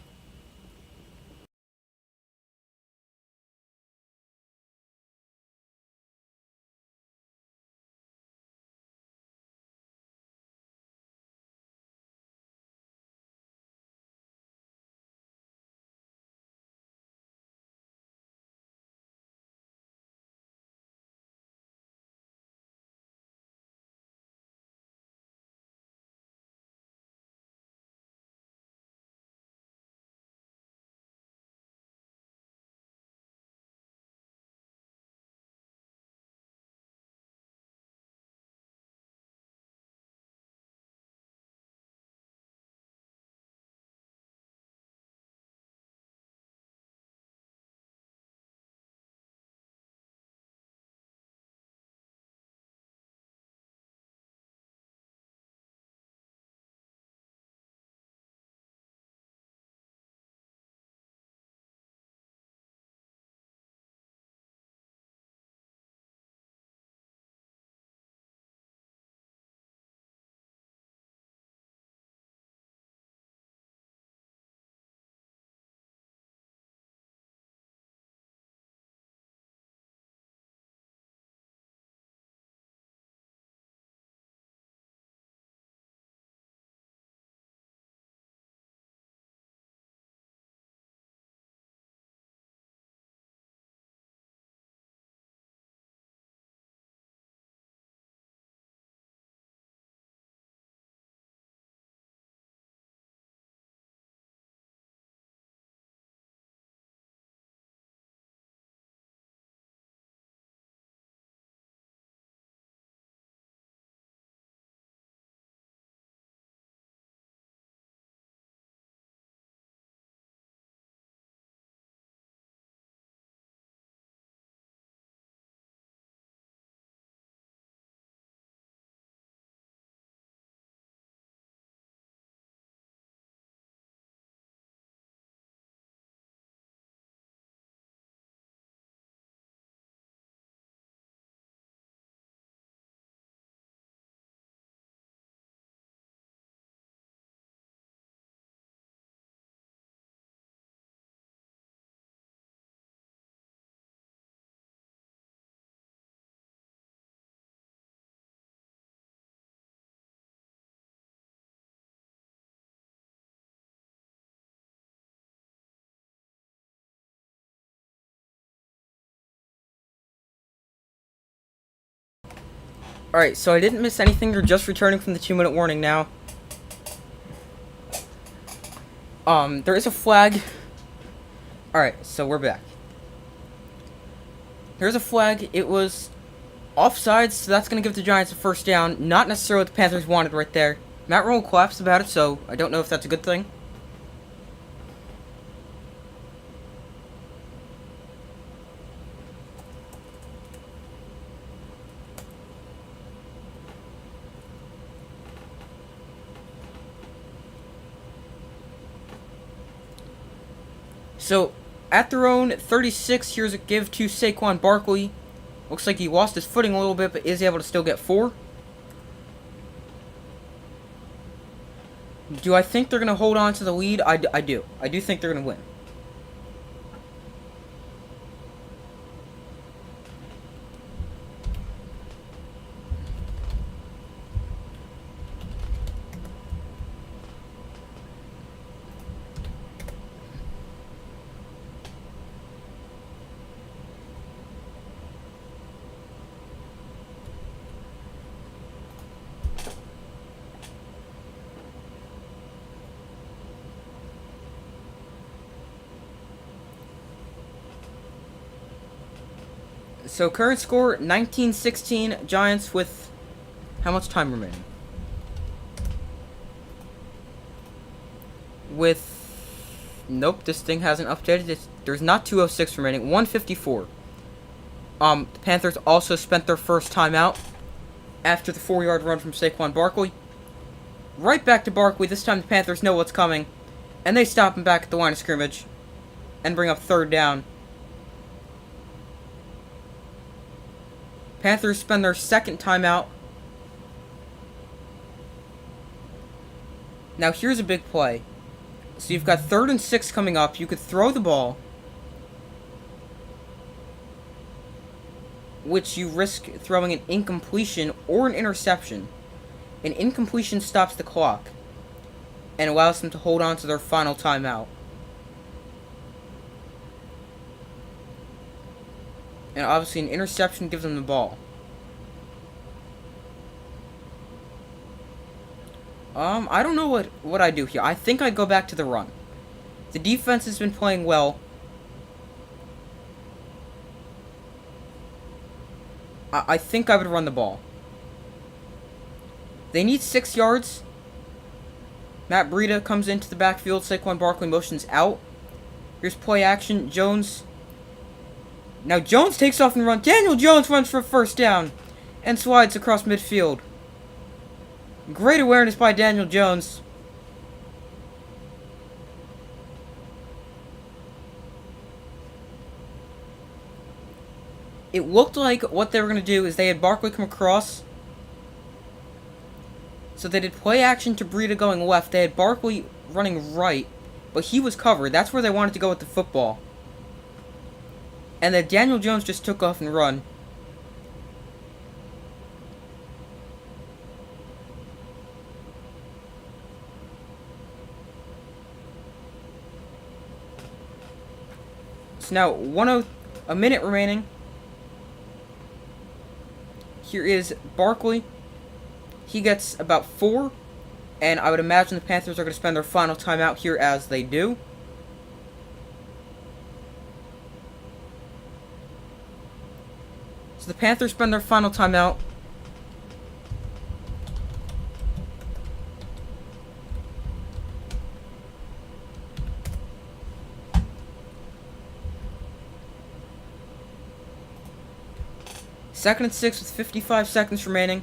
Alright, so I didn't miss anything. You're just returning from the 2-minute warning now. There is a flag. Alright, so we're back. There's a flag. It was offsides, so that's going to give the Giants a first down. Not necessarily what the Panthers wanted right there. Matt Rule collapsed about it, so I don't know if that's a good thing. So, at their own 36, here's a give to Saquon Barkley. Looks like he lost his footing a little bit, but is able to still get 4. Do I think they're going to hold on to the lead? I do. I do think they're going to win. So current score 19-16 Giants with how much time remaining? Nope, this thing hasn't updated. There's not 2:06 remaining. 1:54. The Panthers also spent their first timeout after the 4-yard run from Saquon Barkley. Right back to Barkley. This time the Panthers know what's coming, and they stop him back at the line of scrimmage and bring up 3rd down. Panthers spend their second timeout. Now here's a big play. So you've got 3rd and 6 coming up. You could throw the ball, which you risk throwing an incompletion or an interception. An incompletion stops the clock and allows them to hold on to their final timeout. And obviously an interception gives them the ball. I don't know what I do here. I think I'd go back to the run. The defense has been playing well. I think I would run the ball. They need 6 yards. Matt Breida comes into the backfield. Saquon Barkley motions out. Here's play action. Jones. Now Jones takes off and runs. Daniel Jones runs for a first down and slides across midfield. Great awareness by Daniel Jones. It looked like what they were going to do is they had Barkley come across. So they did play action to Breida going left. They had Barkley running right, but he was covered. That's where they wanted to go with the football. And then Daniel Jones just took off and run. So now a minute remaining. Here is Barkley. He gets about 4. And I would imagine the Panthers are going to spend their final timeout here as they do. So the Panthers spend their final timeout. Second and 6 with 55 seconds remaining.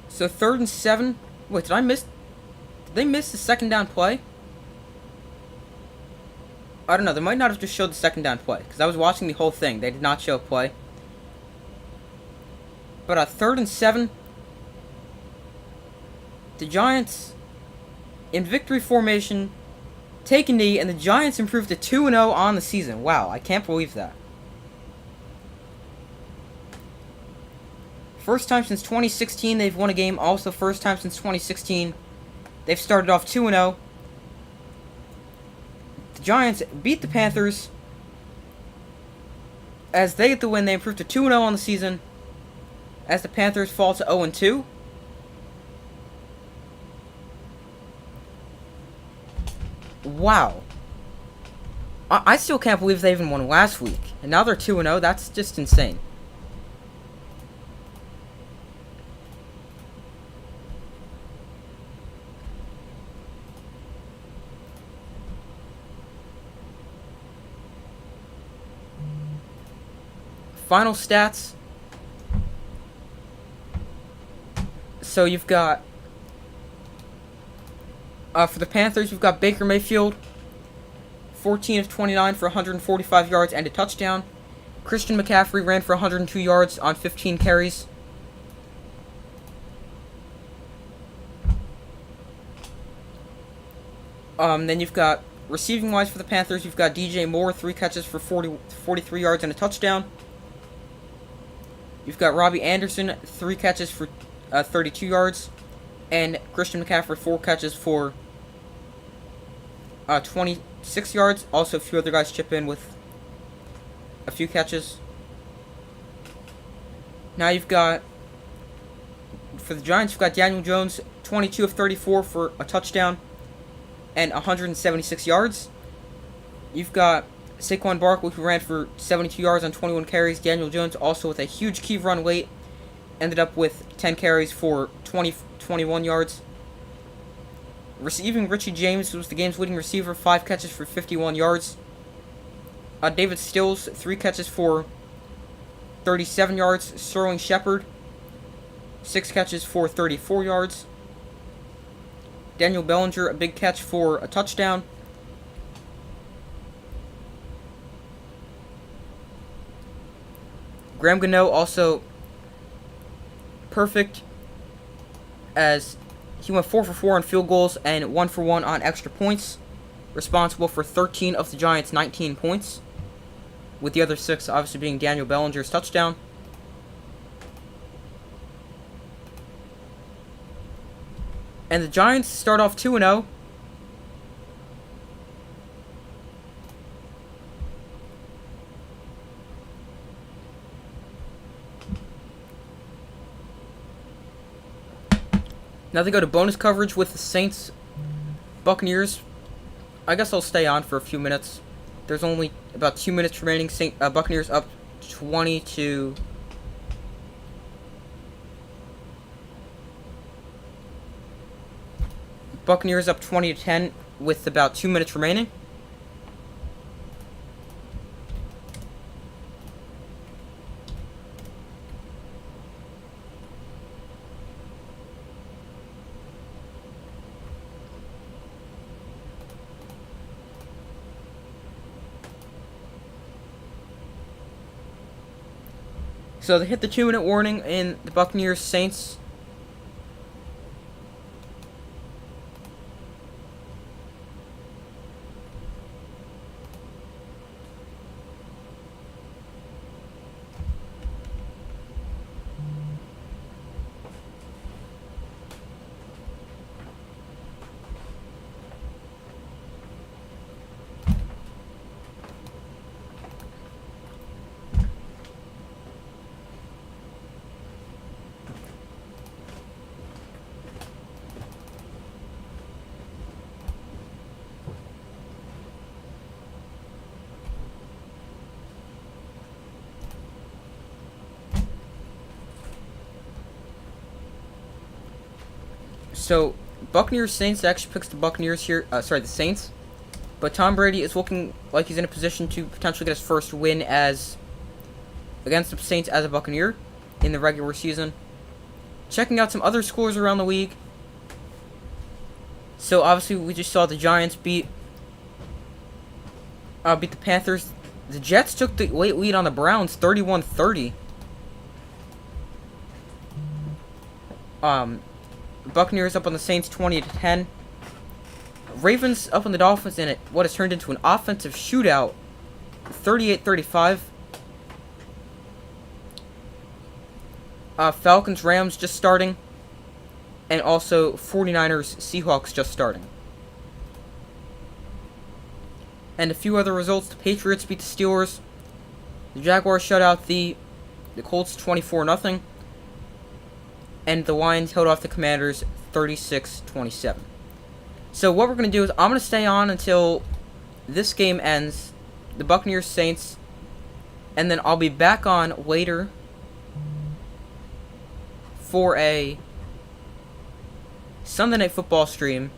So 3rd and 7. Wait, did they miss the second down play? I don't know. They might not have just showed the second down play, because I was watching the whole thing. They did not show a play. But 3rd and 7. The Giants, in victory formation, take a knee, and the Giants improved to 2-0 on the season. Wow, I can't believe that. First time since 2016 they've won a game. Also, first time since 2016 they've started off 2-0. The Giants beat the Panthers. As they get the win, they improve to 2-0 on the season. As the Panthers fall to 0-2. Wow. I still can't believe they even won last week. And now they're 2-0. That's just insane. Final stats. So you've got, for the Panthers, you've got Baker Mayfield, 14 of 29 for 145 yards and a touchdown. Christian McCaffrey ran for 102 yards on 15 carries. Then you've got, receiving-wise for the Panthers, you've got DJ Moore, 3 catches for 43 yards and a touchdown. You've got Robbie Anderson, 3 catches for 32 yards. And Christian McCaffrey, 4 catches for 26 yards. Also, a few other guys chip in with a few catches. Now you've got, for the Giants, you've got Daniel Jones, 22 of 34 for a touchdown and 176 yards. You've got Saquon Barkley, who ran for 72 yards on 21 carries. Daniel Jones, also with a huge key run late, ended up with 10 carries for 21 yards. Receiving, Richie James was the game's leading receiver, 5 catches for 51 yards. David Stills, 3 catches for 37 yards. Sterling Shepard, 6 catches for 34 yards. Daniel Bellinger, a big catch for a touchdown. Graham Gano also perfect, as he went 4 for 4 on field goals and 1 for 1 on extra points, responsible for 13 of the Giants' 19 points, with the other 6 obviously being Daniel Bellinger's touchdown. And the Giants start off 2-0. Now they go to bonus coverage with the Saints Buccaneers. I guess I'll stay on for a few minutes. There's only about 2 minutes remaining. Buccaneers up 20 to... Buccaneers up 20 to 10 with about 2 minutes remaining. So they hit the 2-minute warning in the Buccaneers Saints. So, Buccaneers Saints actually picks the Buccaneers here. The Saints. But Tom Brady is looking like he's in a position to potentially get his first win against the Saints as a Buccaneer in the regular season. Checking out some other scores around the league. So obviously we just saw the Giants beat the Panthers. The Jets took the late lead on the Browns, 31-30. Buccaneers up on the Saints 20-10. Ravens up on the Dolphins in it. What has turned into an offensive shootout, 38-35. Falcons Rams just starting, and also 49ers Seahawks just starting. And a few other results: the Patriots beat the Steelers. The Jaguars shut out the Colts 24-0. And the Lions held off the Commanders 36-27. So what we're going to do is I'm going to stay on until this game ends, the Buccaneers Saints, and then I'll be back on later for a Sunday Night Football stream.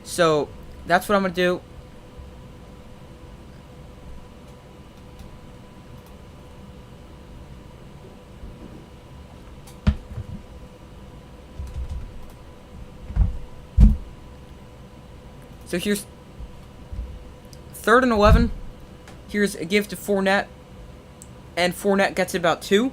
So that's what I'm going to do. So here's 3rd and 11. Here's a give to Fournette. And Fournette gets about 2.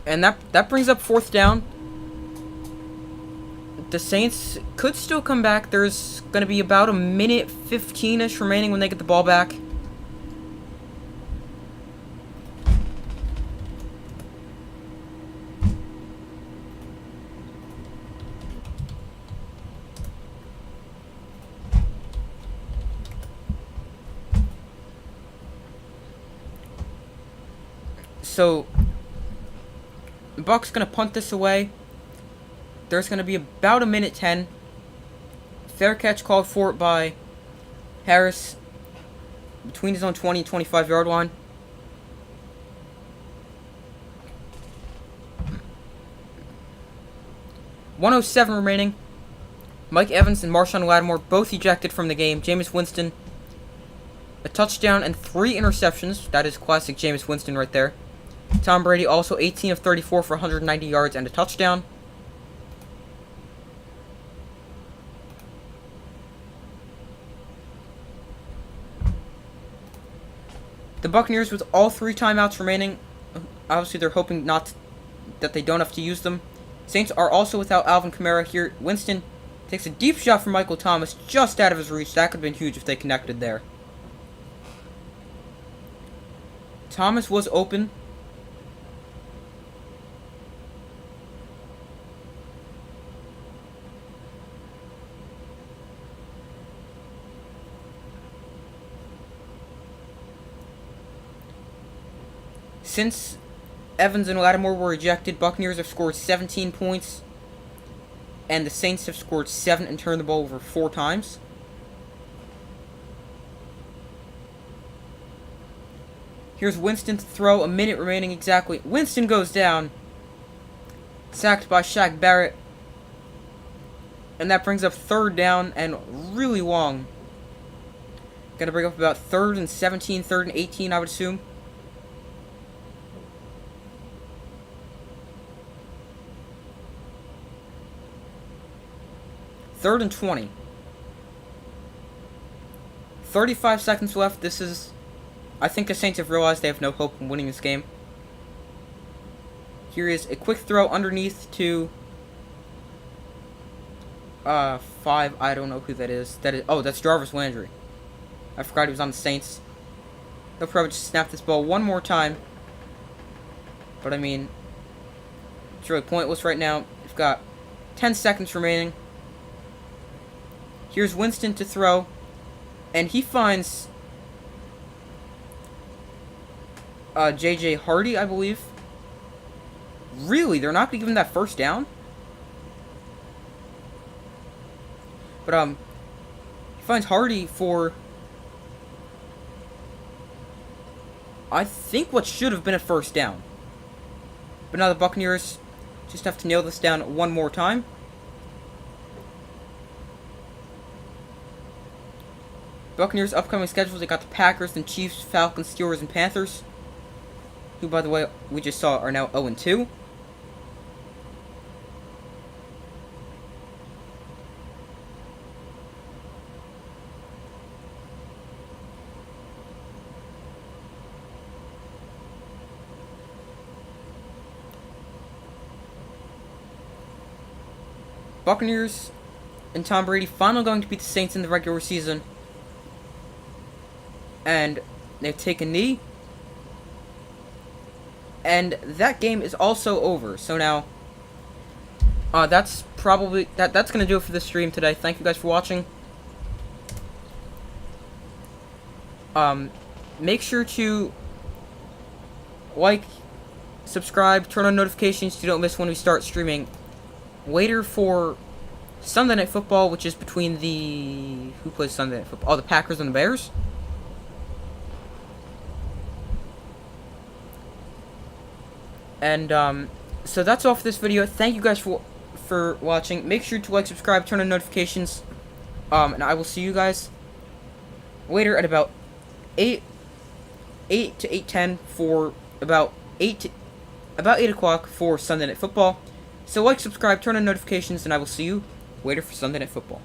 And that brings up 4th down. The Saints could still come back. There's going to be about a minute 15-ish remaining when they get the ball back. So the Bucs gonna punt this away. There's gonna be about a minute 10. Fair catch called for it by Harris between his own 20 and 25-yard line. .107 remaining. Mike Evans and Marshawn Lattimore both ejected from the game. Jameis Winston, a touchdown and 3 interceptions. That is classic Jameis Winston right there. Tom Brady also 18 of 34 for 190 yards and a touchdown. The Buccaneers with all 3 timeouts remaining. Obviously, they're hoping that they don't have to use them. Saints are also without Alvin Kamara here. Winston takes a deep shot from Michael Thomas just out of his reach. That could have been huge if they connected there. Thomas was open. Since Evans and Lattimore were ejected, Buccaneers have scored 17 points, and the Saints have scored 7 and turned the ball over 4 times. Here's Winston to throw, a minute remaining exactly. Winston goes down, sacked by Shaq Barrett, and that brings up 3rd down and really long. Gonna bring up about 3rd and 17, 3rd and 18, I would assume. Third and 20. 35 seconds left. This is... I think the Saints have realized they have no hope in winning this game. Here is a quick throw underneath to... 5. I don't know who that is. Oh, that's Jarvis Landry. I forgot he was on the Saints. They'll probably just snap this ball one more time. But I mean... it's really pointless right now. We've got 10 seconds remaining. Here's Winston to throw, and he finds J.J. Hardy, I believe. Really? They're not going to give him that 1st down? But, he finds Hardy for, I think what should have been a 1st down. But now the Buccaneers just have to nail this down one more time. Buccaneers' upcoming schedules, they got the Packers, then Chiefs, Falcons, Steelers, and Panthers. who, by the way, we just saw are now 0-2. Buccaneers and Tom Brady finally going to beat the Saints in the regular season. And they take a knee. And that game is also over. So now, that's probably that's gonna do it for this stream today. Thank you guys for watching. Make sure to like, subscribe, turn on notifications so you don't miss when we start streaming later for Sunday Night Football, which is between who plays Sunday Night Football? Oh, the Packers and the Bears. And so that's all for this video. Thank you guys for watching. Make sure to like, subscribe, turn on notifications. And I will see you guys later at about 8 to 8:10 for about 8 o'clock for Sunday Night Football. So like, subscribe, turn on notifications, and I will see you later for Sunday Night Football.